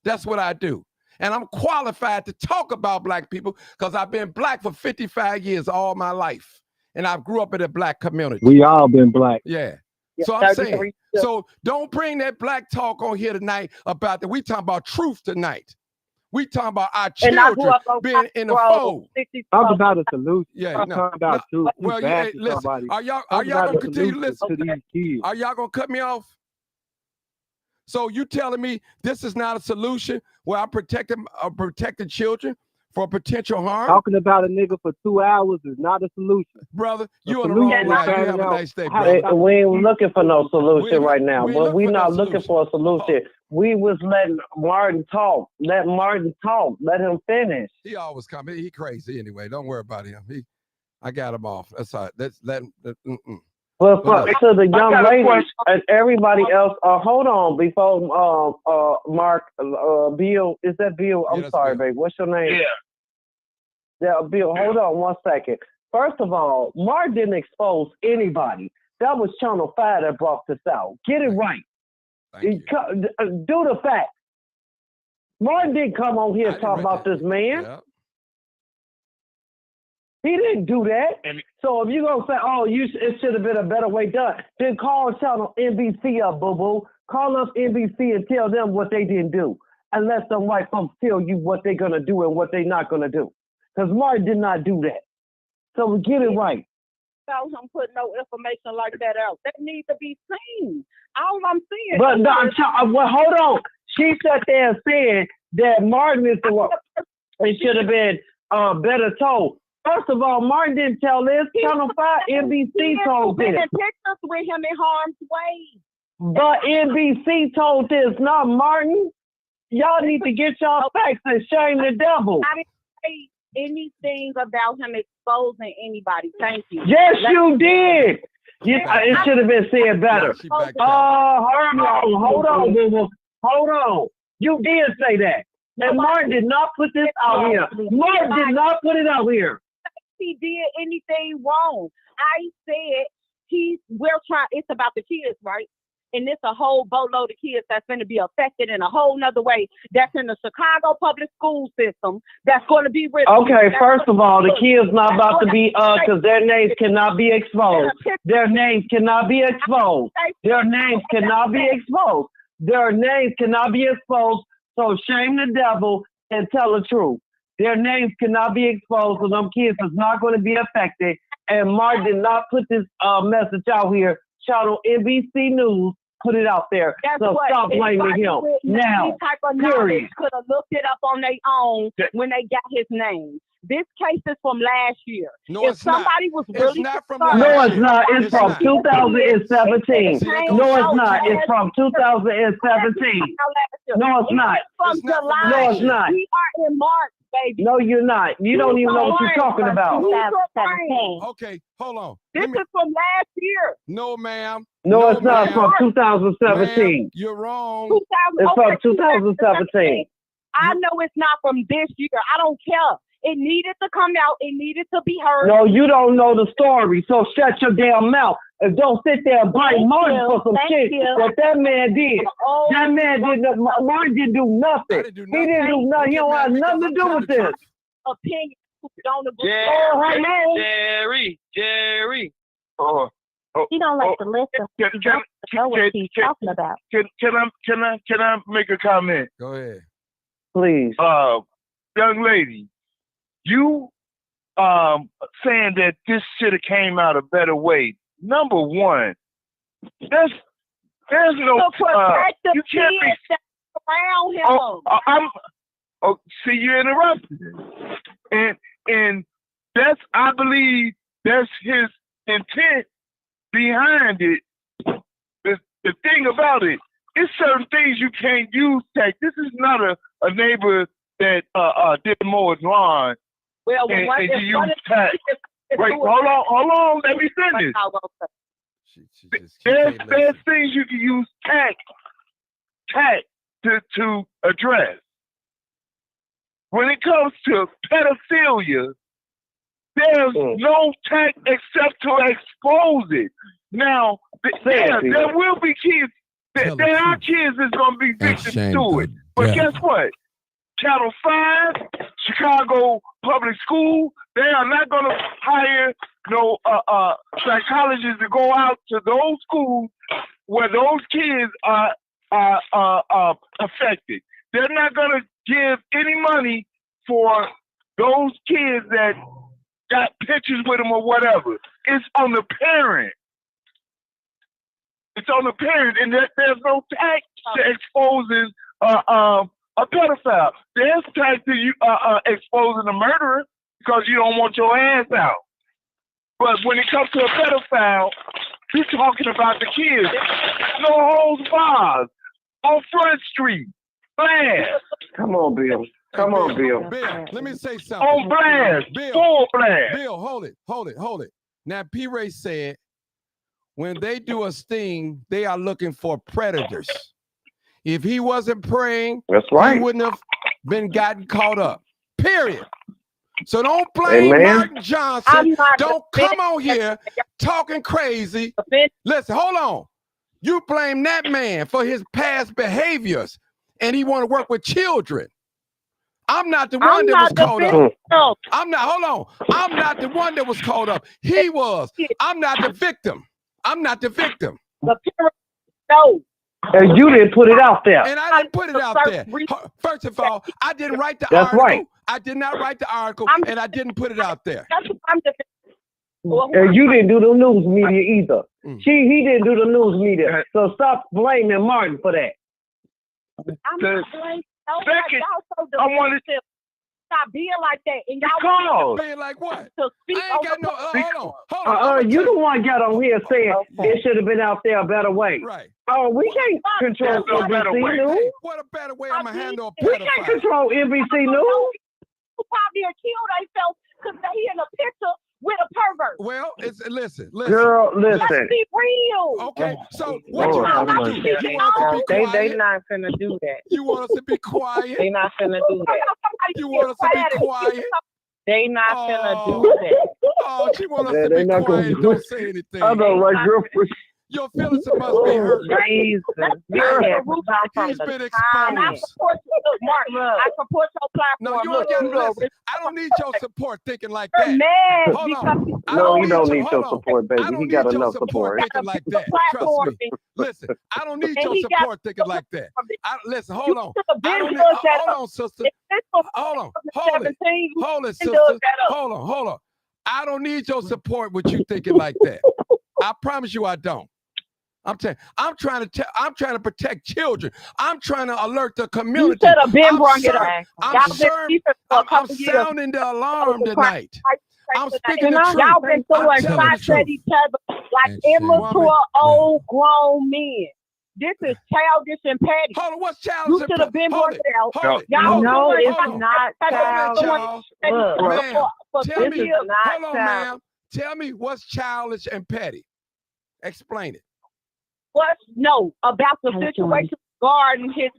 That's what I do. And I'm qualified to talk about black people because I've been black for 55 years all my life. And I grew up in a black community. We all been black. Yeah. So I'm saying, so don't bring that black talk on here tonight about that. We talking about truth tonight. We talking about our children being in the fold. Talk about a solution. Yeah, talking about truth. Well, yeah, listen. Are y'all gonna continue to listen to these kids? Are y'all gonna cut me off? So you telling me this is not a solution where I'm protecting children for potential harm? Talking about a nigga for 2 hours is not a solution. Brother, you on the wrong line. You have a nice day, brother. We ain't looking for no solution right now. But we're not looking for a solution. We was letting Martin talk. Let Martin talk. Let him finish. He always coming. He crazy anyway. Don't worry about him. I got him off. That's all right. Let's let him. Well, to the young lady and everybody else, hold on before Mark, Bill, is that Bill? I'm sorry, babe. What's your name? Yeah, Bill, hold on 1 second. First of all, Mark didn't expose anybody. That was Channel 5 that brought this out. Get it right. Do the facts. Martin didn't come on here and talk about this man. Yeah. He didn't do that. So if you're going to say, it should have been a better way done, then call Channel NBC up, boo-boo. Call up NBC and tell them what they didn't do. And let some white folks tell you what they're going to do and what they're not going to do. Because Martin did not do that. So get it right. About him putting no information like that out. That needs to be seen. All I'm saying. But well, hold on. She sat there and said that Martin is the one. It should have been better told. First of all, Martin didn't tell this. Channel 5, NBC told this. Pictures with him in harm's way. But NBC told this, not Martin. Y'all need to get y'all facts and shame the devil. I didn't say anything about him exposing anybody. Thank you. Yes, you did. It should have been said better. Hold on. You did say that. And Martin did not put this out here. Martin did not put it out here. He did anything wrong. I said it's about the kids, right? And it's a whole boatload of kids that's going to be affected in a whole nother way. That's in the Chicago public school system. That's going to be written. Okay, first of all, the kids not about to be, because their names cannot be exposed. Their names cannot be exposed. Their names cannot be exposed. Their names cannot be exposed. So shame the devil and tell the truth. Their names cannot be exposed, so them kids is not going to be affected. And Mark did not put this message out here. Channel NBC News put it out there. So stop blaming him. Now, period. Could have looked it up on their own when they got his name. This case is from last year. No, if somebody was really it's not from No, it's not. It's from 2017. No, it's not. It's from 2017. No, it's not. From July. No, it's not. We are in March, baby. No, you're not. You don't even know what you're talking about. Okay, hold on. This is from last year. No, ma'am. No, it's not. It's from 2017. Ma'am, you're wrong. It's from 2017. I know it's not from this year. I don't care. It needed to come out. It needed to be heard. No, you don't know the story, so shut your damn mouth. And don't sit there and blame Martin for some shit that man did. That man did. Martin didn't do nothing. He didn't do nothing. He don't have nothing to do with this. Opinion. Don't agree. Jerry. He don't like to listen. He don't know what he's talking about. Can I make a comment? Go ahead. Please. Young lady, you saying that this should have came out a better way. Number one, there's no you can't be around him. See, you interrupted, and that's, I believe that's his intent behind it. The thing about it, it's certain things you can't use tech. This is not a neighbor that did more lawn. Well, and you use tech. Wait, hold on, let me finish. There's things you can use tech to address. When it comes to pedophilia, there's no tech except to expose it. Now, there will be kids. There are kids that's going to be victims to it. But guess what? Channel 5, Chicago Public School, they are not going to hire no psychologists to go out to those schools where those kids are affected. They're not going to give any money for those kids that got pictures with them or whatever. It's on the parent. It's on the parent, and there's no tax to exposing a pedophile. There's tax to you exposing a murderer because you don't want your ass out. But when it comes to a pedophile, you're talking about the kids. No holds barred on Front Street. Blast. Come on, Bill. Come on, Bill. Bill, let me say something. On blast. Full blast. Bill, hold it. Now, P. Ray said, when they do a sting, they are looking for predators. If he wasn't praying, that's right, he wouldn't have been gotten caught up. Period. So don't blame Martin Johnson. Don't come on here talking crazy. Listen, hold on. You blame that man for his past behaviors, and he want to work with children. I'm not the one that was caught up. I'm not the one that was caught up. He was. I'm not the victim. The parents know. And you didn't put it out there. And I didn't put it out there. First of all, I didn't write the article. Right. I did not write the article, and I didn't put it out there. That's what I'm defending. And you didn't do the news media either. He didn't do the news media. So stop blaming Martin for that. I'm not blaming nobody. Second, Y'all so I wanted defensive. Stop being like that. And y'all Being like what? to speak I ain't got no. Hold on. You the one got on here saying it should have been out there a better way. Right. Oh, we can't control There's no better way. NBC News. Hey, what a better way I'm gonna handle a We can't pedophile. control NBC News. who probably killed themselves because they in a picture with a pervert. Well, listen. Girl, listen. Let's be real. Okay, so what you want to do? You want us to be quiet? They not finna do that. You want us to be quiet? They not finna do that. You want us to be quiet? They not finna do that. Oh, she want us to be quiet and don't say anything. I know, right, girl. Your feelings must be hurt. Jesus. He's been And I exposed. support you. Look, Mark, I support your platform. No, you Look, don't gotta listen. I don't need your support thinking like you're that. mad Hold because on. No, he don't need your hold on. support, baby. I don't He need got your enough support support. thinking like that. Trust me. Listen, I don't need And your he got support thinking like that. Listen, hold on. should have been I don't need, doing that. hold on, sister. If this was Hold on. Hold it. 2017, you Hold it, can do sister. it better. Hold on. I don't need your support with you thinking like that. I promise you I don't. I'm trying to protect children. I'm trying to alert the You community. should have been brought it up. I'm Y'all been speaking for a I'm couple years. sounding the alarm tonight. I'm speaking the Y'all truth. been I'm throwing telling the shots at truth. each other like And shame. immature old grown men. This is childish and petty. Hold on, what's You childish? should have been brought it out. Hold it. Y'all No, doing it's like- not childish. Look, Ma'am, for tell 2 me. years. not Hold on, childish. ma'am. Tell me what's childish and petty. Explain it. What? No, about the situation regarding his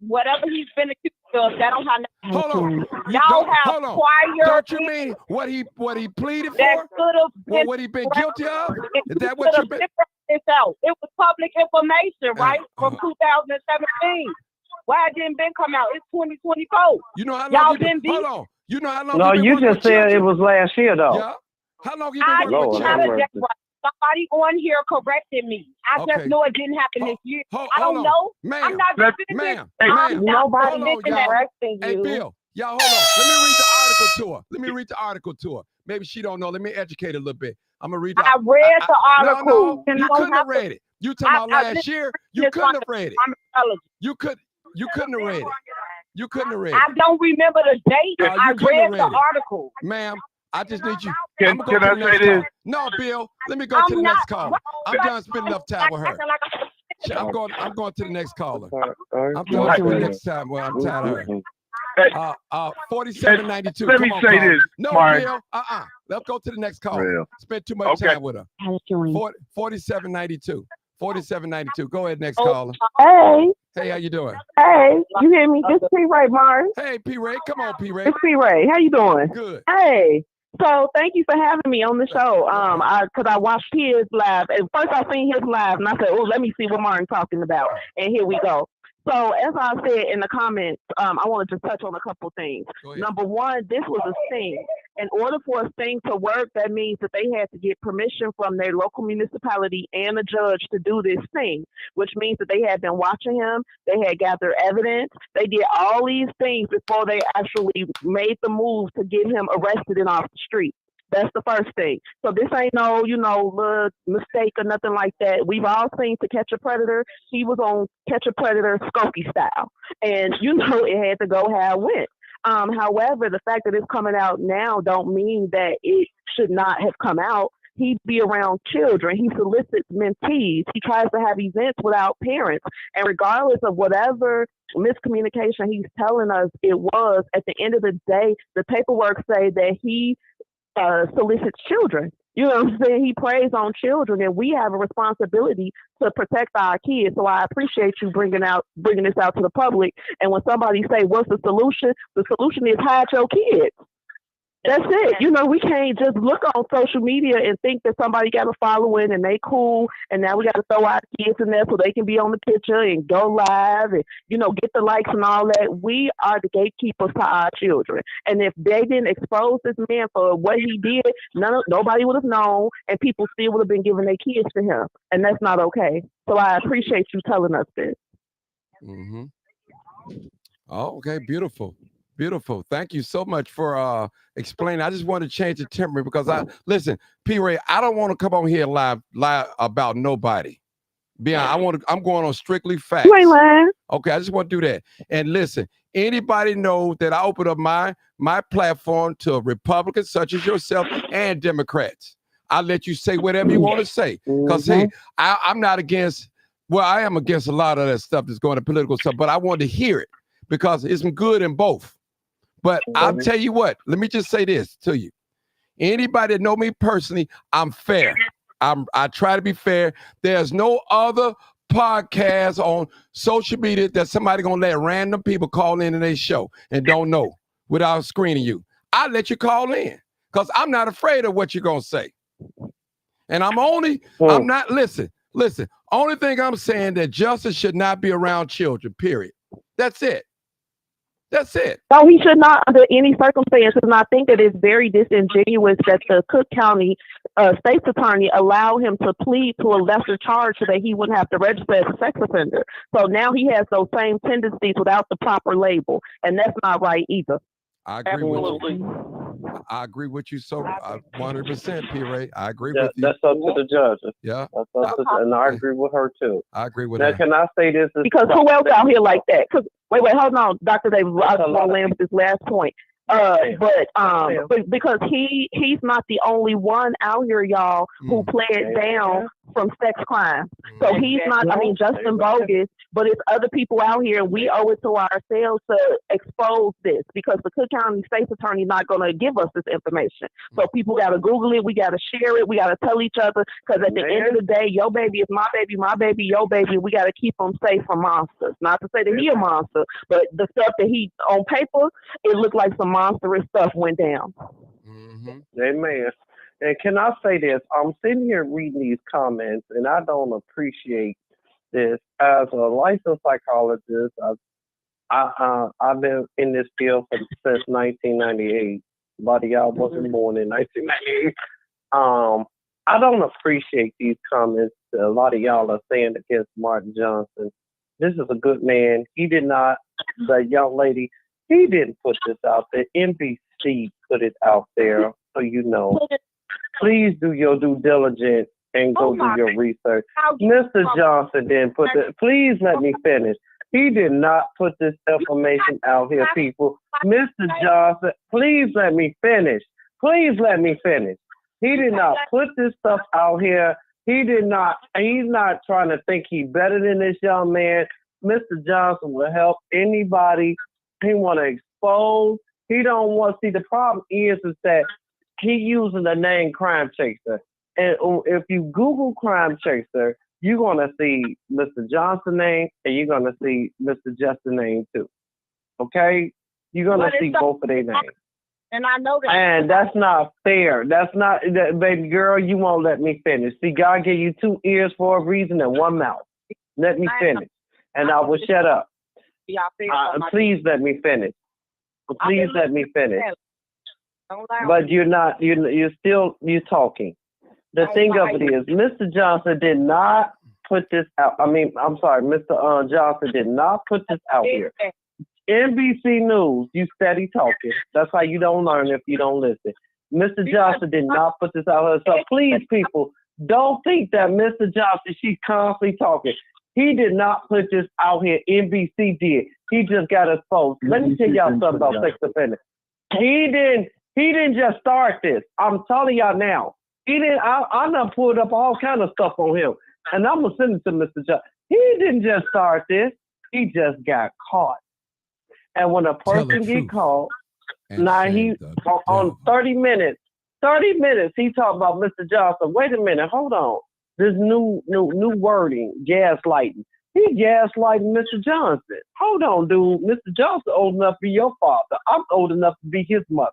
whatever he's been accused of. That don't have nothing. Hold on. Y'all have Hold on. prior Don't you mean what he pleaded that for? could have been What he been guilty of? It Is that what could you have been? this out. It was public information, right? From 2017. Why it didn't been come out? It's 2024. You know how long Y'all you been? been Hold on. You know how long No, you been you working just with said it children? was last year, though. Yeah. How long you been I working Lord, with not have children? a mercy. death right. Somebody on here corrected me. I Okay. just know it didn't happen this year. I Hold don't on. know. Ma'am. I'm not defending. Ma'am. I'm Ma'am. not Nobody Hold on, defending y'all. that. correcting Hey, you. Bill. Y'all, hold on. Let me read the article to her. Maybe she don't know. Let me educate her a little bit. I'm gonna read the I read the No, article. you couldn't have read it. You talking about last year? You couldn't have read it. I'm intelligent. You couldn't have read it. You couldn't have read I it. don't remember the date. You I couldn't have read the read it. article. Ma'am, I just need you. Can I'm gonna go I to the say next this? caller. No, Bill. Let me go to the next caller. I'm done spending enough time with her. I'm going to the next caller. I'm done spending next time. Well, I'm tired of her. 4792. Let Come me on, say caller. this, No, Mark. Bill. Let's go to the next caller. Real. Spend too much Okay. time with her. 4792. 4792. Go ahead, next caller. Hey, Hey, how you doing? hey, you hear me? This is P. Ray Martin. Hey, P. Ray. Come on, P. Ray. It's P. Ray. How you doing? Good. Hey, so thank you for having me on the show. Because I watched his live, and first I seen his live, and I said, "Oh, let me see what Martin talking about." And here we go. So as I said in the comments, I wanted to touch on a couple things. Number one, this was a sting. In order for a sting to work, that means that they had to get permission from their local municipality and a judge to do this thing, which means that they had been watching him, they had gathered evidence, they did all these things before they actually made the move to get him arrested and off the street. That's the first thing. So this ain't no, little mistake or nothing like that. We've all seen To Catch a Predator. He was on Catch a Predator Skokie style. And, it had to go how it went. However, the fact that it's coming out now don't mean that it should not have come out. He be around children. He solicits mentees. He tries to have events without parents. And regardless of whatever miscommunication he's telling us it was, at the end of the day, the paperwork say that he solicits children. You know what I'm saying? He preys on children, and we have a responsibility to protect our kids. So I appreciate you bringing this out to the public. And when somebody say, "What's the solution?" The solution is hide your kids. That's it. We can't just look on social media and think that somebody got a following and they cool, and now we got to throw our kids in there so they can be on the picture and go live and, get the likes and all that. We are the gatekeepers to our children. And if they didn't expose this man for what he did, nobody would have known, and people still would have been giving their kids to him. And that's not okay. So I appreciate you telling us this. Mm-hmm. Oh, okay. Beautiful. Beautiful. Thank you so much for explaining. I just want to change the temperament because listen, P. Ray, I don't want to come on here and lie about nobody. I'm going on strictly facts. You ain't lying. Okay, I just want to do that. And listen, anybody know that I open up my platform to Republicans such as yourself and Democrats. I'll let you say whatever you want to say. Because hey, I'm not against, well, I am against a lot of that stuff that's going to political stuff, but I want to hear it because it's some good in both. But I'll tell you what, let me just say this to you. Anybody that know me personally, I'm fair. I try to be fair. There's no other podcast on social media that somebody gonna let random people call in their show and don't know without screening you. I let you call in because I'm not afraid of what you're gonna say. And I'm not, listen, only thing I'm saying that justice should not be around children, period. That's it. That's it. No, he should not, under any circumstances. And I think that it's very disingenuous that the Cook County state's attorney allowed him to plead to a lesser charge so that he wouldn't have to register as a sex offender. So now he has those same tendencies without the proper label, and that's not right either. I agree with you. I agree with you so 100%, P. Ray. I agree with you. That's up to the judges. Yeah. And I agree with her too. I agree with now, her. Can I say this? Because who else out here like that? Wait, hold on, Dr. Davis. I just want to land with this last point. But because he's not the only one out here, y'all, who pled down from sex crimes. So he's not, I mean, Justin bogus, but it's other people out here, and we owe it to ourselves to expose this because the Cook County State's Attorney not going to give us this information. So people got to Google it, we got to share it, we got to tell each other, because at the end of the day, your baby is my baby, your baby. We got to keep them safe from monsters. Not to say that he a monster, but the stuff that he, on paper, it looked like some monstrous stuff went down. Amen. And can I say this? I'm sitting here reading these comments, and I don't appreciate this. As a licensed psychologist, I've been in this field since 1998. A lot of y'all wasn't born in 1998. I don't appreciate these comments that a lot of y'all are saying against Martin Johnson. This is a good man. He did not, the young lady, he didn't put this out there. NBC put it out there, so you know. Please do your due diligence and go do your research. Mr. Johnson didn't put it. Please let me finish. He did not put this information out here, people. Mr. Johnson, please let me finish. Please let me finish. He did not put this stuff out here. He's not trying to think he's better than this young man. Mr. Johnson will help anybody he want to expose. He don't want to see. The problem is that he using the name Crime Chaser. And if you Google Crime Chaser, you're going to see Mr. Johnson's name and you're going to see Mr. Justin's name too. Okay? You're going to see both of their names. And I know that. And that's not fair. That's not, baby girl, you won't let me finish. See, God gave you 2 ears for a reason and 1 mouth. Let me finish. And I will shut up. Please let me finish. Please let me finish. But you're talking. The thing of it is, Mr. Johnson did not put this out. Mr. Johnson did not put this out here. NBC News, you steady talking. That's how you don't learn if you don't listen. Mr. Johnson did not put this out here. So please, people, don't think that Mr. Johnson, she's constantly talking. He did not put this out here. NBC did. He just got exposed. Let me tell y'all something about sex offenders. He didn't just start this. I'm telling y'all now. He didn't. I done pulled up all kind of stuff on him, and I'm gonna send it to Mr. Johnson. He didn't just start this. He just got caught. And when a person get caught, now he on 30 minutes, he talked about Mr. Johnson. Wait a minute, hold on. This new wording, gaslighting. He gaslighting Mr. Johnson. Hold on, dude. Mr. Johnson old enough to be your father. I'm old enough to be his mother.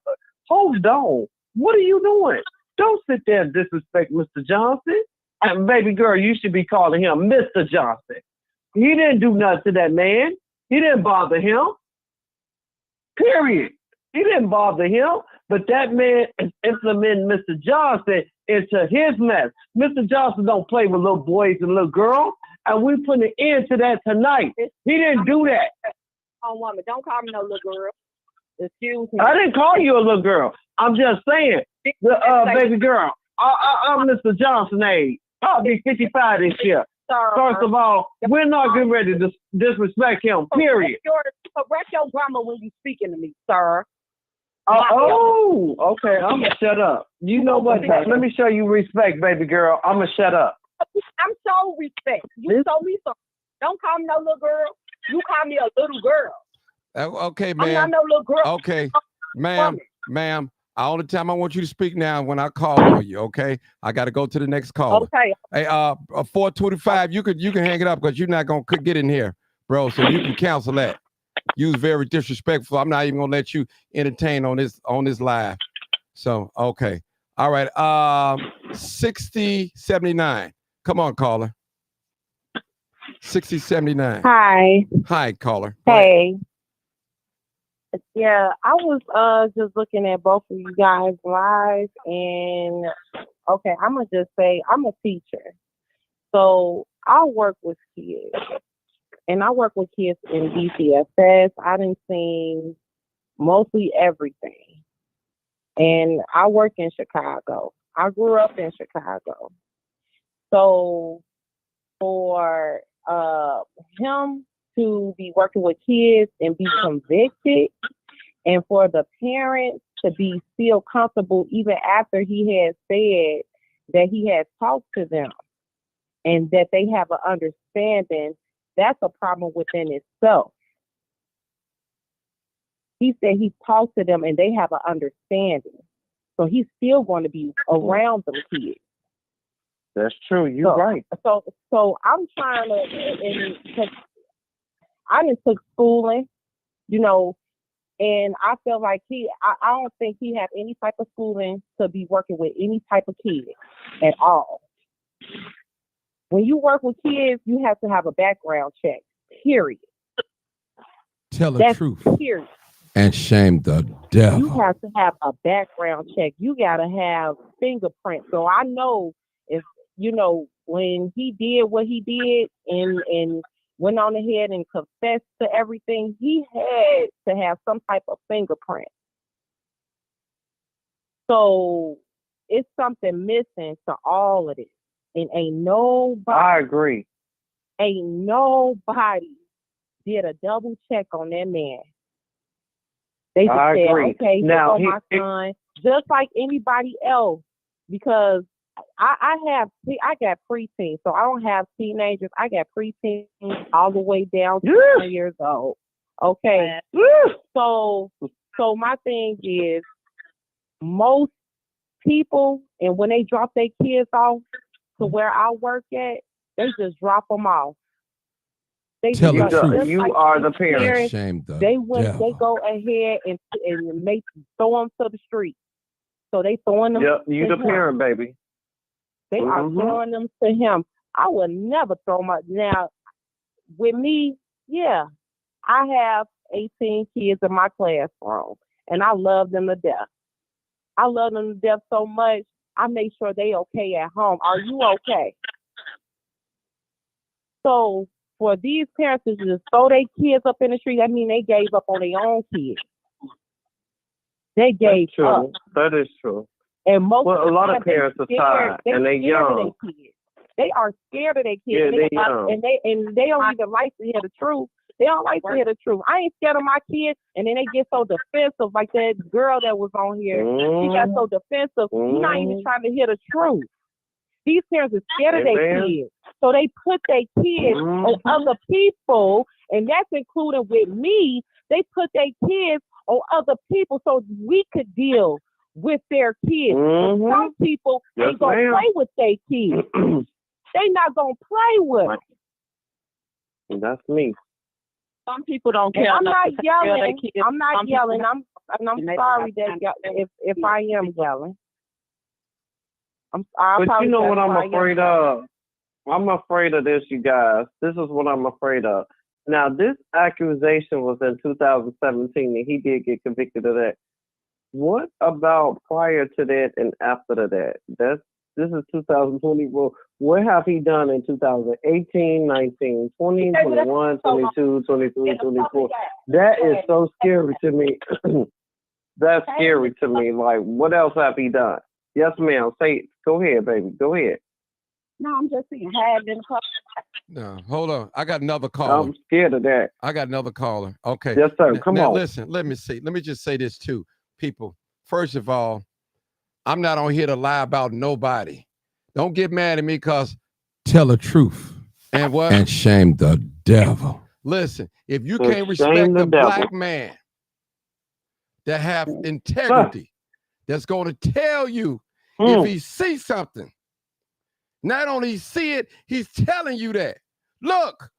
Hold on. What are you doing? Don't sit there and disrespect Mr. Johnson. And baby girl, you should be calling him Mr. Johnson. He didn't do nothing to that man. He didn't bother him. Period. He didn't bother him. But that man is implementing Mr. Johnson into his mess. Mr. Johnson don't play with little boys and little girls. And we put an end to that tonight. He didn't do that. Oh, woman, don't call me no little girl. Excuse me. I didn't call you a little girl. I'm just saying, baby girl. I'm Mr. Johnson age. I'll be 55 this year. Sir, First of all, we're not getting ready to disrespect him, period. Correct your grammar when you speaking to me, sir. Okay, I'm going to shut up. You know what? Let me show you respect, baby girl. I'm going to shut up. I'm so respect. You show me some. Don't call me no little girl. You call me a little girl. Okay, ma'am. I'm not no little girl. Okay, ma'am. The only time I want you to speak now when I call on you. Okay, I got to go to the next caller. Okay. Hey, 425. You can hang it up because you're not gonna get in here, bro. So you can cancel that. You was very disrespectful. I'm not even gonna let you entertain on this live. So okay, all right. 6079. Come on, caller. 6079. Hi, caller. Hey. Yeah, I was just looking at both of you guys live, and okay, I'm gonna just say I'm a teacher, so I work with kids, and I work with kids in DCFS. I done seen mostly everything, and I work in Chicago. I grew up in Chicago, so for him to be working with kids and be convicted, and for the parents to be still comfortable even after he had said that he had talked to them and that they have an understanding, that's a problem within itself. He said he talked to them and they have an understanding. So he's still going to be around them kids. That's true. You're right. So I'm trying to, I done took schooling, and I feel like I don't think he have any type of schooling to be working with any type of kids at all. When you work with kids, you have to have a background check, period. Tell the truth. Period. And shame the devil. You have to have a background check. You got to have fingerprints. So I know if, when he did what he did and went on ahead and confessed to everything, he had to have some type of fingerprint. So it's something missing to all of this. And ain't nobody. I agree. Ain't nobody did a double check on that man. They just said, okay, now my son, just like anybody else, because I got preteens, so I don't have teenagers. I got preteens all the way down to 20 years old. Okay. So my thing is, most people, and when they drop their kids off to where I work at, they just drop them off. They Tell the truth. You are the parent. They go ahead and throw them to the street. So they throwing them. Yep, you the parent, baby. They are throwing them to him. I would never throw my. Now, with me, yeah, I have 18 kids in my classroom, and I love them to death. I love them to death so much, I make sure they okay at home. Are you okay? So for these parents to just throw their kids up in the street, I mean, they gave up on their own kids. They gave up. That is true. And a lot of parents are tired, and they're young. They are scared of their kids. Yeah, they're young. And they don't even like to hear the truth. They don't like to hear the truth. I ain't scared of my kids, and then they get so defensive, like that girl that was on here. She got so defensive. You're not even trying to hear the truth. These parents are scared of their kids, so they put their kids on other people, and that's including with me. They put their kids on other people so we could deal with their kids. Some people ain't gonna play with their kids. They not gonna play with them. That's me. Some people don't care. I'm not yelling. I'm not yelling. I'm sorry that if I am yelling. But you know what I'm afraid of? I'm afraid of this, you guys. This is what I'm afraid of. Now, this accusation was in 2017, and he did get convicted of that. What about prior to that and after that? This is 2024. What have he done in 2018, 19, 20, 21, 22, 23, 24? That is so scary to me. That's scary to me. Like, what else have he done? Yes, ma'am. Say, go ahead, baby. Go ahead. No, I'm just saying, had been No, hold on. I got another caller. I'm scared of that. I got another caller. Okay. Yes, sir. Come now, on. Listen, let me see. Let me just say this too, people. First of all, I'm not on here to lie about nobody. Don't get mad at me because Tell the truth. And what? And shame the devil. Listen, if you And can't shame respect the a devil. black man that have integrity, that's going to tell you if he sees something, not only see it, he's telling you that. Look,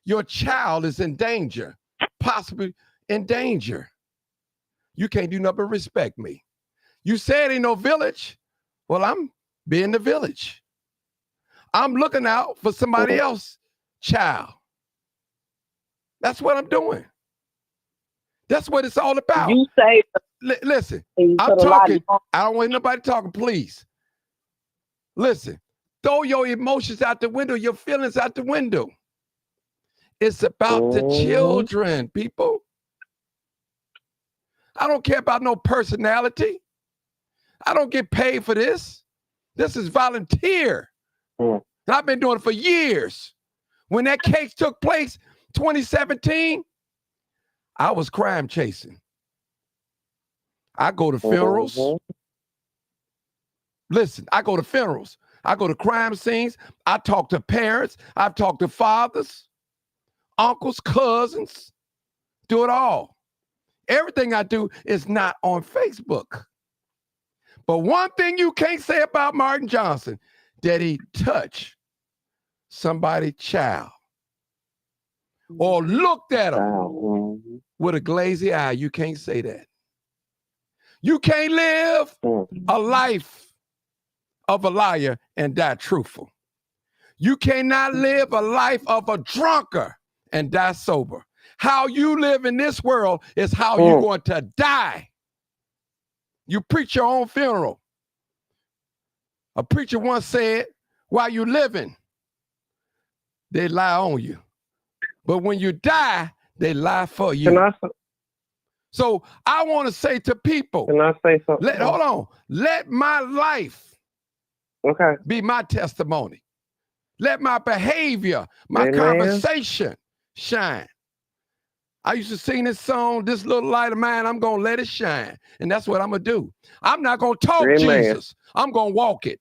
your child is in danger, possibly in danger. You can't do nothing but respect me. You said ain't no village. Well, I'm being the village. I'm looking out for somebody else's child. That's what I'm doing. That's what it's all about. You say, listen, I'm talking. I don't want nobody talking, please. Listen, throw your emotions out the window, your feelings out the window. It's about the children, people. I don't care about no personality. I don't get paid for this. This is volunteer. And I've been doing it for years. When that case took place, 2017, I was crime chasing. I go to funerals. Listen, I go to funerals. I go to crime scenes. I talk to parents. I've talked to fathers, uncles, cousins. Do it all. Everything I do is not on Facebook. But one thing you can't say about Martin Johnson, that he touched somebody's child or looked at him with a glazy eye. You can't say that. You can't live a life of a liar and die truthful. You cannot live a life of a drunkard and die sober. How you live in this world is how you're going to die. You preach your own funeral. A preacher once said, while you're living, they lie on you. But when you die, they lie for you. So I want to say to people, can I say something? Hold on. Let my life be my testimony. Let my behavior, my conversation shine. I used to sing this song, this little light of mine, I'm going to let it shine. And that's what I'm going to do. I'm not going to talk Jesus. I'm going to walk it.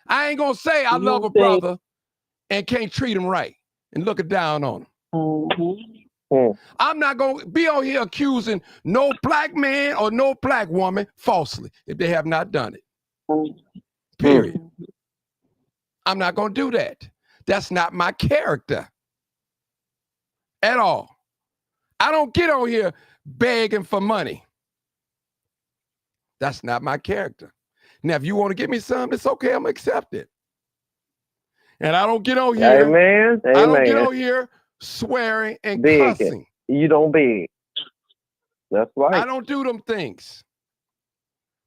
I ain't going to say I love a brother and can't treat him right and look it down on him. I'm not going to be on here accusing no black man or no black woman falsely if they have not done it. Period. I'm not going to do that. That's not my character at all. I don't get on here begging for money. That's not my character. Now, if you want to give me something, it's okay. I'm going to accept it. And I don't get on here. Amen. I don't get on here swearing and cussing. You don't beg. That's right. I don't do them things.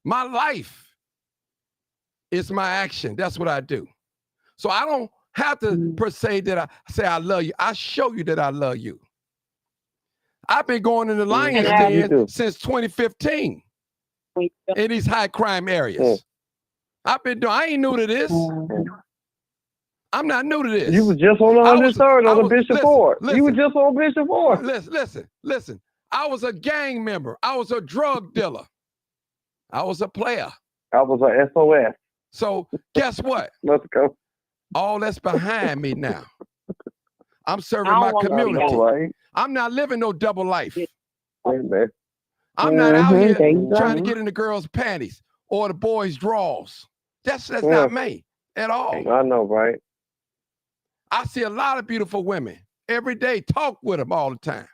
My life is my action. That's what I do. So I don't have to per se that I say I love you. I show you that I love you. I've been going in the lion's den since 2015 in these high crime areas. I've been doing, I ain't new to this. I'm not new to this. You was just on the 103rd on the Bishop Ford. You were just on Bishop Ford. Listen. I was a gang member. I was a drug dealer. I was a player. I was a SOS. So guess what? Let's go. All that's behind me now. I'm serving my community. I'm not living no double life. I'm not out here trying to get in the girls' panties or the boys' drawers. That's not me at all. I know, right? I see a lot of beautiful women every day, talk with them all the time.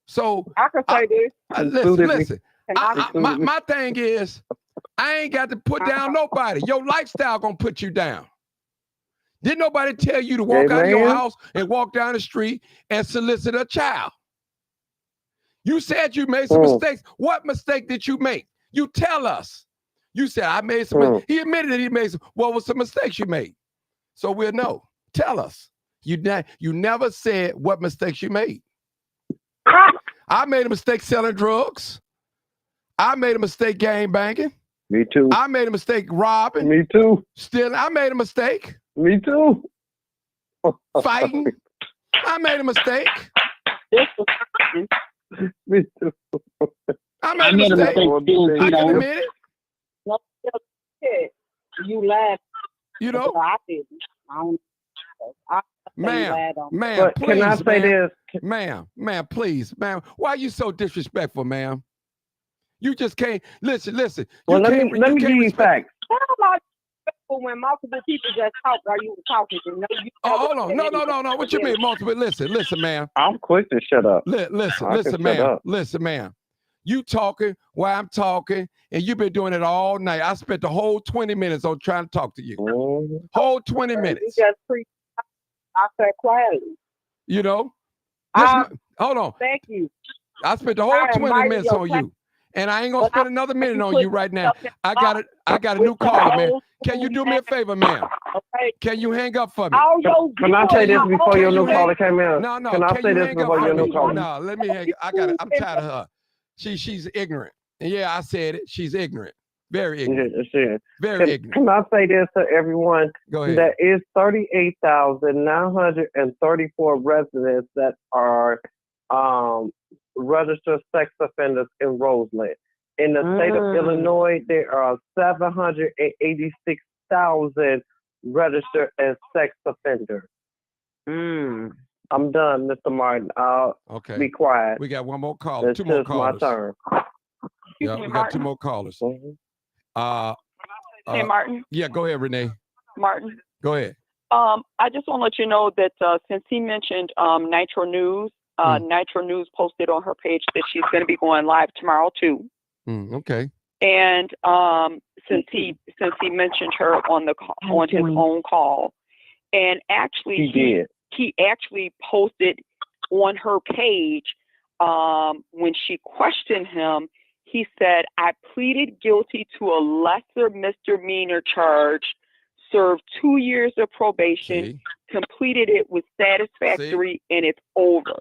So I can say this. Listen. My thing is, I ain't got to put down nobody. Your lifestyle gonna put you down. Didn't nobody tell you to walk out of your house and walk down the street and solicit a child? You said you made some mistakes. What mistake did you make? You tell us. You said I made some. He admitted that he made some. What was some mistakes you made? So we'll know. Tell us. You never said what mistakes you made. I made a mistake selling drugs. I made a mistake gang banging. Me too. I made a mistake robbing. Me too. Stealing. I made a mistake. Me too. Fighting. I made a mistake. Me too. I made a mistake. I can admit it. You laugh. You know? I didn't. Ma'am, but please, can I say this? Ma'am, please, ma'am. Why are you so disrespectful, ma'am? You just can't listen. Well, let me give you facts. When multiple people just talk while you were talking. Hold on. No. What you mean multiple? Listen, ma'am. I'm quick to shut up. Listen, ma'am. Listen, ma'am. You talking while I'm talking, and you've been doing it all night. I spent the whole 20 minutes on trying to talk to you. Whole 20 minutes. You just I said quietly. You know? Hold on. Thank you. I spent the whole 20 minutes on you. And I ain't gonna spend another minute on you right now. I got a new caller, man. Can you do me a favor, ma'am? Can you hang up for me? Can I say this before your new caller came in? No. Can I say this before your new caller? No, let me hang. I'm tired of her. She's ignorant. And yeah, I said it. She's ignorant. Very ignorant. Very ignorant. Can I say this to everyone? Go ahead. That is 38,934 residents that are registered sex offenders in Roseland. In the state of Illinois, there are 786,000 registered as sex offenders. I'm done, Mr. Martin. Okay. Be quiet. We got one more caller. It's two more just callers. my turn. Yeah, we got two more callers. Hey, Martin. Yeah, go ahead, Renee. Martin. Go ahead. I just want to let you know that since he mentioned Nitro News, Nitro News posted on her page that she's going to be going live tomorrow too. Okay. And since he mentioned her on his own call, and actually he actually posted on her page when she questioned him. He said, "I pleaded guilty to a lesser misdemeanor charge, served 2 years of probation, completed it with satisfactory, and it's over."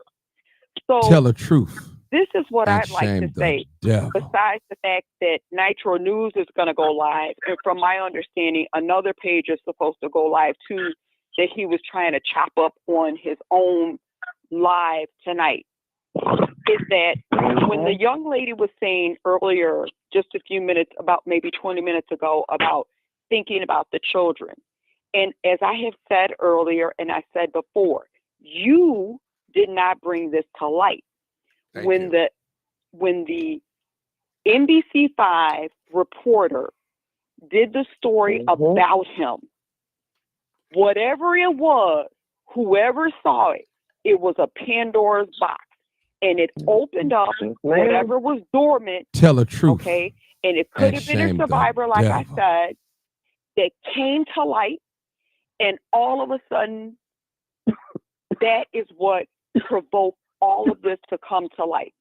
So tell the truth. This is what I'd like to say. Besides the fact that Nitro News is going to go live, and from my understanding, another page is supposed to go live too, that he was trying to chop up on his own live tonight, is that when the young lady was saying earlier, just a few minutes, about maybe 20 minutes ago, about thinking about the children. And as I have said earlier, and I said before, you did not bring this to light. When the NBC5 reporter did the story about him, whatever it was, whoever saw it, it was a Pandora's box. And it opened up whatever was dormant. Tell the truth. Okay. And it could have been a survivor, like I said, that came to light. And all of a sudden, that is what provoked all of this to come to light.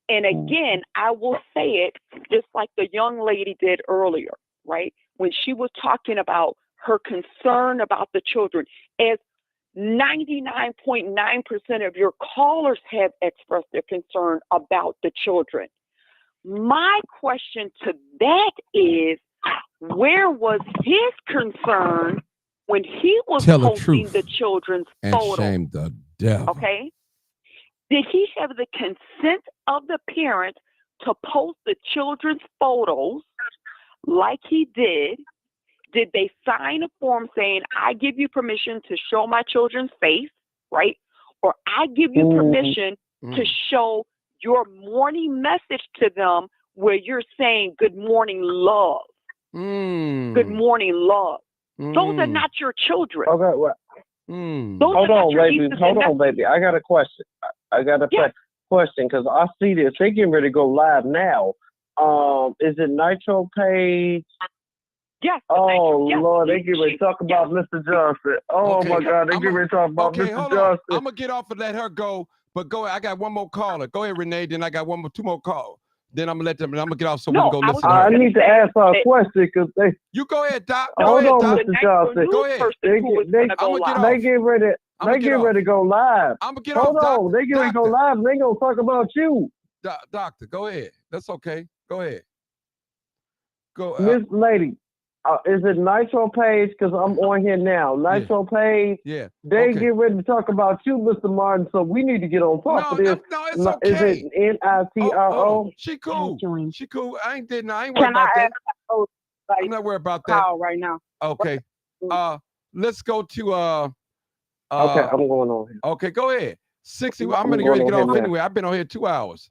And again, I will say it just like the young lady did earlier, right? When she was talking about her concern about the children, as 99.9% of your callers have expressed their concern about the children. My question to that is, where was his concern when he was posting the children's photos? Shame the devil. Okay? Did he have the consent of the parent to post the children's photos like he did? Did they sign a form saying, I give you permission to show my children's face, right? Or I give you permission to show your morning message to them where you're saying, good morning, love. Good morning, love. Those are not your children. Okay, well, hold on, baby. I got a question. I got a question because I see this. They getting ready to go live now. Is it Nitro page? Yes. Oh, Lord, they get ready to talk about Mr. Johnson. Oh, my God, they get ready to talk about Mr. Johnson. I'm going to get off and let her go, but go ahead. I got one more caller. Go ahead, Renee, then I got two more calls. Then I'm gonna let them. I'm gonna get off so No, we can go I listen. I to her. need to ask her a question because they. You go ahead, Doc. Go Hold ahead, on, Doc. Mr. Johnson. Go ahead. They get ready. They get ready to go live. I'm gonna get Hold off. on, they get ready to go live. And they gonna talk about you, Doctor. Go ahead. That's okay. Go ahead. Go, Miss Lady. Is it Nitro Page? Because I'm on here now. Nitro Page. Yeah. They get ready to talk about you, Mr. Martin. So we need to get on top of this. No, it's okay. Is it NITRO? She cool. She cool. I ain't worried about that. I'm not worried about that. Call right now. Okay. Let's go to okay, I'm going on here. Okay, go ahead. 60. I'm gonna get off anyway. I've been on here 2 hours.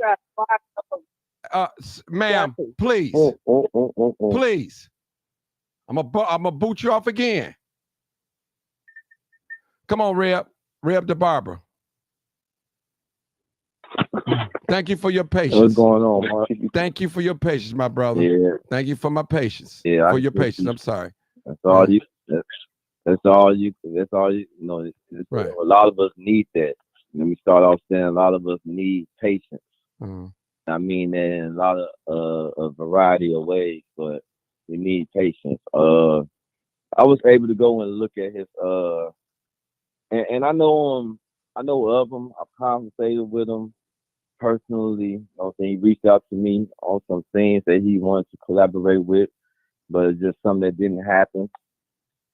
Ma'am, please. Please. I'm gonna boot you off again. Come on, Reb the barber. Thank you for your patience. What's going on, Mark? Thank you for your patience, my brother. Yeah. Thank you for my patience. Yeah. For your patience. I'm sorry. That's all you. That's all you. know. Right. A lot of us need that. Let me start off saying a lot of us need patience. I mean that in a lot of a variety of ways, but we need patience. I was able to go and look at his and I know him. I know of him. I've conversated with him personally. You know what I'm saying? He reached out to me on some things that he wanted to collaborate with, but it's just something that didn't happen.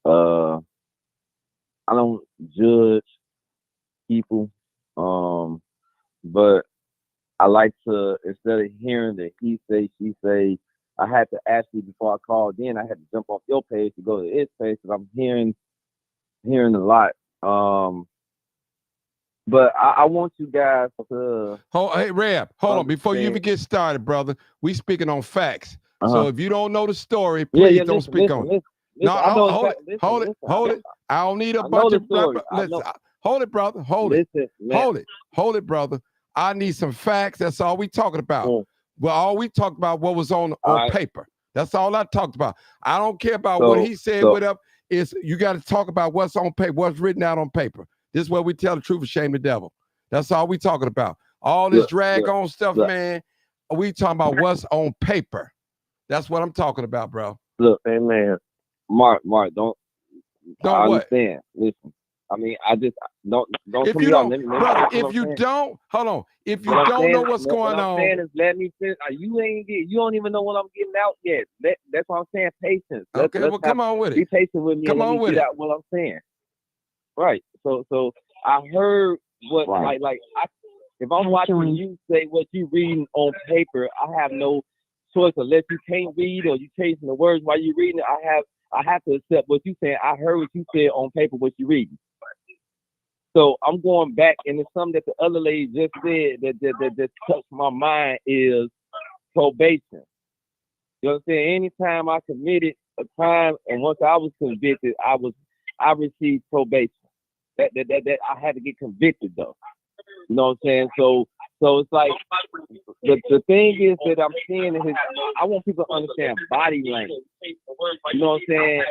I don't judge people, but I like to, instead of hearing the he say, she say, I had to ask you before I called in. I had to jump off your page to go to his page because I'm hearing a lot. But I want you guys to. Hey, Reb, hold on. Before you even get started, brother, we speaking on facts. So if you don't know the story, please don't speak on it. No, hold it. I don't need a bunch of. Listen, hold it, brother. Hold it, brother. I need some facts. That's all we talking about. Well, all we talked about what was on paper. That's all I talked about. I don't care about what he said. Whatever. Is you got to talk about what's on paper, what's written out on paper. This is where we tell the truth and shame the devil. That's all we talking about. All this drag on stuff, man. We talking about what's on paper. That's what I'm talking about, bro. Look, hey man, Mark, don't I understand. What? Listen, I mean, I just don't. If you don't, brother, if you don't, hold on. If you don't know what's going on, what I'm saying is let me finish. You don't even know what I'm getting out yet. That's what I'm saying. Patience. Okay, well, come on with it. Be patient with me. Come on with it. Out what I'm saying. Right. So I heard what if I'm watching you say what you reading on paper, I have no choice unless you can't read or you chasing the words while you reading it. I have to accept what you saying. I heard what you said on paper, what you reading. So I'm going back, and it's something that the other lady just said that touched my mind is probation. You know what I'm saying? Anytime I committed a crime and once I was convicted, I received probation. That I had to get convicted though. You know what I'm saying? So it's like the thing is that I'm seeing in I want people to understand body language. You know what I'm saying?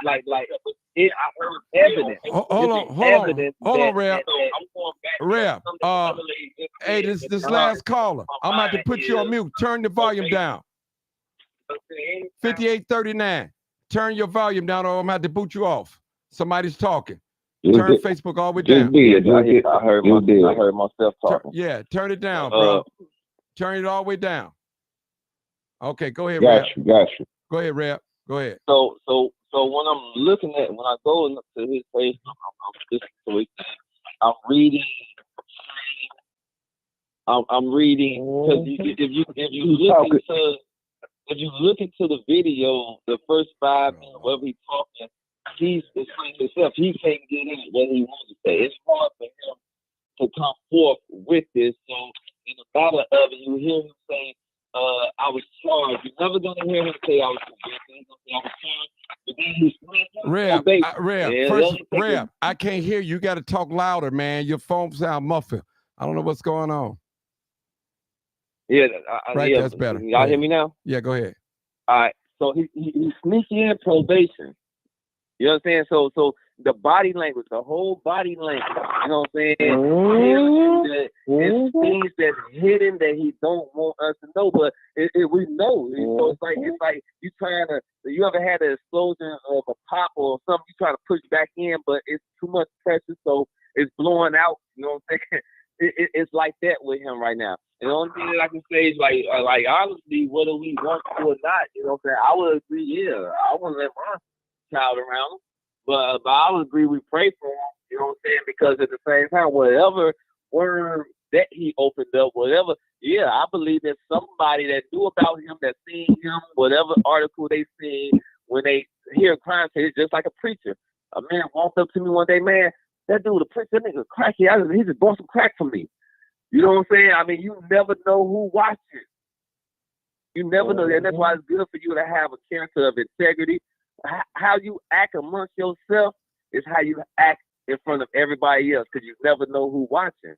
Like it evidence. Hold on, Reb. Hey, this last caller. I'm about to put you on mute. Turn the volume down. 5839. Turn your volume down, or I'm about to boot you off. Somebody's talking. Turn Facebook all the way down. I heard myself talking. Turn it down, bro. Turn it all the way down. Okay, go ahead, Reb. Go ahead, Reb. Go ahead. So when I'm looking at, when I go to his page, I'm listening to it. I'm reading. I'm reading because if you look into the video, the first 5 minutes, whatever he's talking, he's explaining himself. He can't get in what he wants to say. It's hard for him to come forth with this. So in the battle of it, you hear him say, I was charged. You're never gonna hear him say I was convicted. I was charged. But then he's Reb, I can't hear you. You got to talk louder, man. Your phone sound muffled. I don't know what's going on. Yeah, that's better. Y'all hear me now? Yeah, go ahead. All right. So he sneaky in probation. You know what I'm saying? So the body language, the whole body language. You know what I'm saying? It's things that's hidden that he don't want us to know, but we know. So it's like you trying to. You ever had an explosion of a pop or something? You try to push back in, but it's too much pressure, so it's blowing out. You know what I'm saying? It's like that with him right now. And the only thing that I can say is like honestly, whether we want to or not, you know what I'm saying? I would agree. Yeah, I wouldn't let my child around him. But I would agree we pray for him, you know what I'm saying? Because at the same time, whatever word that he opened up, whatever, yeah, I believe that somebody that knew about him, that seen him, whatever article they seen, when they hear a crime, it's just like a preacher. A man walked up to me one day, man, that dude, the preacher, that nigga cracky. He just bought some crack from me. You know what I'm saying? I mean, you never know who watches. You never know that. And that's why it's good for you to have a character of integrity. How you act amongst yourself is how you act in front of everybody else, because you never know who's watching.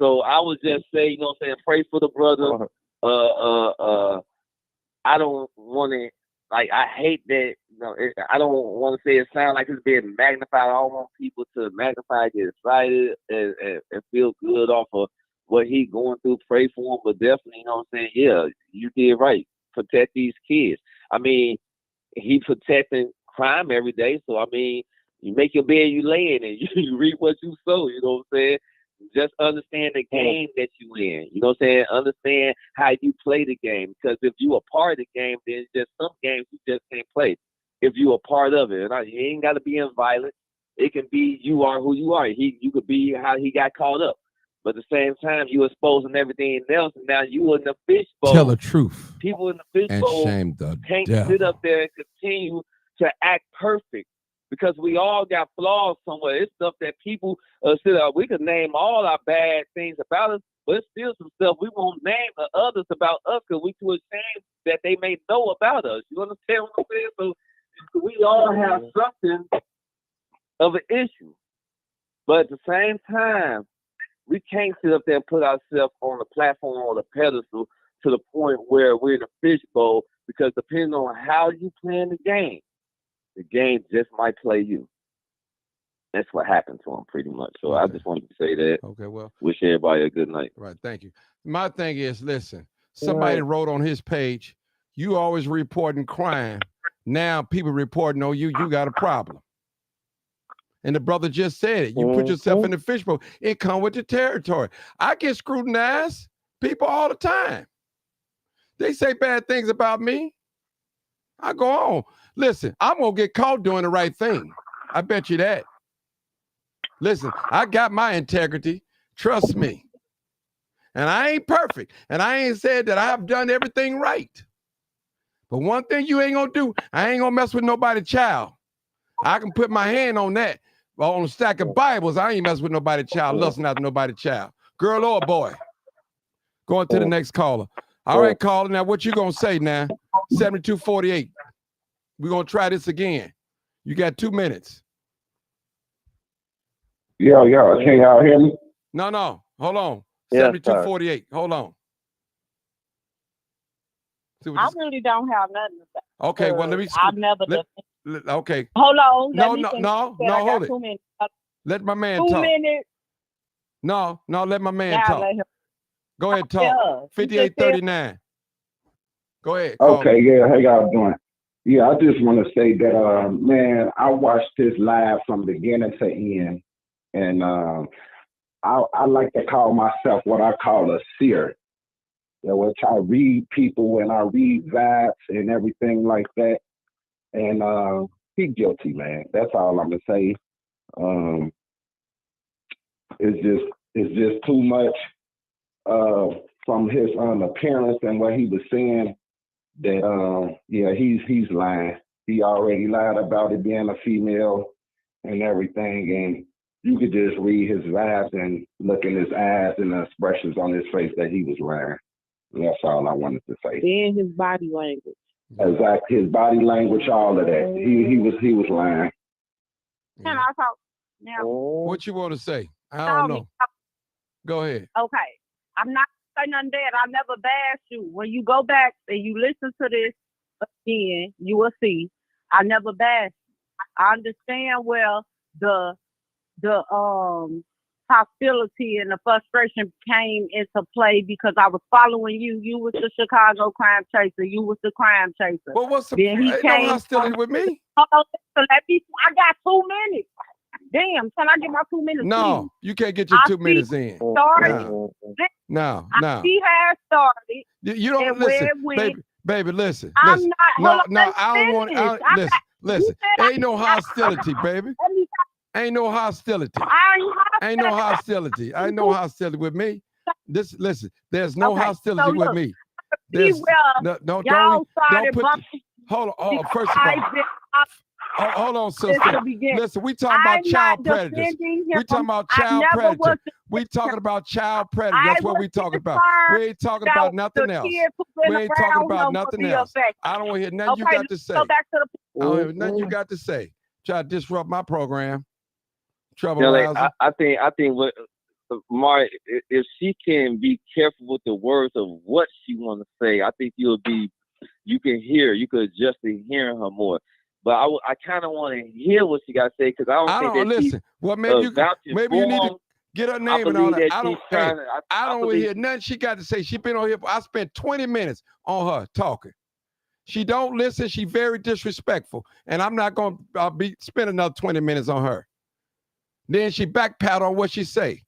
So I would just say, you know what I'm saying, pray for the brother. I don't want to, like, I hate that, you know, I don't want to say it sounds like it's being magnified. I don't want people to magnify, get excited, and feel good off of what he going through. Pray for him, but definitely, you know what I'm saying, yeah, you did right. Protect these kids. I mean, he protecting crime every day. So, I mean, you make your bed, you lay in it. You reap what you sow, you know what I'm saying? Just understand the game that you in. You know what I'm saying? Understand how you play the game. Because if you a part of the game, then just some games you just can't play. If you a part of it. And you ain't got to be in violence. It can be you are who you are. You could be how he got caught up. But at the same time, you exposing everything else, and now you in the fishbowl. Tell the truth. People in the and fishbowl shame the can't devil. sit up there and continue to act perfect, because we all got flaws somewhere. It's stuff that people sit up. We could name all our bad things about us, but it's still some stuff we won't name the others about us because we too ashamed that they may know about us. You understand what I'm saying? So we all have something of an issue, but at the same time, we can't sit up there and put ourselves on the platform or the pedestal to the point where we're in a fishbowl, because depending on how you playing the game just might play you. That's what happened to him pretty much. So I just wanted to say that. Okay, well. Wish everybody a good night. Right, thank you. My thing is, listen, somebody wrote on his page, you always reporting crime. Now people reporting on you, you got a problem. And the brother just said it. You put yourself in the fishbowl. It come with the territory. I get scrutinized. People all the time. They say bad things about me. I go on. Listen, I'm going to get caught doing the right thing. I bet you that. Listen, I got my integrity. Trust me. And I ain't perfect. And I ain't said that I've done everything right. But one thing you ain't going to do, I ain't going to mess with nobody's child. I can put my hand on that. On a stack of Bibles, I ain't mess with nobody's child, lusting after nobody's child. Girl or boy. Going to the next caller. All right, caller. Now, what you going to say now? 7248. We're going to try this again. You got 2 minutes. Yeah. Can y'all hear me? No. Hold on. Yes, 7248. Hold on. I really don't have nothing to say. Okay, well, let me. I've never okay. Hold on. No, hold it. 2 minutes. Let my man 2 talk. minutes. No, let my man Now talk. let him. Go ahead, talk. Yeah. 5839. Go ahead. Okay, yeah, how y'all doing? Yeah, I just want to say that, man, I watched this live from beginning to end, and I like to call myself what I call a seer, which I read people and I read vibes and everything like that, and he's guilty, man. That's all I'm gonna say. It's just too much from his appearance and what he was saying. That he's lying. He already lied about it being a female and everything, and you could just read his vibes and look in his eyes and the expressions on his face that he was lying. And that's all I wanted to say. And his body language. Exactly, his body language, all of that. He was lying. Can I talk now? What you want to say? I don't know. Go ahead. Okay. I'm not say nothing bad. I never bashed you. When you go back and you listen to this again, you will see I never bashed you. I understand where the hostility and the frustration came into play because I was following you. You was the Chicago crime chaser. You was the crime chaser. Well, what's the Then he ain't came no hostility with me? Oh, so let me. I got 2 minutes. Damn, can I get my 2 minutes? No, please? you can't get your 2 minutes in. Started. No. I see how it started. You don't and listen, where it went. baby. Listen. I'm listen. not. No, I don't want. finish. Listen. Ain't no hostility, baby. Ain't no hostility. Ain't no hostility. Ain't no hostility with me. Listen. There's no hostility with me. There's don't put. Hold on. First of all, hold on, sister. Listen, we talking about child predators. We talking about child predators. We talking about child predators. That's what we talking about. We ain't talking about nothing else. We ain't talking about nothing else. I don't want to hear nothing you got to say. I don't hear nothing you got to say. Try to disrupt my program. Trouble rouser. I think what Mari, if she can be careful with the words of what she want to say, I think you can adjust to hearing her more. But I kind of want to hear what she got to say because I don't think that listen. Well, maybe you need to get her name and all that. I don't hear nothing she got to say. She been on here. I spent 20 minutes on her talking. She don't listen. She very disrespectful, and I'm not gonna spend another 20 minutes on her. Then she backpedal on what she say.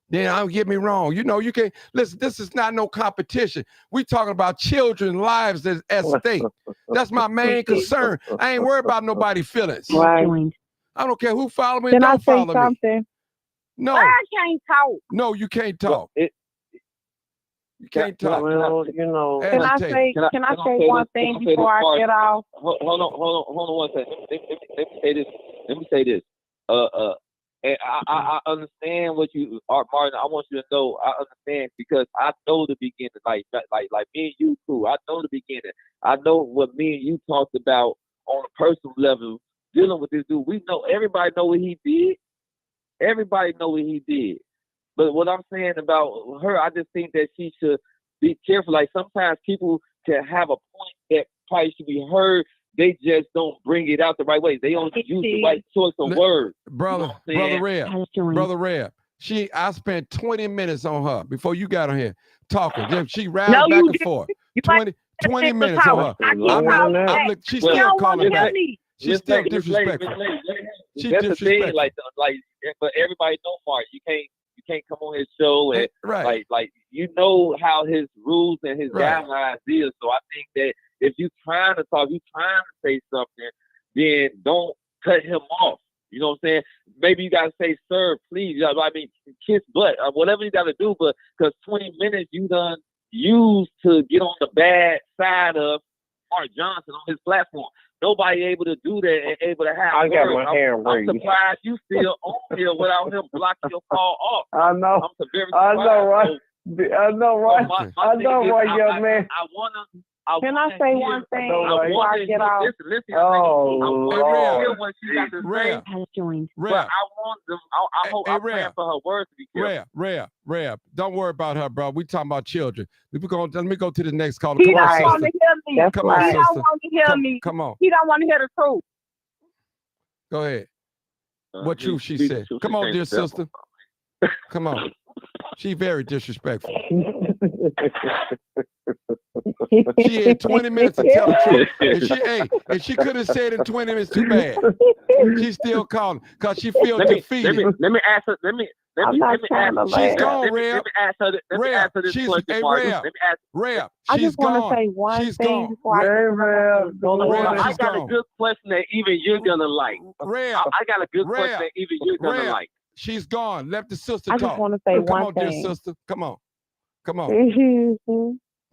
Then don't get me wrong. You know, you can't listen. This is not no competition. We talking about children's lives at stake. That's my main concern. I ain't worried about nobody's feelings. Right. I don't care who follow me. Can I Don't say follow something? me. No. I can't talk. No, you can't talk. You can't talk. Well, you know. Can I say one thing before I get off? Hold on 1 second. Let me say this. And I understand what you are, Martin. I want you to know I understand because I know the beginning, like me and you too. I know the beginning. I know what me and you talked about on a personal level dealing with this dude. We know everybody know what he did. Everybody know what he did. But what I'm saying about her, I just think that she should be careful. Like sometimes people can have a point that probably should be heard. They just don't bring it out the right way. They don't use the right choice of words. Brother Reb. I spent 20 minutes on her before you got on here talking. She rattled back and forth. 20 minutes on her. She's still calling back. She's still disrespectful. She's That's disrespectful. the thing, like, but everybody know Mark. You can't come on his show and like you know how his rules and his guidelines is. So I think that if you trying to talk, you trying to say something, then don't cut him off. You know what I'm saying? Maybe you gotta say, "Sir, please." I mean, kiss butt, whatever you gotta do. But because 20 minutes you done used to get on the bad side of Mark Johnson on his platform. Nobody able to do that and able to have. I got my hair I'm surprised you still on here without him blocking your call off. I know. I'm very surprised. I know, right? I know, right, young man. Can I say one thing before I get off? Listen. Reb. But I want them. I hope I'm praying for her words to be careful. Reb. Don't worry about her, bro. We talking about children. Let me go to the next caller. He Come on, don't want sister. to hear me. Come on, He sister. don't want to hear me. Come on. He don't want to hear the truth. Go ahead. What truth she said? Come on, dear sister. Come on. She very disrespectful. She had 20 minutes to tell the truth. If she could have said in 20 minutes, too bad. She's still calling because she feels defeated. Let me ask her. She's gone, Reb. Let me ask her this question. Reb, I she's just want to gone. say one She's thing gone. before I I got a good question that even you're gonna like. Reb, I got a good question that even you're gonna like. She's gone. Let the sister I talk. just want to say Come one on, thing. dear sister. Come on.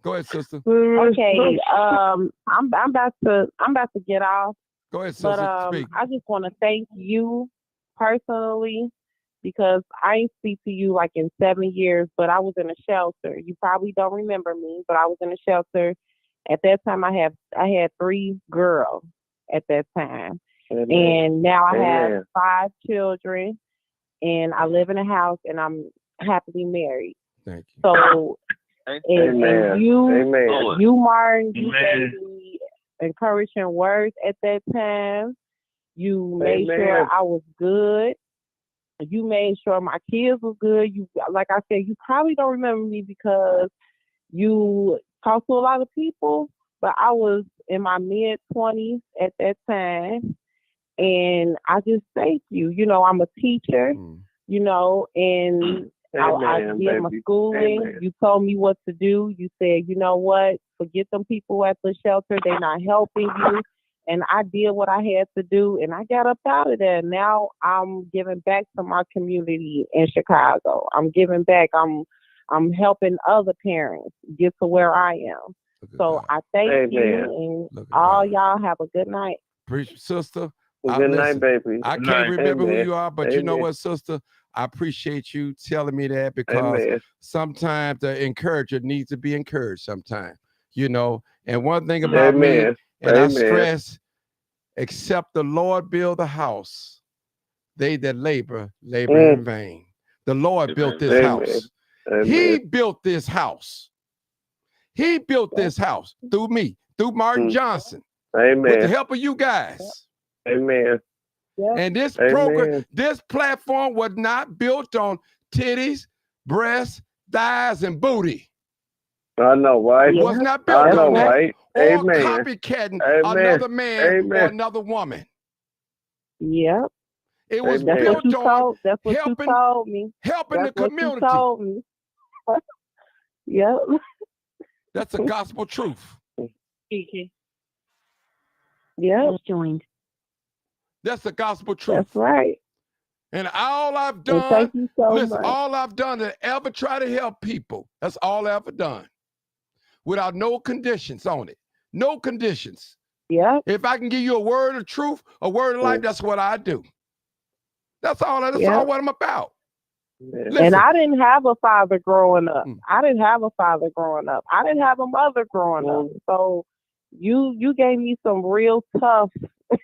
Go ahead, sister. Okay. I'm about to get off. Go ahead, sister. But Speak. I just want to thank you personally because I ain't speak to you like in 7 years, but I was in a shelter. You probably don't remember me, but I was in a shelter. At that time, I had 3 girls at that time. Amen. And now I have Amen. 5 children, and I live in a house, and I'm happily married. Thank you. So, and you, Martin, you gave me encouraging words at that time. You made sure I was good. You made sure my kids was good. You, like I said, you probably don't remember me because you talked to a lot of people, but I was in my mid-20s at that time. And I just thank you. You know, I'm a teacher, you know, and I did my schooling. Amen. You told me what to do. You said, you know what, forget them people at the shelter. They're not helping you. And I did what I had to do, and I got up out of there. Now I'm giving back to my community in Chicago. I'm giving back. I'm helping other parents get to where I am. So I thank you, and all y'all have a good night. Appreciate, sister. Good night, baby. I can't remember who you are, but you know what, sister? I appreciate you telling me that because sometimes the encourager needs to be encouraged sometimes, you know. And one thing about me, and I stress, except the Lord build the house, they that labor in vain. The Lord built this house. He built this house. He built this house through me, through Martin Johnson, with the help of you guys. Amen. And this program, this platform was not built on titties, breasts, thighs, and booty. I know, right? It was not built on that. Right? Or copycatting another man or another woman. Yep. It was built on that's what you told me. Helping the community. You told me. Yep. That's a gospel truth. Yeah. Joined. That's the gospel truth. That's right. And all I've done, thank you so listen, much. all I've done is ever try to help people. That's all I've ever done. Without no conditions on it. No conditions. Yeah. If I can give you a word of truth, a word of life, that's what I do. That's all what I'm about. Listen. And I didn't have a father growing up. I didn't have a father growing up. I didn't have a mother growing up. So you gave me some real tough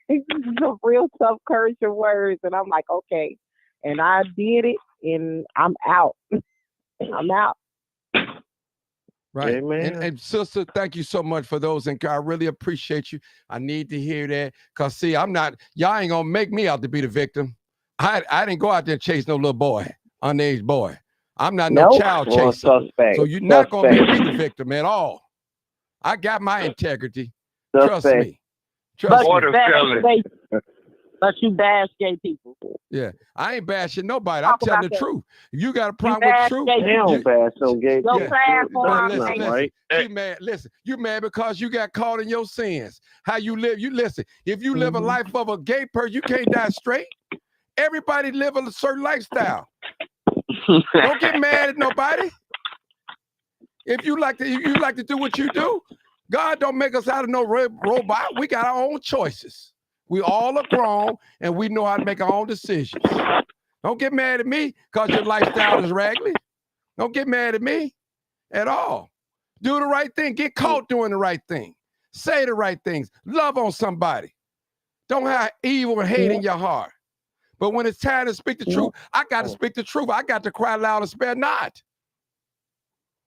encouraging words, and I'm like, okay. And I did it, and I'm out. I'm out. Right. And sister, thank you so much for those. And I really appreciate you. I need to hear that. Because, see, y'all ain't going to make me out to be the victim. I didn't go out there and chase no little boy, underage boy. I'm not no child chaser. So you're not going to make me the victim at all. I got my integrity. Trust me. Trust me. But you bash gay people. Yeah, I ain't bashing nobody. I'm telling the truth. If you got a problem with truth, they don't bash no gay people. Listen, you mad? Listen, you mad because you got caught in your sins. How you live? You listen. If you live a life of a gay person, you can't die straight. Everybody live a certain lifestyle. Don't get mad at nobody. If you like to do what you do, God don't make us out of no robot. We got our own choices. We all are grown, and we know how to make our own decisions. Don't get mad at me because your lifestyle is raggedy. Don't get mad at me at all. Do the right thing. Get caught doing the right thing. Say the right things. Love on somebody. Don't have evil and hate in your heart. But when it's time to speak the truth, I got to speak the truth. I got to cry loud and spare not.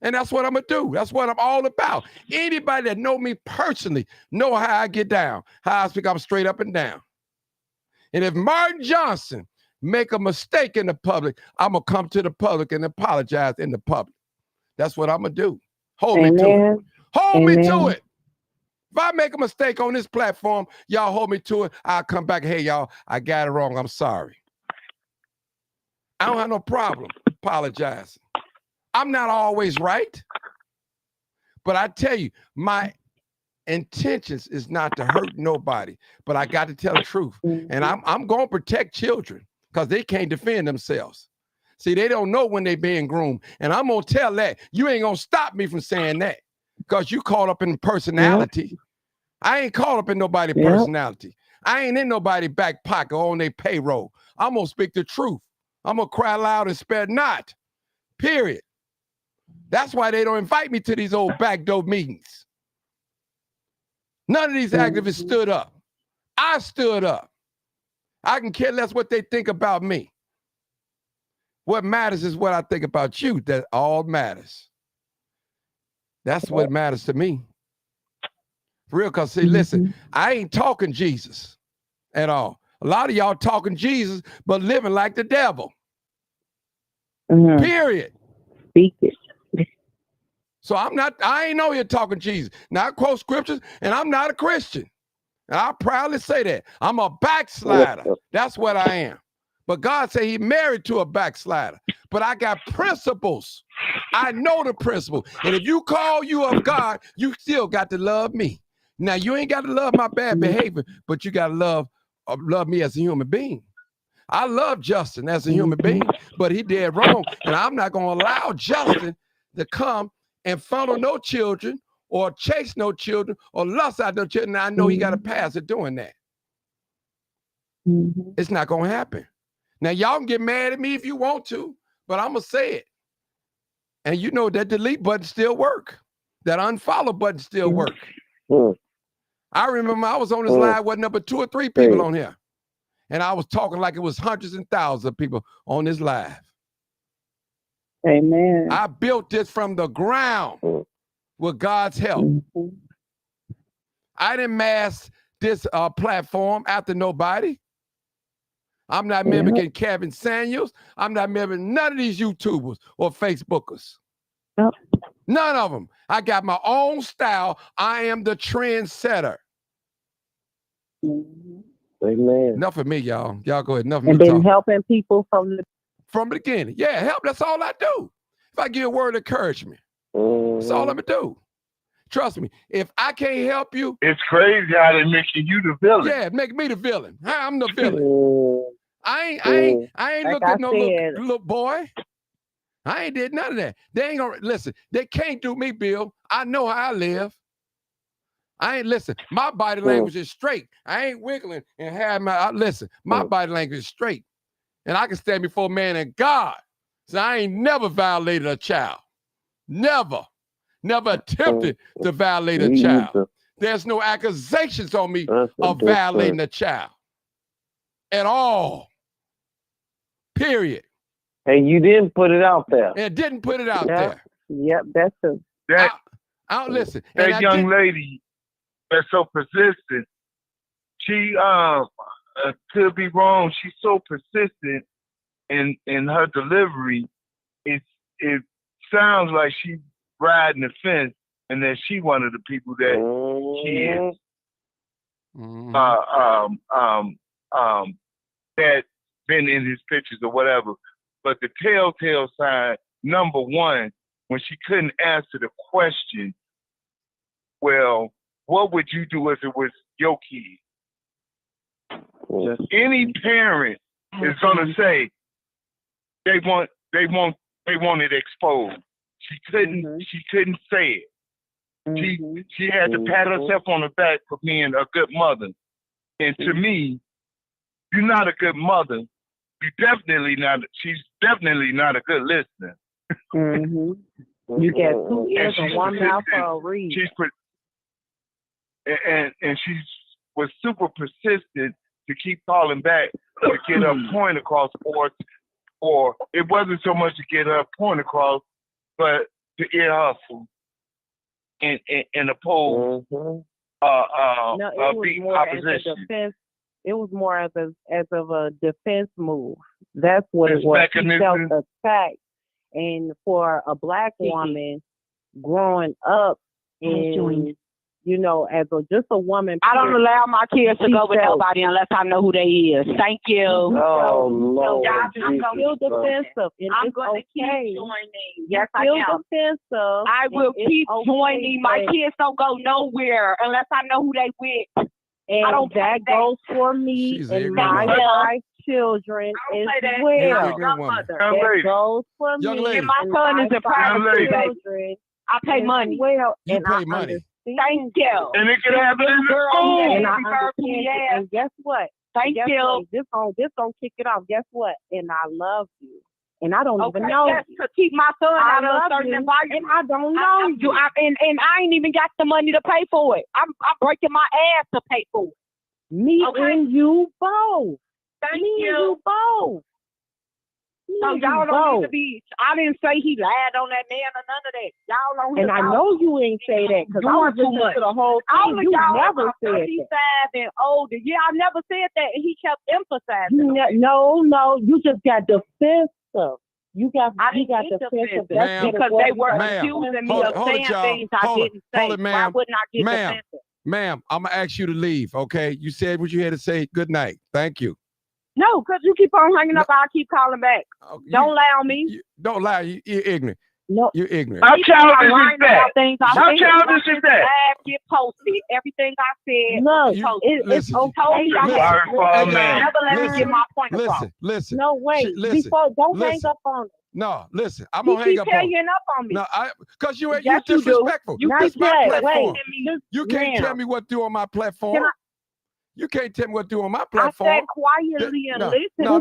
And that's what I'm going to do. That's what I'm all about. Anybody that know me personally know how I get down, how I speak. I'm straight up and down. And if Martin Johnson make a mistake in the public, I'm going to come to the public and apologize in the public. That's what I'm going to do. Hold me to it. Hold me to it. If I make a mistake on this platform, y'all hold me to it. I'll come back. Hey, y'all, I got it wrong. I'm sorry. I don't have no problem apologizing. I'm not always right, but I tell you, my intentions is not to hurt nobody, but I got to tell the truth. And I'm going to protect children because they can't defend themselves. See, they don't know when they're being groomed. And I'm going to tell that. You ain't going to stop me from saying that because you caught up in personality. I ain't caught up in nobody's personality. I ain't in nobody's back pocket or on their payroll. I'm going to speak the truth. I'm going to cry loud and spare not, period. That's why they don't invite me to these old backdoor meetings. None of these activists stood up. I stood up. I can care less what they think about me. What matters is what I think about you. That all matters. That's what matters to me. For real, because see, listen, I ain't talking Jesus at all. A lot of y'all talking Jesus, but living like the devil. Period. Speak it. So I ain't know you're talking Jesus. Now I quote scriptures, and I'm not a Christian. And I proudly say that. I'm a backslider. That's what I am. But God said he married to a backslider. But I got principles. I know the principle. And if you call you of God, you still got to love me. Now, you ain't got to love my bad behavior, but you got to love me as a human being. I love Justin as a human being, but he did wrong. And I'm not going to allow Justin to come and funnel no children or chase no children or lust out no children. I know he got a pass at doing that. It's not going to happen. Now, y'all can get mad at me if you want to, but I'm going to say it. And you know that delete button still work. That unfollow button still work. I remember I was on this live, what, number 2 or 3 people on here. And I was talking like it was hundreds and thousands of people on this live. Amen. I built this from the ground with God's help. I didn't mask this platform after nobody. I'm not mimicking Kevin Samuels. I'm not mimicking none of these YouTubers or Facebookers. None of them. I got my own style. I am the trendsetter. Amen. Enough of me, y'all. Y'all go ahead. Enough of And me been talking. helping people from the beginning. Yeah, help. That's all I do. If I give a word of encouragement, that's all I'm going to do. Trust me. If I can't help you. It's crazy how they making you the villain. Yeah, make me the villain. I'm the villain. I ain't like looked at no little boy. I ain't did none of that. They ain't gonna listen. They can't do me, Bill. I know how I live. I ain't listen. My body language is straight. I ain't wiggling and have my listen. My body language is straight, and I can stand before man and God. So I ain't never violated a child. Never attempted to violate a child. There's no accusations on me of violating a child at all. Period. And you didn't put it out there. And didn't put it out there. Yep, that's true. That I don't listen. That young lady that's so persistent. She could be wrong. She's so persistent in her delivery. It sounds like she's riding the fence, and that she one of the people that she is. That been in his pictures or whatever. But the telltale sign, number one, when she couldn't answer the question, well, what would you do if it was your kid? Any parent is gonna say they want it exposed. She couldn't say it. She had to pat herself on the back for being a good mother. And to me, you're not a good mother. She's definitely not a good listener. You get 2 ears and 1 mouth for a reason. And she was super persistent to keep calling back to get her point across, or it wasn't so much to get her point across, but to ear hustle and oppose beat opposition. It was more as of a defense move. That's what it was. She felt attacked. And for a Black woman growing up in, as just a woman. I don't allow my kids to go with nobody unless I know who they is. Thank you. Oh, Lord. I feel defensive. And I'm it's going to keep okay. joining. Yes, I feel am. Defensive. I will keep joining. My but- kids don't go nowhere unless I know who they with. And I don't that goes for me and my 5 children as well. That goes for Young me. lady. And my son is a private children. I pay money. Well, You and pay I money. understand. Thank you. And it could happen in the school. And I understand. And guess what? Thank Guess you. what? This gonna kick it off. Guess what? And I love you. And I don't even Okay, know that's you. to keep my son I out of a love certain you, environment. and I don't know you. And I ain't even got the money to pay for it. I'm breaking my ass to pay for it. Me Okay. and you both. Thank Me you. and you both. So y'all don't need to be. I didn't say he lied on that man or none of that. Y'all don't. And I know you ain't say that because I was listening to the whole thing. You never said 35 that. and older. Yeah, I never said that, and he kept emphasizing. No, you just got defensive. You got defensive. Because they were accusing me of saying things I didn't say. Hold it, ma'am. Why wouldn't I get defensive? Ma'am, I'm gonna ask you to leave. Okay, you said what you had to say. Good night. Thank you. No, because you keep on hanging up. I'll keep calling back. Don't lie on me. Don't lie. You're ignorant. No, you're ignorant. How childish is that? How childish is that? Get posted. Everything I said. Look, it's okay. Never let me get my point across. Listen. No, wait. Before, don't hang up on it. No, listen. I'm gonna hang up on you. Hanging up on me. No, because you Yes, disrespectful. This is my platform. Wait, you can't tell me what to do on my platform. You can't tell me what to do on my platform. I said quietly and listen. No,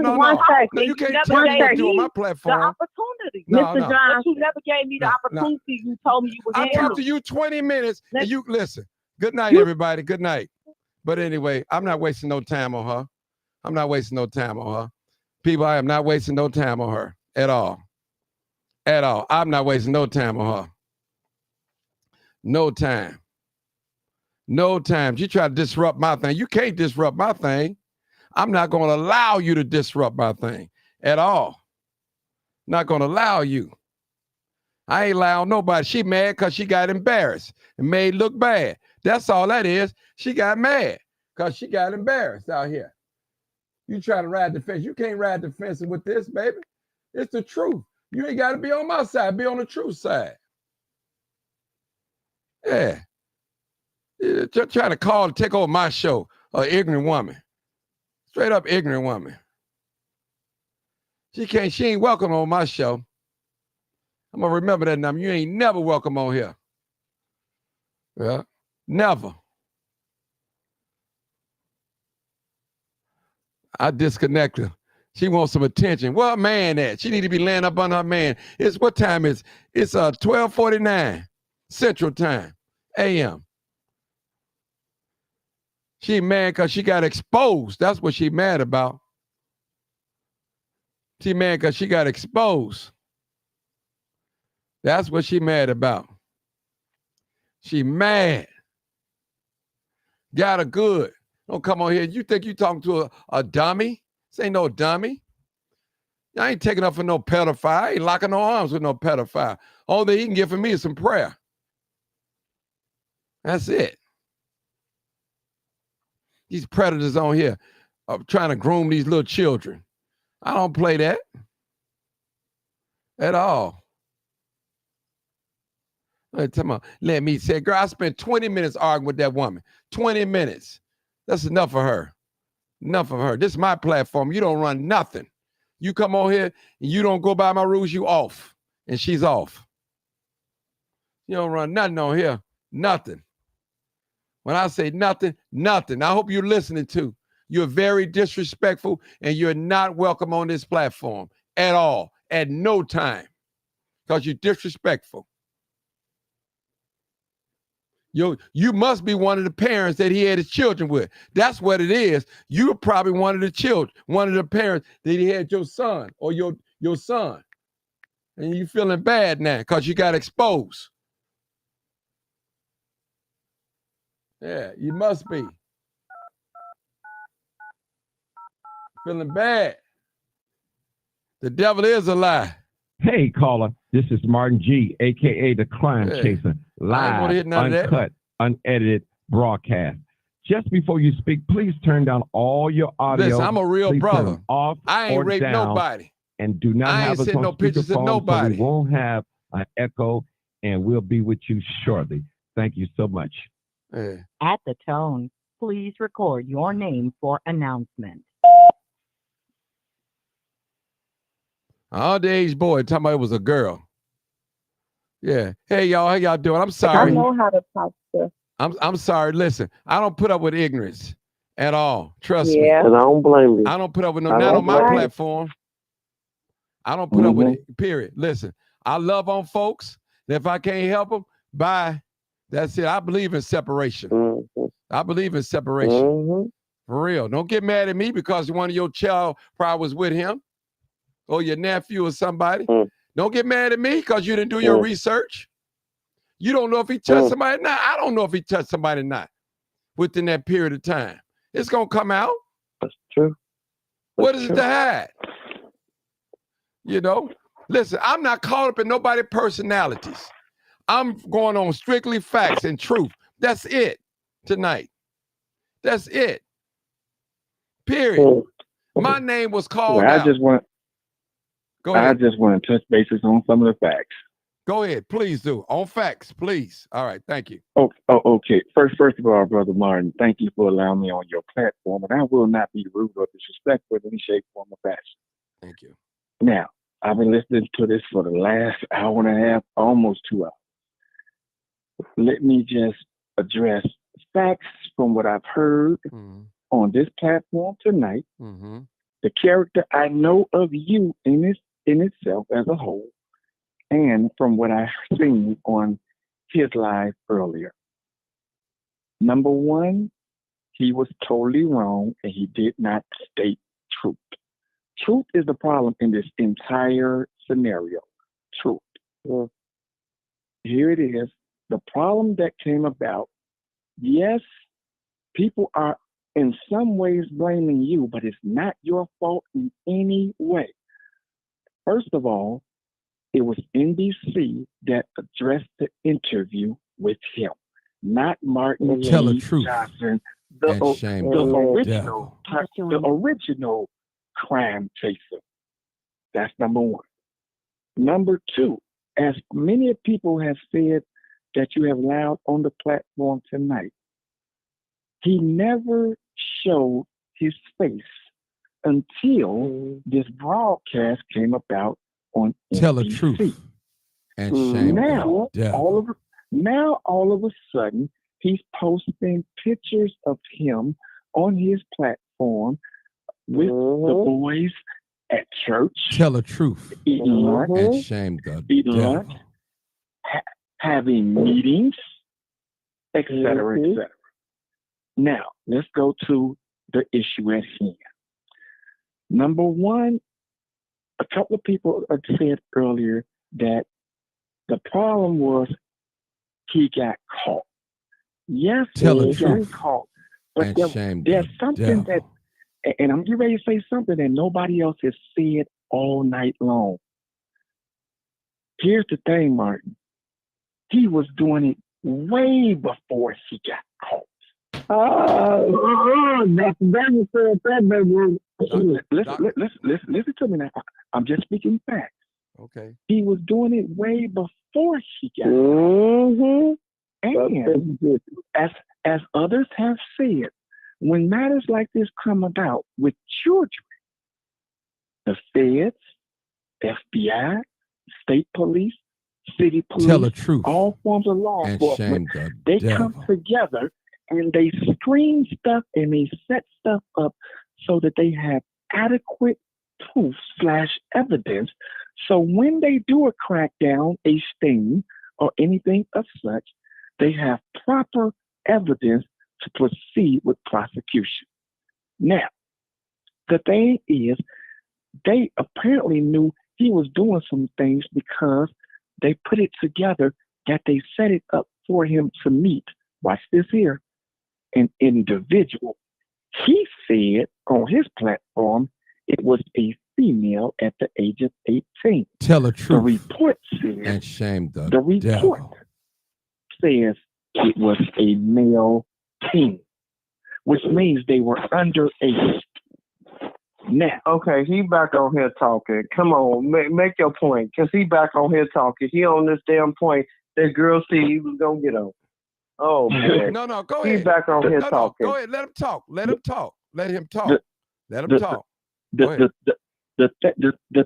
you can't tell me what to do on my platform. The opportunity. Mr. John. But you never gave me the opportunity. You told me you was I talked to you 20 minutes and you listen. Good night, everybody. Good night. But anyway, I'm not wasting no time on her. I'm not wasting no time on her. People, I am not wasting no time on her at all. At all. I'm not wasting no time on her. No time. No time. You try to disrupt my thing. You can't disrupt my thing. I'm not going to allow you to disrupt my thing at all. Not going to allow you. I ain't allowing nobody. She mad because she got embarrassed and made look bad. That's all that is. She got mad because she got embarrassed out here. You try to ride the fence. You can't ride the fence with this, baby. It's the truth. You ain't got to be on my side. Be on the truth side. Yeah. Just trying to call and take over my show. An ignorant woman. Straight up ignorant woman. She ain't welcome on my show. I'm going to remember that number. You ain't never welcome on here. Yeah. Never. I disconnect her. She wants some attention. Where a man at? She need to be laying up on her man. What time is it? It's 12:49 Central Time, AM. She mad because she got exposed. That's what she mad about. She mad because she got exposed. That's what she mad about. She mad. Got her good. Don't come on here. You think you talking to a dummy? This ain't no dummy. I ain't taking up for no pedophile. I ain't locking no arms with no pedophile. All that he can give for me is some prayer. That's it. These predators on here are trying to groom these little children. I don't play that at all. Let me say, girl, I spent 20 minutes arguing with that woman. 20 minutes. That's enough for her. Enough of her. This is my platform. You don't run nothing. You come on here and you don't go by my rules, you off. And she's off. You don't run nothing on here. Nothing. When I say nothing, nothing. I hope you're listening to. You're very disrespectful and you're not welcome on this platform at all, at no time, because you're disrespectful. You must be one of the parents that he had his children with. That's what it is. You're probably one of the children, one of the parents that he had your son or your son. And you feeling bad now because you got exposed. Yeah, you must be. Feeling bad. The devil is a lie. Hey, caller, this is Martin G, a.k.a. the Crime Chaser. Live, uncut, unedited broadcast. Just before you speak, please turn down all your audio. Listen, I'm a real brother. Off I ain't raped nobody. And do not have us on no pictures of nobody. So we won't have an echo, and we'll be with you shortly. Thank you so much. At the tone, please record your name for announcement. Underage boy talking about it was a girl. Yeah. Hey, y'all. How y'all doing? I'm sorry. I know how to talk to. I'm sorry. Listen, I don't put up with ignorance at all. Trust me. Yeah, and I don't blame you. I don't put up with not on my platform. I don't put up with it, period. Listen, I love on folks. If I can't help them, bye. That's it. I believe in separation. I believe in separation. For real. Don't get mad at me because one of your child probably was with him. or your nephew or somebody. Don't get mad at me because you didn't do your research. You don't know if he touched somebody or not. I don't know if he touched somebody or not within that period of time. It's going to come out. That's true. What is it to hide? You know? Listen, I'm not caught up in nobody's personalities. I'm going on strictly facts and truth. That's it tonight. That's it. Period. My name was called out. Go ahead. I just want to touch bases on some of the facts. Go ahead, please do. On facts, please. All right, thank you. Okay. First of all, Brother Martin, thank you for allowing me on your platform, and I will not be rude or disrespectful in any shape, form, or fashion. Thank you. Now, I've been listening to this for the last hour and a half, almost 2 hours. Let me just address facts from what I've heard on this platform tonight. The character I know of you in itself as a whole, and from what I've seen on his live earlier. Number one, he was totally wrong and he did not state truth. Truth is the problem in this entire scenario. Truth. Here it is. The problem that came about, yes, people are in some ways blaming you, but it's not your fault in any way. First of all, it was NBC that addressed the interview with him, not Martin Tell the G. truth Johnson, shame the the original crime chaser. That's number one. Number two, as many people have said that you have allowed on the platform tonight, he never showed his face until this broadcast came about on Tell NBC. the truth and shame Now, the devil. all of a sudden, he's posting pictures of him on his platform with the boys at church. Tell the truth eating lunch, and shame the eating devil. lunch, having meetings, etc., etc. Now, let's go to the issue at hand. Number one, a couple of people had said earlier that the problem was he got caught. Yes, Tell the he got truth caught. But and shame there's the something devil. and I'm getting ready to say something that nobody else has said all night long. Here's the thing, Martin. He was doing it way before he got caught. Listen to me now. I'm just speaking facts. Okay. He was doing it way before he got caught. And as others have said, when matters like this come about with children, the feds, FBI, state police, city police, Tell the truth all forms of law and enforcement, shame the they devil. come together and they screen stuff and they set stuff up so that they have adequate proof / evidence. So when they do a crackdown, a sting, or anything of such, they have proper evidence to proceed with prosecution. Now, the thing is, they apparently knew he was doing some things because they put it together that they set it up for him to meet, watch this here, an individual. He said on his platform it was a female at the age of 18. Tell the truth The report says, and shame the report devil. says it was a male teen, which means they were underage. Now, okay, he back on here talking. Come on, make your point, cause he back on here talking. He on this damn point that girl said he was gonna get on. Oh man. No, go He ahead. back on here talking. Go ahead. Let him talk. Let him talk. Let him talk. Let him talk. The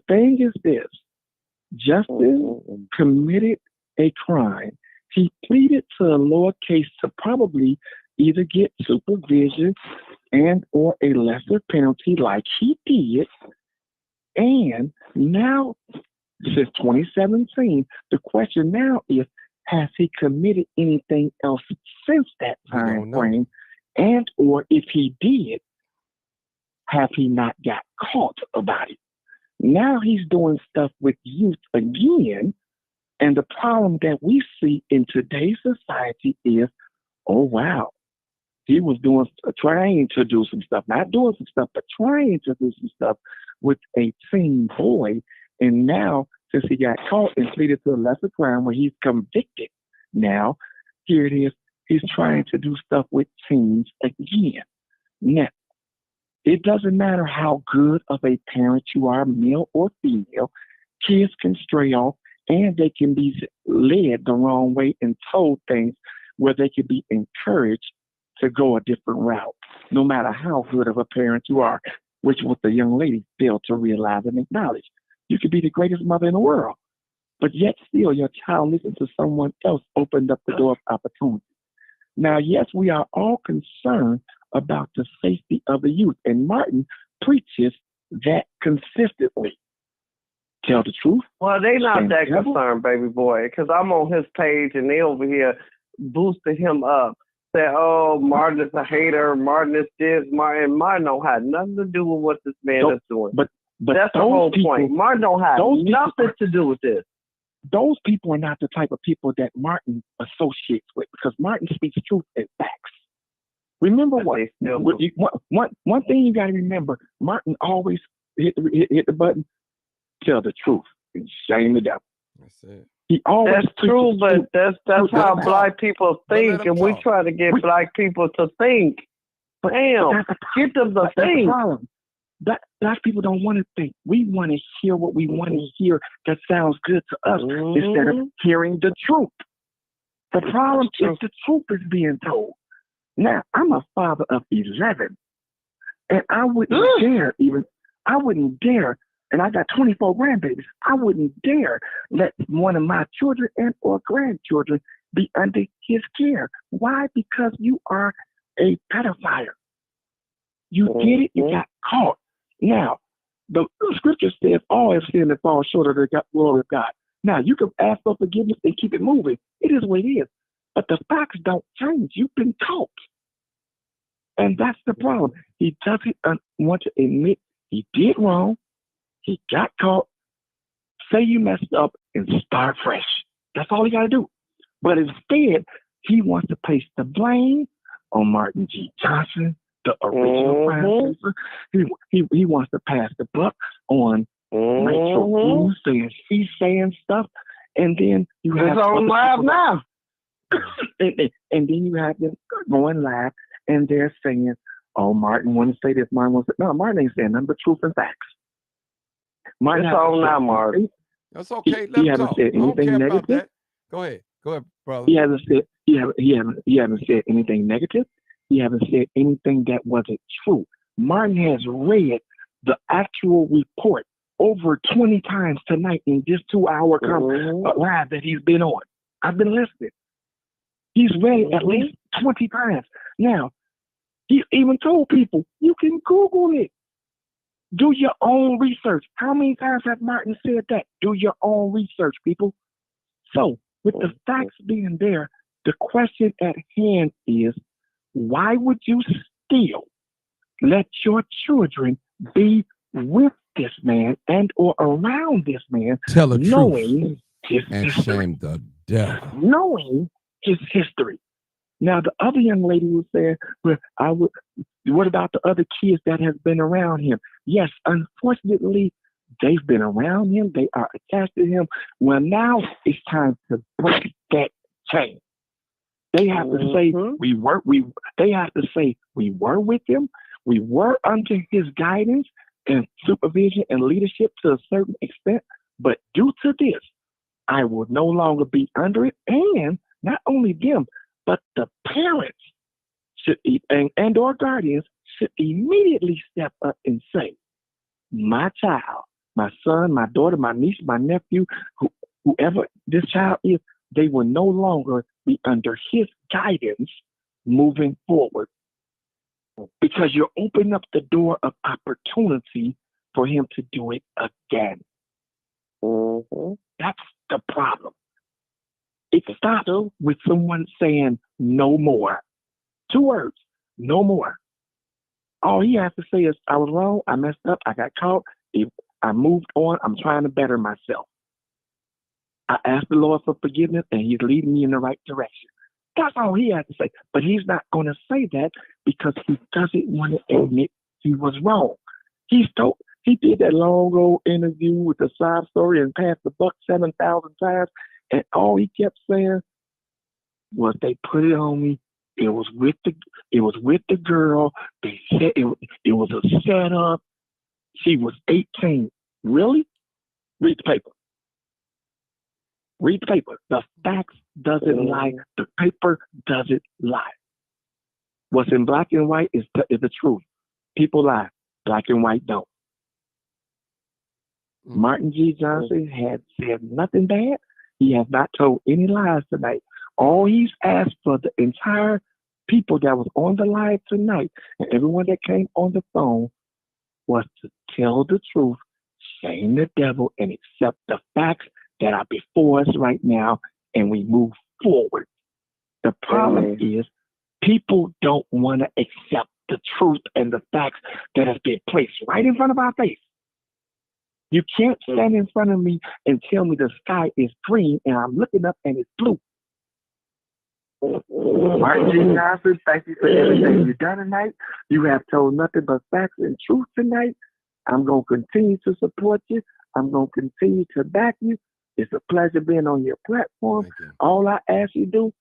thing is this: Justin committed a crime. He pleaded to a lower case to probably either get supervision and or a lesser penalty like he did. And now, since 2017, the question now is, has he committed anything else since that time frame? And or if he did, have he not got caught about it? Now he's doing stuff with youth again. And the problem that we see in today's society is, oh, wow, he was trying to do some stuff, not doing some stuff, but trying to do some stuff with a teen boy. And now, since he got caught and pleaded to a lesser crime where he's convicted, now here it is, he's trying to do stuff with teens again. Now, it doesn't matter how good of a parent you are, male or female, kids can stray off and they can be led the wrong way and told things where they can be encouraged to go a different route, no matter how good of a parent you are, which what the young lady failed to realize and acknowledge. You could be the greatest mother in the world, but yet still your child listens to someone else, opened up the door of opportunity. Now, yes, we are all concerned about the safety of the youth, and Martin preaches that consistently. Tell the truth. Well, they not that concerned, baby boy, because I'm on his page and they over here boosting him up. Say, oh, Martin is a hater, Martin is this, Martin don't have nothing to do with what this man is doing. But that's the whole point. Martin don't have nothing to do with this. Those people are not the type of people that Martin associates with, because Martin speaks truth and facts. Remember one thing you got to remember: Martin always hit the button, tell the truth, and shame the devil. That's it. That's true, but that's how black people think, and we try to get black people to think. Damn, get them to think. The problem. Black people don't want to think. We want to hear what we want to hear that sounds good to us instead of hearing the truth. The problem is the truth is being told. Now, I'm a father of 11, and I wouldn't dare, and I got 24 grandbabies, I wouldn't dare let one of my children and or grandchildren be under his care. Why? Because you are a pedophile. You did it, you got caught. Now, the scripture says all have sinned and fall short of the glory of God. Now, you can ask for forgiveness and keep it moving. It is what it is. But the facts don't change. You've been caught. And that's the problem. He doesn't want to admit he did wrong. He got caught. Say you messed up and start fresh. That's all he got to do. But instead, he wants to place the blame on Martin G. Johnson, the original crime paper. He wants to pass the buck on Rachel Blue saying she's saying stuff. And then you have on live now. and then you have them going live and they're saying, oh, Martin wants to say this, Martin wants to say, no, Martin ain't saying nothing but truth and facts. Martin it's all now, Martin. That's okay. He hasn't said anything negative. Go ahead, brother. He hasn't said anything negative. He hasn't said anything that wasn't true. Martin has read the actual report over 20 times tonight in this 2-hour live that he's been on. I've been listening. He's read it at least 20 times. Now, he even told people, you can Google it. Do your own research. How many times have Martin said that? Do your own research, people. So, with the facts being there, the question at hand is, why would you still let your children be with this man and or around this man, tell the knowing truth and shame the devil, knowing his history? Now, the other young lady was saying, well, what about the other kids that have been around him? Yes, unfortunately, they've been around him. They are attached to him. Well, now it's time to break that chain. They have to say we were with him. We were under his guidance and supervision and leadership to a certain extent. But due to this, I will no longer be under it. And not only them, but the parents should and or guardians should immediately step up and say, my child, my son, my daughter, my niece, my nephew, whoever this child is, they will no longer be under his guidance moving forward. Because you're opening up the door of opportunity for him to do it again. That's the problem. It stops with someone saying no more. 2 words, no more. All he has to say is, I was wrong, I messed up, I got caught, I moved on. I'm trying to better myself. I asked the Lord for forgiveness, and He's leading me in the right direction. That's all He has to say. But He's not going to say that because He doesn't want to admit he was wrong. He did that long old interview with the side story and passed the buck 7,000 times, and all he kept saying was they put it on me. It was with the girl. They said it was a setup. She was 18. Really? Read the paper. Read the paper. The facts doesn't lie. The paper doesn't lie. What's in black and white is the truth. People lie. Black and white don't. Martin G. Johnson had said nothing bad. He has not told any lies tonight. All he's asked for the entire people that was on the live tonight and everyone that came on the phone was to tell the truth, shame the devil, and accept the facts that are before us right now, and we move forward. The problem is people don't want to accept the truth and the facts that have been placed right in front of our face. You can't stand in front of me and tell me the sky is green and I'm looking up and it's blue. Martin G. Johnson, thank you for everything you've done tonight. You have told nothing but facts and truth tonight. I'm going to continue to support you. I'm going to continue to back you. It's a pleasure being on your platform. All I ask you to do,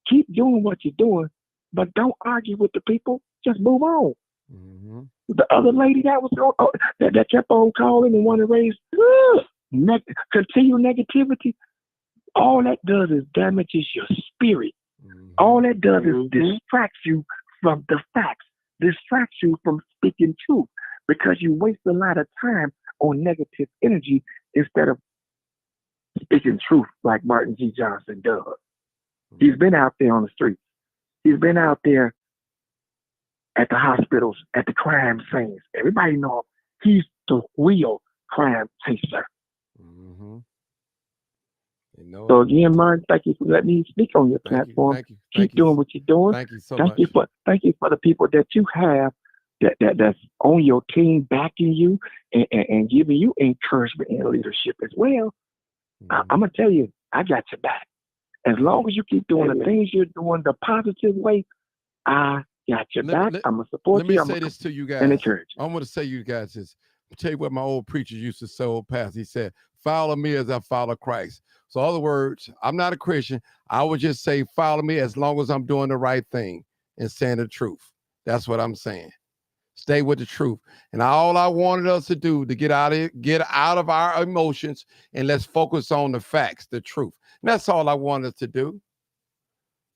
keep doing what you're doing, but don't argue with the people. Just move on. The other lady that was that kept on calling and wanted to raise continual negativity, all that does is damages your spirit. All that does is distracts you from the facts, distracts you from speaking truth, because you waste a lot of time on negative energy instead of speaking truth like Martin G. Johnson does. He's been out there on the streets. He's been out there at the hospitals, at the crime scenes. Everybody knows he's the real crime chaser. So again, Martin, thank you for letting me speak on your platform. Keep doing what you're doing. Thank you so much. Thank you for the people that you have that's on your team, backing you and giving you encouragement and leadership as well. I'm gonna tell you, I got your back. As long as you keep doing the things you're doing the positive way, I got your back. I'm gonna support you. Let me say this to you guys. And encourage you. I want to say you guys this. I'll tell you what my old preacher used to say, old pastor. He said, "Follow me as I follow Christ." So, in other words, I'm not a Christian. I would just say, follow me as long as I'm doing the right thing and saying the truth. That's what I'm saying. Stay with the truth. And all I wanted us to do to get out of our emotions and let's focus on the facts, the truth. And that's all I wanted us to do.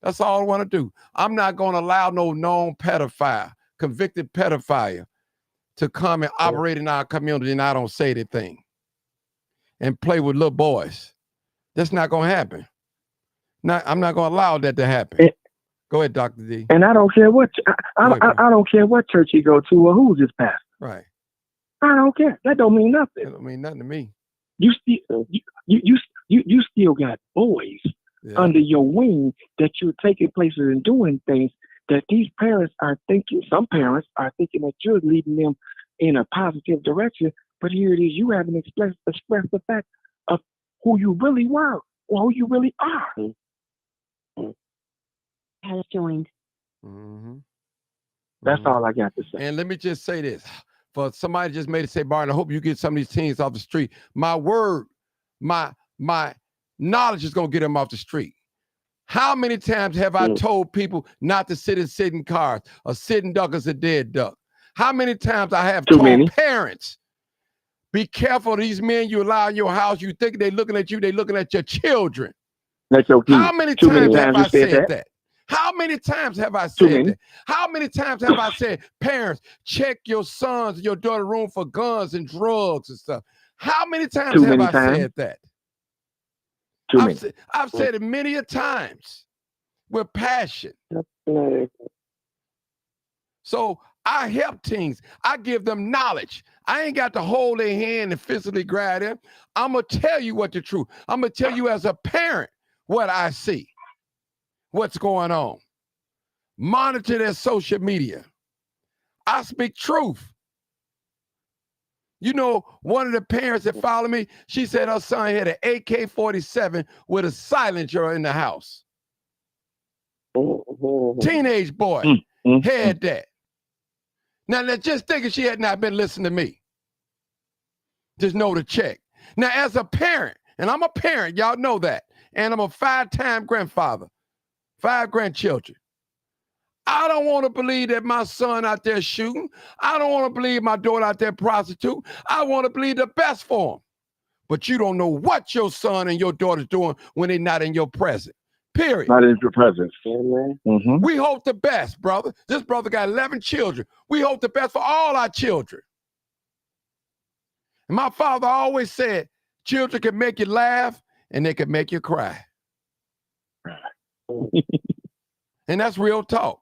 That's all I want to do. I'm not going to allow no known pedophile, convicted pedophile, to come and operate in our community and I don't say anything and play with little boys. That's not going to happen. I'm not going to allow that to happen. Go ahead, Dr. D. And I don't care what I don't care what church you go to or who's his pastor. Right. I don't care. That don't mean nothing. That don't mean nothing to me. You still got boys under your wing that you're taking places and doing things that these parents are thinking. Some parents are thinking that you're leading them in a positive direction, but here it is, you haven't expressed the fact of who you really were or who you really are. Has joined. That's all I got to say. And let me just say this. For somebody just made it say, Barton, I hope you get some of these teens off the street. My word, my knowledge is going to get them off the street. How many times have I told people not to sit in cars? A sitting duck is a dead duck. How many times I have told parents, be careful of these men you allow in your house. You think they're looking at you, they're looking at your children. That's okay. How many times have I said that? How many times have I said that? How many times have I said, parents, check your sons and your daughter's room for guns and drugs and stuff? How many times have I said that? I've said it many a times with passion. So I help teens. I give them knowledge. I ain't got to hold their hand and physically grab them. I'm going to tell you what the truth. I'm going to tell you as a parent what I see, what's going on. Monitor their social media. I speak truth. You know, one of the parents that followed me, she said her son had an AK-47 with a silencer in the house. Teenage boy had that. Now, just thinking she had not been listening to me. Just know to check. Now, as a parent, and I'm a parent, y'all know that, and I'm a 5-time grandfather, 5 grandchildren. I don't want to believe that my son out there shooting. I don't want to believe my daughter out there prostitute. I want to believe the best for them. But you don't know what your son and your daughter's doing when they're not in your presence. Period. Not in your presence. Mm-hmm. We hope the best, brother. This brother got 11 children. We hope the best for all our children. And my father always said, children can make you laugh and they can make you cry. And that's real talk.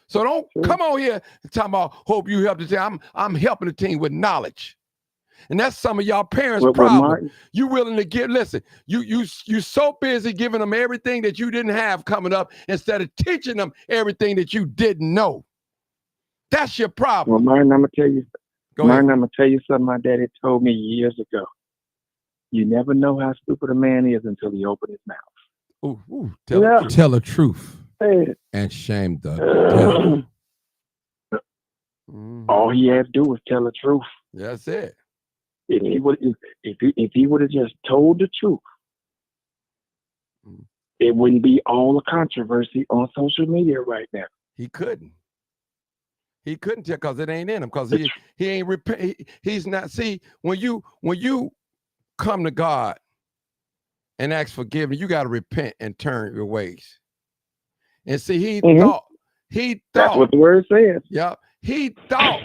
So don't come on here and talk about hope you help the team. I'm helping the team with knowledge. And that's some of y'all parents' problem. You willing to give, listen, you so busy giving them everything that you didn't have coming up instead of teaching them everything that you didn't know. That's your problem. Well, Martin, I'm going to tell you. Martin, I'm going to tell you something my daddy told me years ago. You never know how stupid a man is until he opens his mouth. Tell the truth and shame the devil. All he had to do was tell the truth. That's it. If he would have just told the truth, it wouldn't be all the controversy on social media right now. He couldn't. He couldn't tell because it ain't in him. Because he ain't repent. He's not. See, when you come to God and ask forgiveness, you got to repent and turn your ways. And see, he thought. That's what the word says. Yeah, he thought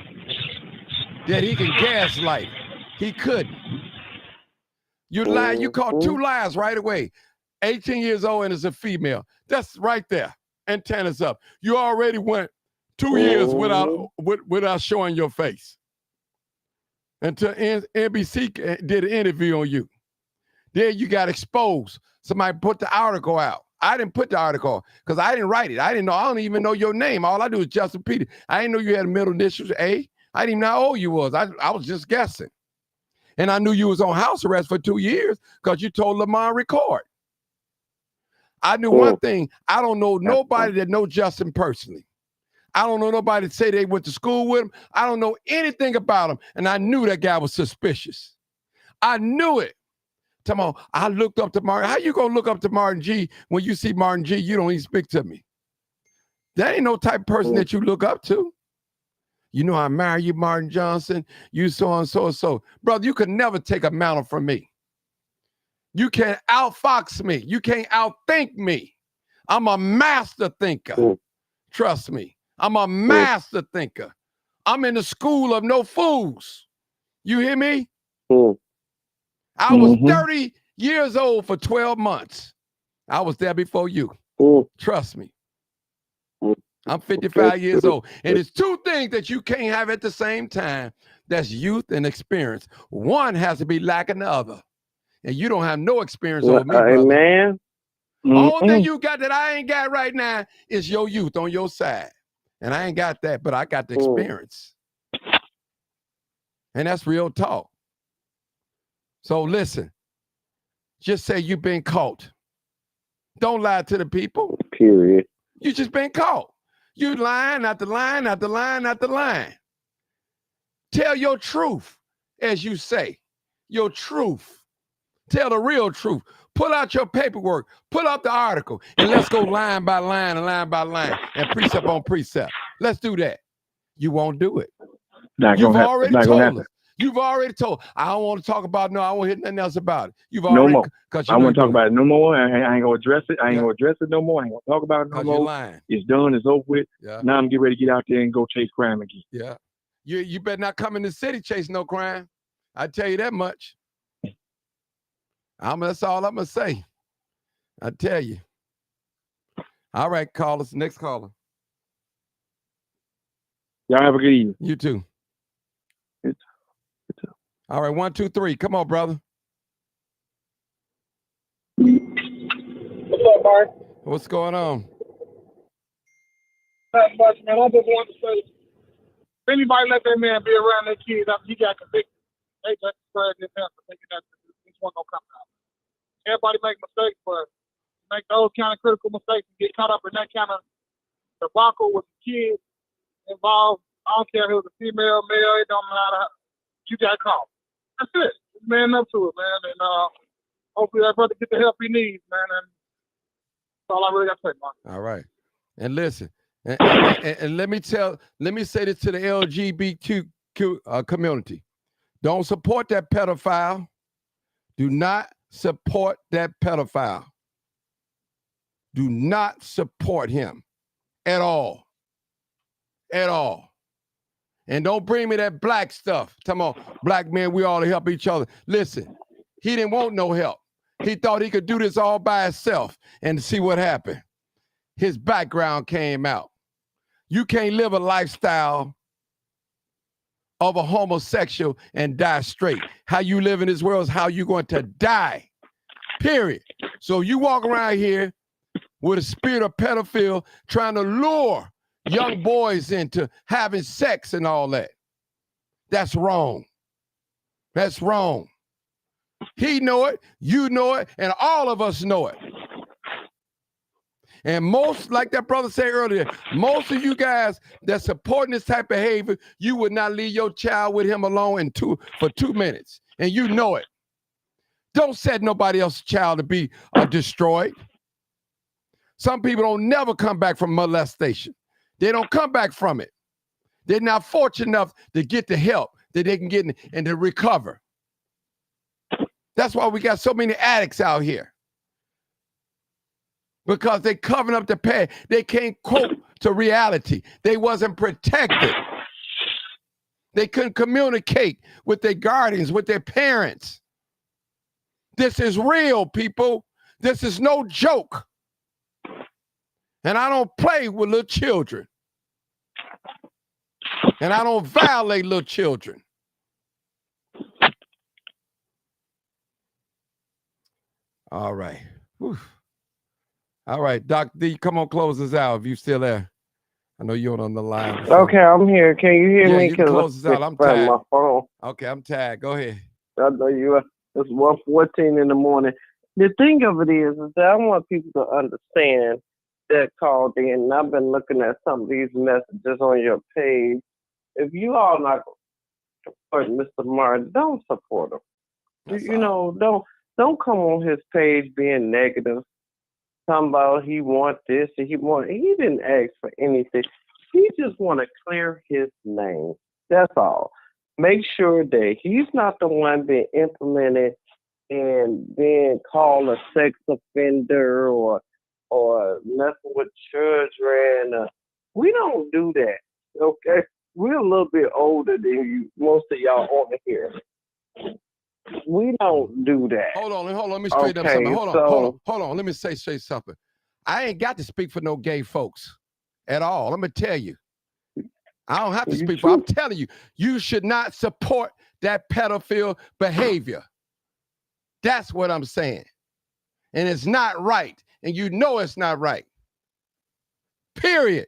that he can gaslight. He couldn't. You lied. You caught 2 lies right away. 18 years old and is a female. That's right there. Antennas up. You already went 2 years without showing your face. Until NBC did an interview on you. Then you got exposed. Somebody put the article out. I didn't put the article because I didn't write it. I didn't know. I don't even know your name. All I do is Justin Peter. I didn't know you had a middle initials A. I didn't even know how old you was. I was just guessing. And I knew you was on house arrest for 2 years because you told Lamar record. I knew one thing. I don't know nobody that know Justin personally. I don't know nobody that say they went to school with him. I don't know anything about him. And I knew that guy was suspicious. I knew it. I looked up to Martin. How you gonna look up to Martin G when you see Martin G, you don't even speak to me? That ain't no type of person that you look up to. You know, I marry you, Martin Johnson. You so and so and so. Brother, you could never take a mantle from me. You can't outfox me. You can't outthink me. I'm a master thinker. Trust me. I'm a master thinker. I'm in the school of no fools. You hear me? I was 30 years old for 12 months. I was there before you. Trust me. I'm 55 years old. And it's 2 things that you can't have at the same time. That's youth and experience. One has to be lacking the other. And you don't have no experience over me, brother. Amen. Only thing you got that I ain't got right now is your youth on your side. And I ain't got that, but I got the experience. And that's real talk. So listen, just say you've been caught. Don't lie to the people. Period. You just been caught. You lying after lying after lying after lying. Tell your truth, as you say. Your truth. Tell the real truth. Pull out your paperwork. Pull out the article. And let's go line by line and line by line and precept on precept. Let's do that. You won't do it. You've already told us. You've already told. I don't want to talk about I won't hear nothing else about it. You've already. No more. I won't talk about it no more. I ain't going to address it. I ain't going to address it no more. I ain't going to talk about it no more. You're lying. It's done. It's over with. Yeah. Now I'm getting ready to get out there and go chase crime again. Yeah. You better not come in the city chasing no crime. I tell you that much. That's all I'm going to say. I tell you. All right, callers. Next caller. Y'all have a good evening. You too. All right, 1, 2, 3. Come on, brother. What's up, Mark? What's going on? Not much, man. I just wanted to say, anybody let that man be around their kids after he got convicted, they just spread this out thinking that this one gonna come out. Everybody make mistakes, but make those kind of critical mistakes and get caught up in that kind of debacle with the kids involved. I don't care if it was a female, male, it don't matter. You got caught. That's it. Just man up to it, man. And hopefully that brother get the help he needs, man. And that's all I really got to say, man. All right. And listen, and let me say this to the LGBTQ community. Don't support that pedophile. Do not support that pedophile. Do not support him at all. At all. And don't bring me that black stuff. Come on, black men, we all help each other. Listen, he didn't want no help. He thought he could do this all by himself, and see what happened. His background came out. You can't live a lifestyle of a homosexual and die straight. How you live in this world is how you're going to die, period. So you walk around here with a spirit of pedophile trying to lure young boys into having sex and all that. That's wrong. That's wrong. He know it, you know it, and all of us know it. And most, like that brother said earlier, most of you guys that supporting this type of behavior, you would not leave your child with him alone for 2 minutes. And you know it. Don't set nobody else's child to be destroyed. Some people don't never come back from molestation. They don't come back from it. They're not fortunate enough to get the help that they can get and to recover. That's why we got so many addicts out here. Because they covering up the past. They can't cope to reality. They wasn't protected. They couldn't communicate with their guardians, with their parents. This is real, people. This is no joke. And I don't play with little children. And I don't violate little children. All right. Whew. All right, Doc D, come on, close us out if you still there. I know you're on the line. Okay, I'm here. Can you hear me? You can close us out. I'm tired. My phone. Okay, I'm tired. Go ahead. I know you are. It's 1:14 in the morning. The thing of it is that I want people to understand that called in. And I've been looking at some of these messages on your page. If you all not support Mr. Martin, don't support him. You know, don't come on his page being negative. Talking about he want this and he didn't ask for anything. He just want to clear his name. That's all. Make sure that he's not the one being implemented and being called a sex offender or messing with children. We don't do that. Okay, we're a little bit older than you, most of y'all on here. We don't do that. Hold on. Let me straighten up something. Hold on. Let me say something. I ain't got to speak for no gay folks at all. Let me tell you. I don't have to speak for. I'm telling you, you should not support that pedophile behavior. That's what I'm saying. And it's not right. And you know it's not right. Period.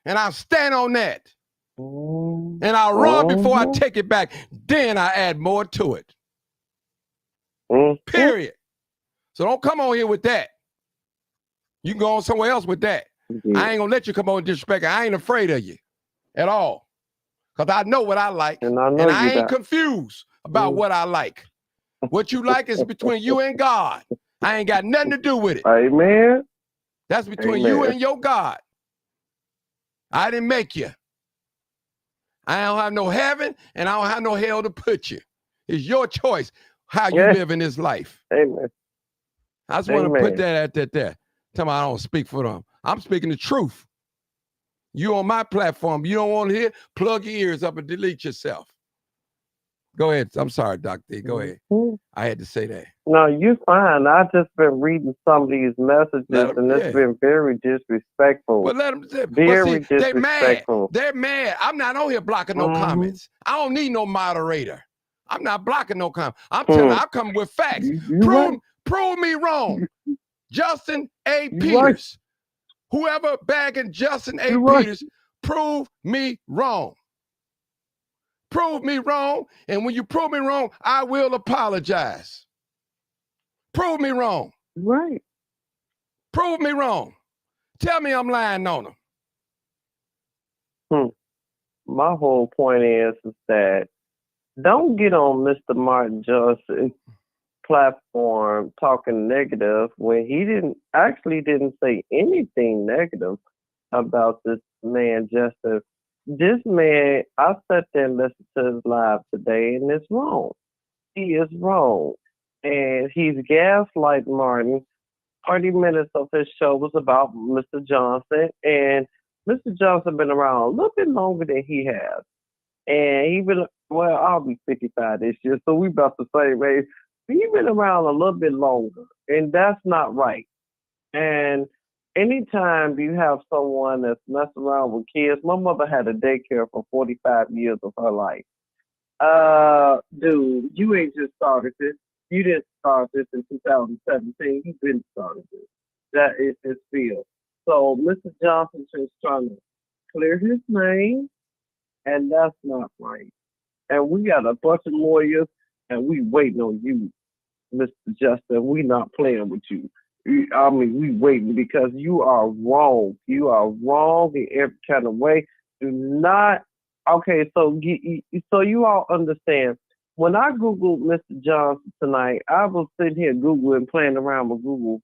And I'll stand on that. And I'll run before I take it back. Then I add more to it. Period. So don't come on here with that. You can go on somewhere else with that. I ain't gonna let you come on and disrespect. I ain't afraid of you at all. Because I know what I like. And I ain't confused about what I like. What you like is between you and God. I ain't got nothing to do with it. Amen. That's between you and your God. I didn't make you. I don't have no heaven and I don't have no hell to put you. It's your choice how you live in this life. Amen. I just want to put that at that. Tell me I don't speak for them. I'm speaking the truth. You on my platform. You don't want to hear? Plug your ears up and delete yourself. Go ahead. I'm sorry, Dr. D. Go ahead. I had to say that. No, you're fine. I've just been reading some of these messages, and it's been very disrespectful. Well, let them say. Very disrespectful. They're mad. I'm not on here blocking no comments. I don't need no moderator. I'm not blocking no comments. I'm telling you, I'm coming with facts. Prove me wrong. Justin A. Peters. Whoever bagging Justin A. Peters, prove me wrong. Prove me wrong, and when you prove me wrong, I will apologize. Prove me wrong. Right. Prove me wrong. Tell me I'm lying on them. My whole point is that don't get on Mr. Martin Johnson's platform talking negative when he didn't say anything negative about this man, Justin. This man, I sat there and listened to his live today, and it's wrong. He is wrong. And he's gaslight Martin. 30 minutes of his show was about Mr. Johnson, and Mr. Johnson been around a little bit longer than he has. And he been, well, I'll be 55 this year, so we about the same age. He's been around a little bit longer, and that's not right. And anytime you have someone that's messing around with kids, my mother had a daycare for 45 years of her life. Dude, you ain't just started this. You didn't start this in 2017. You've been started this. That is his field. So Mr. Johnson is trying to clear his name, and that's not right. And we got a bunch of lawyers, and we waiting on you, Mr. Justin. We not playing with you. We waiting because you are wrong. You are wrong in every kind of way. Do not. Okay, so you all understand. When I Googled Mr. Johnson tonight, I was sitting here Googling, playing around with Google.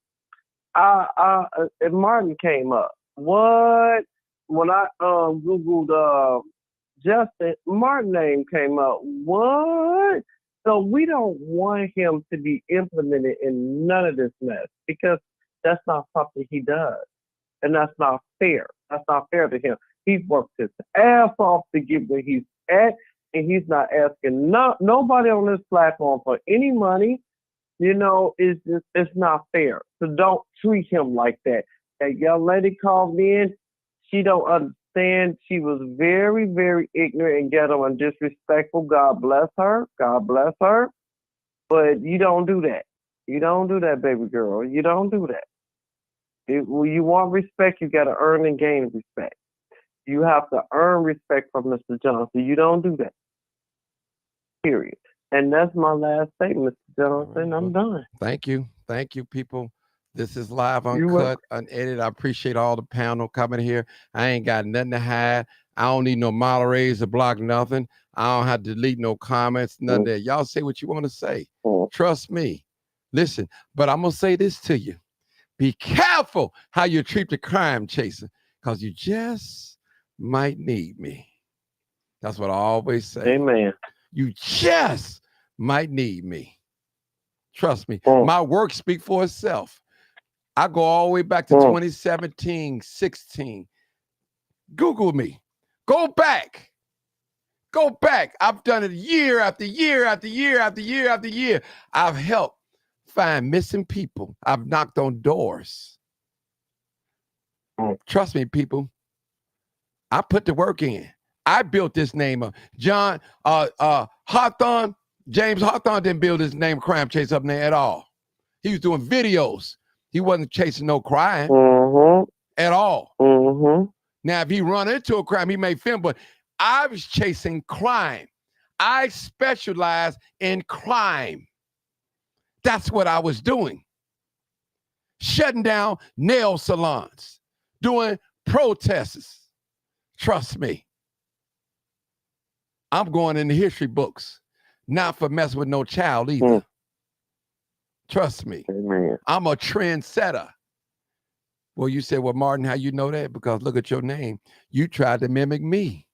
And Martin came up. What? When I Googled Justin, Martin name came up. What? So we don't want him to be implemented in none of this mess because that's not something he does. And that's not fair. That's not fair to him. He's worked his ass off to get where he's at, and he's not asking nobody on this platform for any money. You know, it's not fair. So don't treat him like that. That young lady called me in. She don't understand. She was very, very ignorant and ghetto and disrespectful. God bless her. God bless her. But you don't do that. You don't do that, baby girl. You don't do that. When you want respect, you got to earn and gain respect. You have to earn respect from Mr. Johnson. You don't do that. Period. And that's my last statement, Mr. Johnson. I'm done. Thank you. Thank you, people. This is live, uncut, unedited. I appreciate all the panel coming here. I ain't got nothing to hide. I don't need no moderators to block nothing. I don't have to delete no comments, none of that. Y'all say what you want to say. Trust me. Listen, but I'm going to say this to you. Be careful how you treat the crime chaser, because you just might need me. That's what I always say. Amen. You just might need me. Trust me. My work speaks for itself. I go all the way back to 2017, 16. Google me. Go back. Go back. I've done it year after year after year after year after year. I've helped find missing people. I've knocked on doors. Trust me, people. I put the work in. I built this name up. John Hawthorne, James Hawthorne didn't build his name crime chase up there at all. He was doing videos. He wasn't chasing no crime at all. Now, if he run into a crime, he may film, but I was chasing crime. I specialize in crime. That's what I was doing. Shutting down nail salons, doing protests. Trust me. I'm going in the history books, not for messing with no child either. Trust me. Amen. I'm a trendsetter. Well, you said, well, Martin, how you know that? Because look at your name. You tried to mimic me.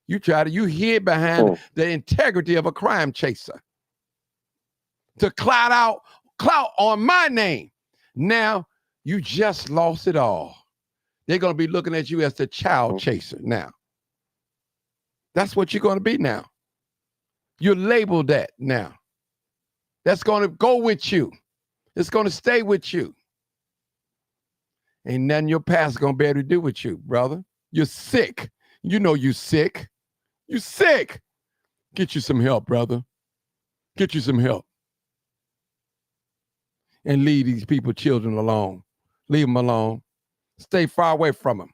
You hid behind the integrity of a crime chaser to clout on my name. Now, you just lost it all. They're going to be looking at you as the child chaser now. That's what you're going to be now. You're labeled that now. That's going to go with you. It's going to stay with you. Ain't nothing your past going to be able to do with you, brother. You're sick. You know you sick. You sick. Get you some help, brother. Get you some help. And leave these people, children alone. Leave them alone. Stay far away from them.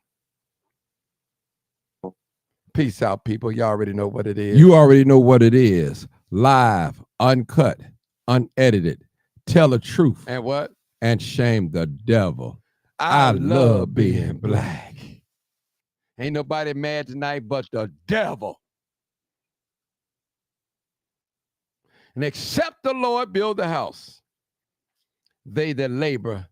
Peace out, people. You already know what it is. You already know what it is. Live, uncut, unedited. Tell the truth. And what? And shame the devil. I love being black. Ain't nobody mad tonight but the devil. And except the Lord build the house, they that labor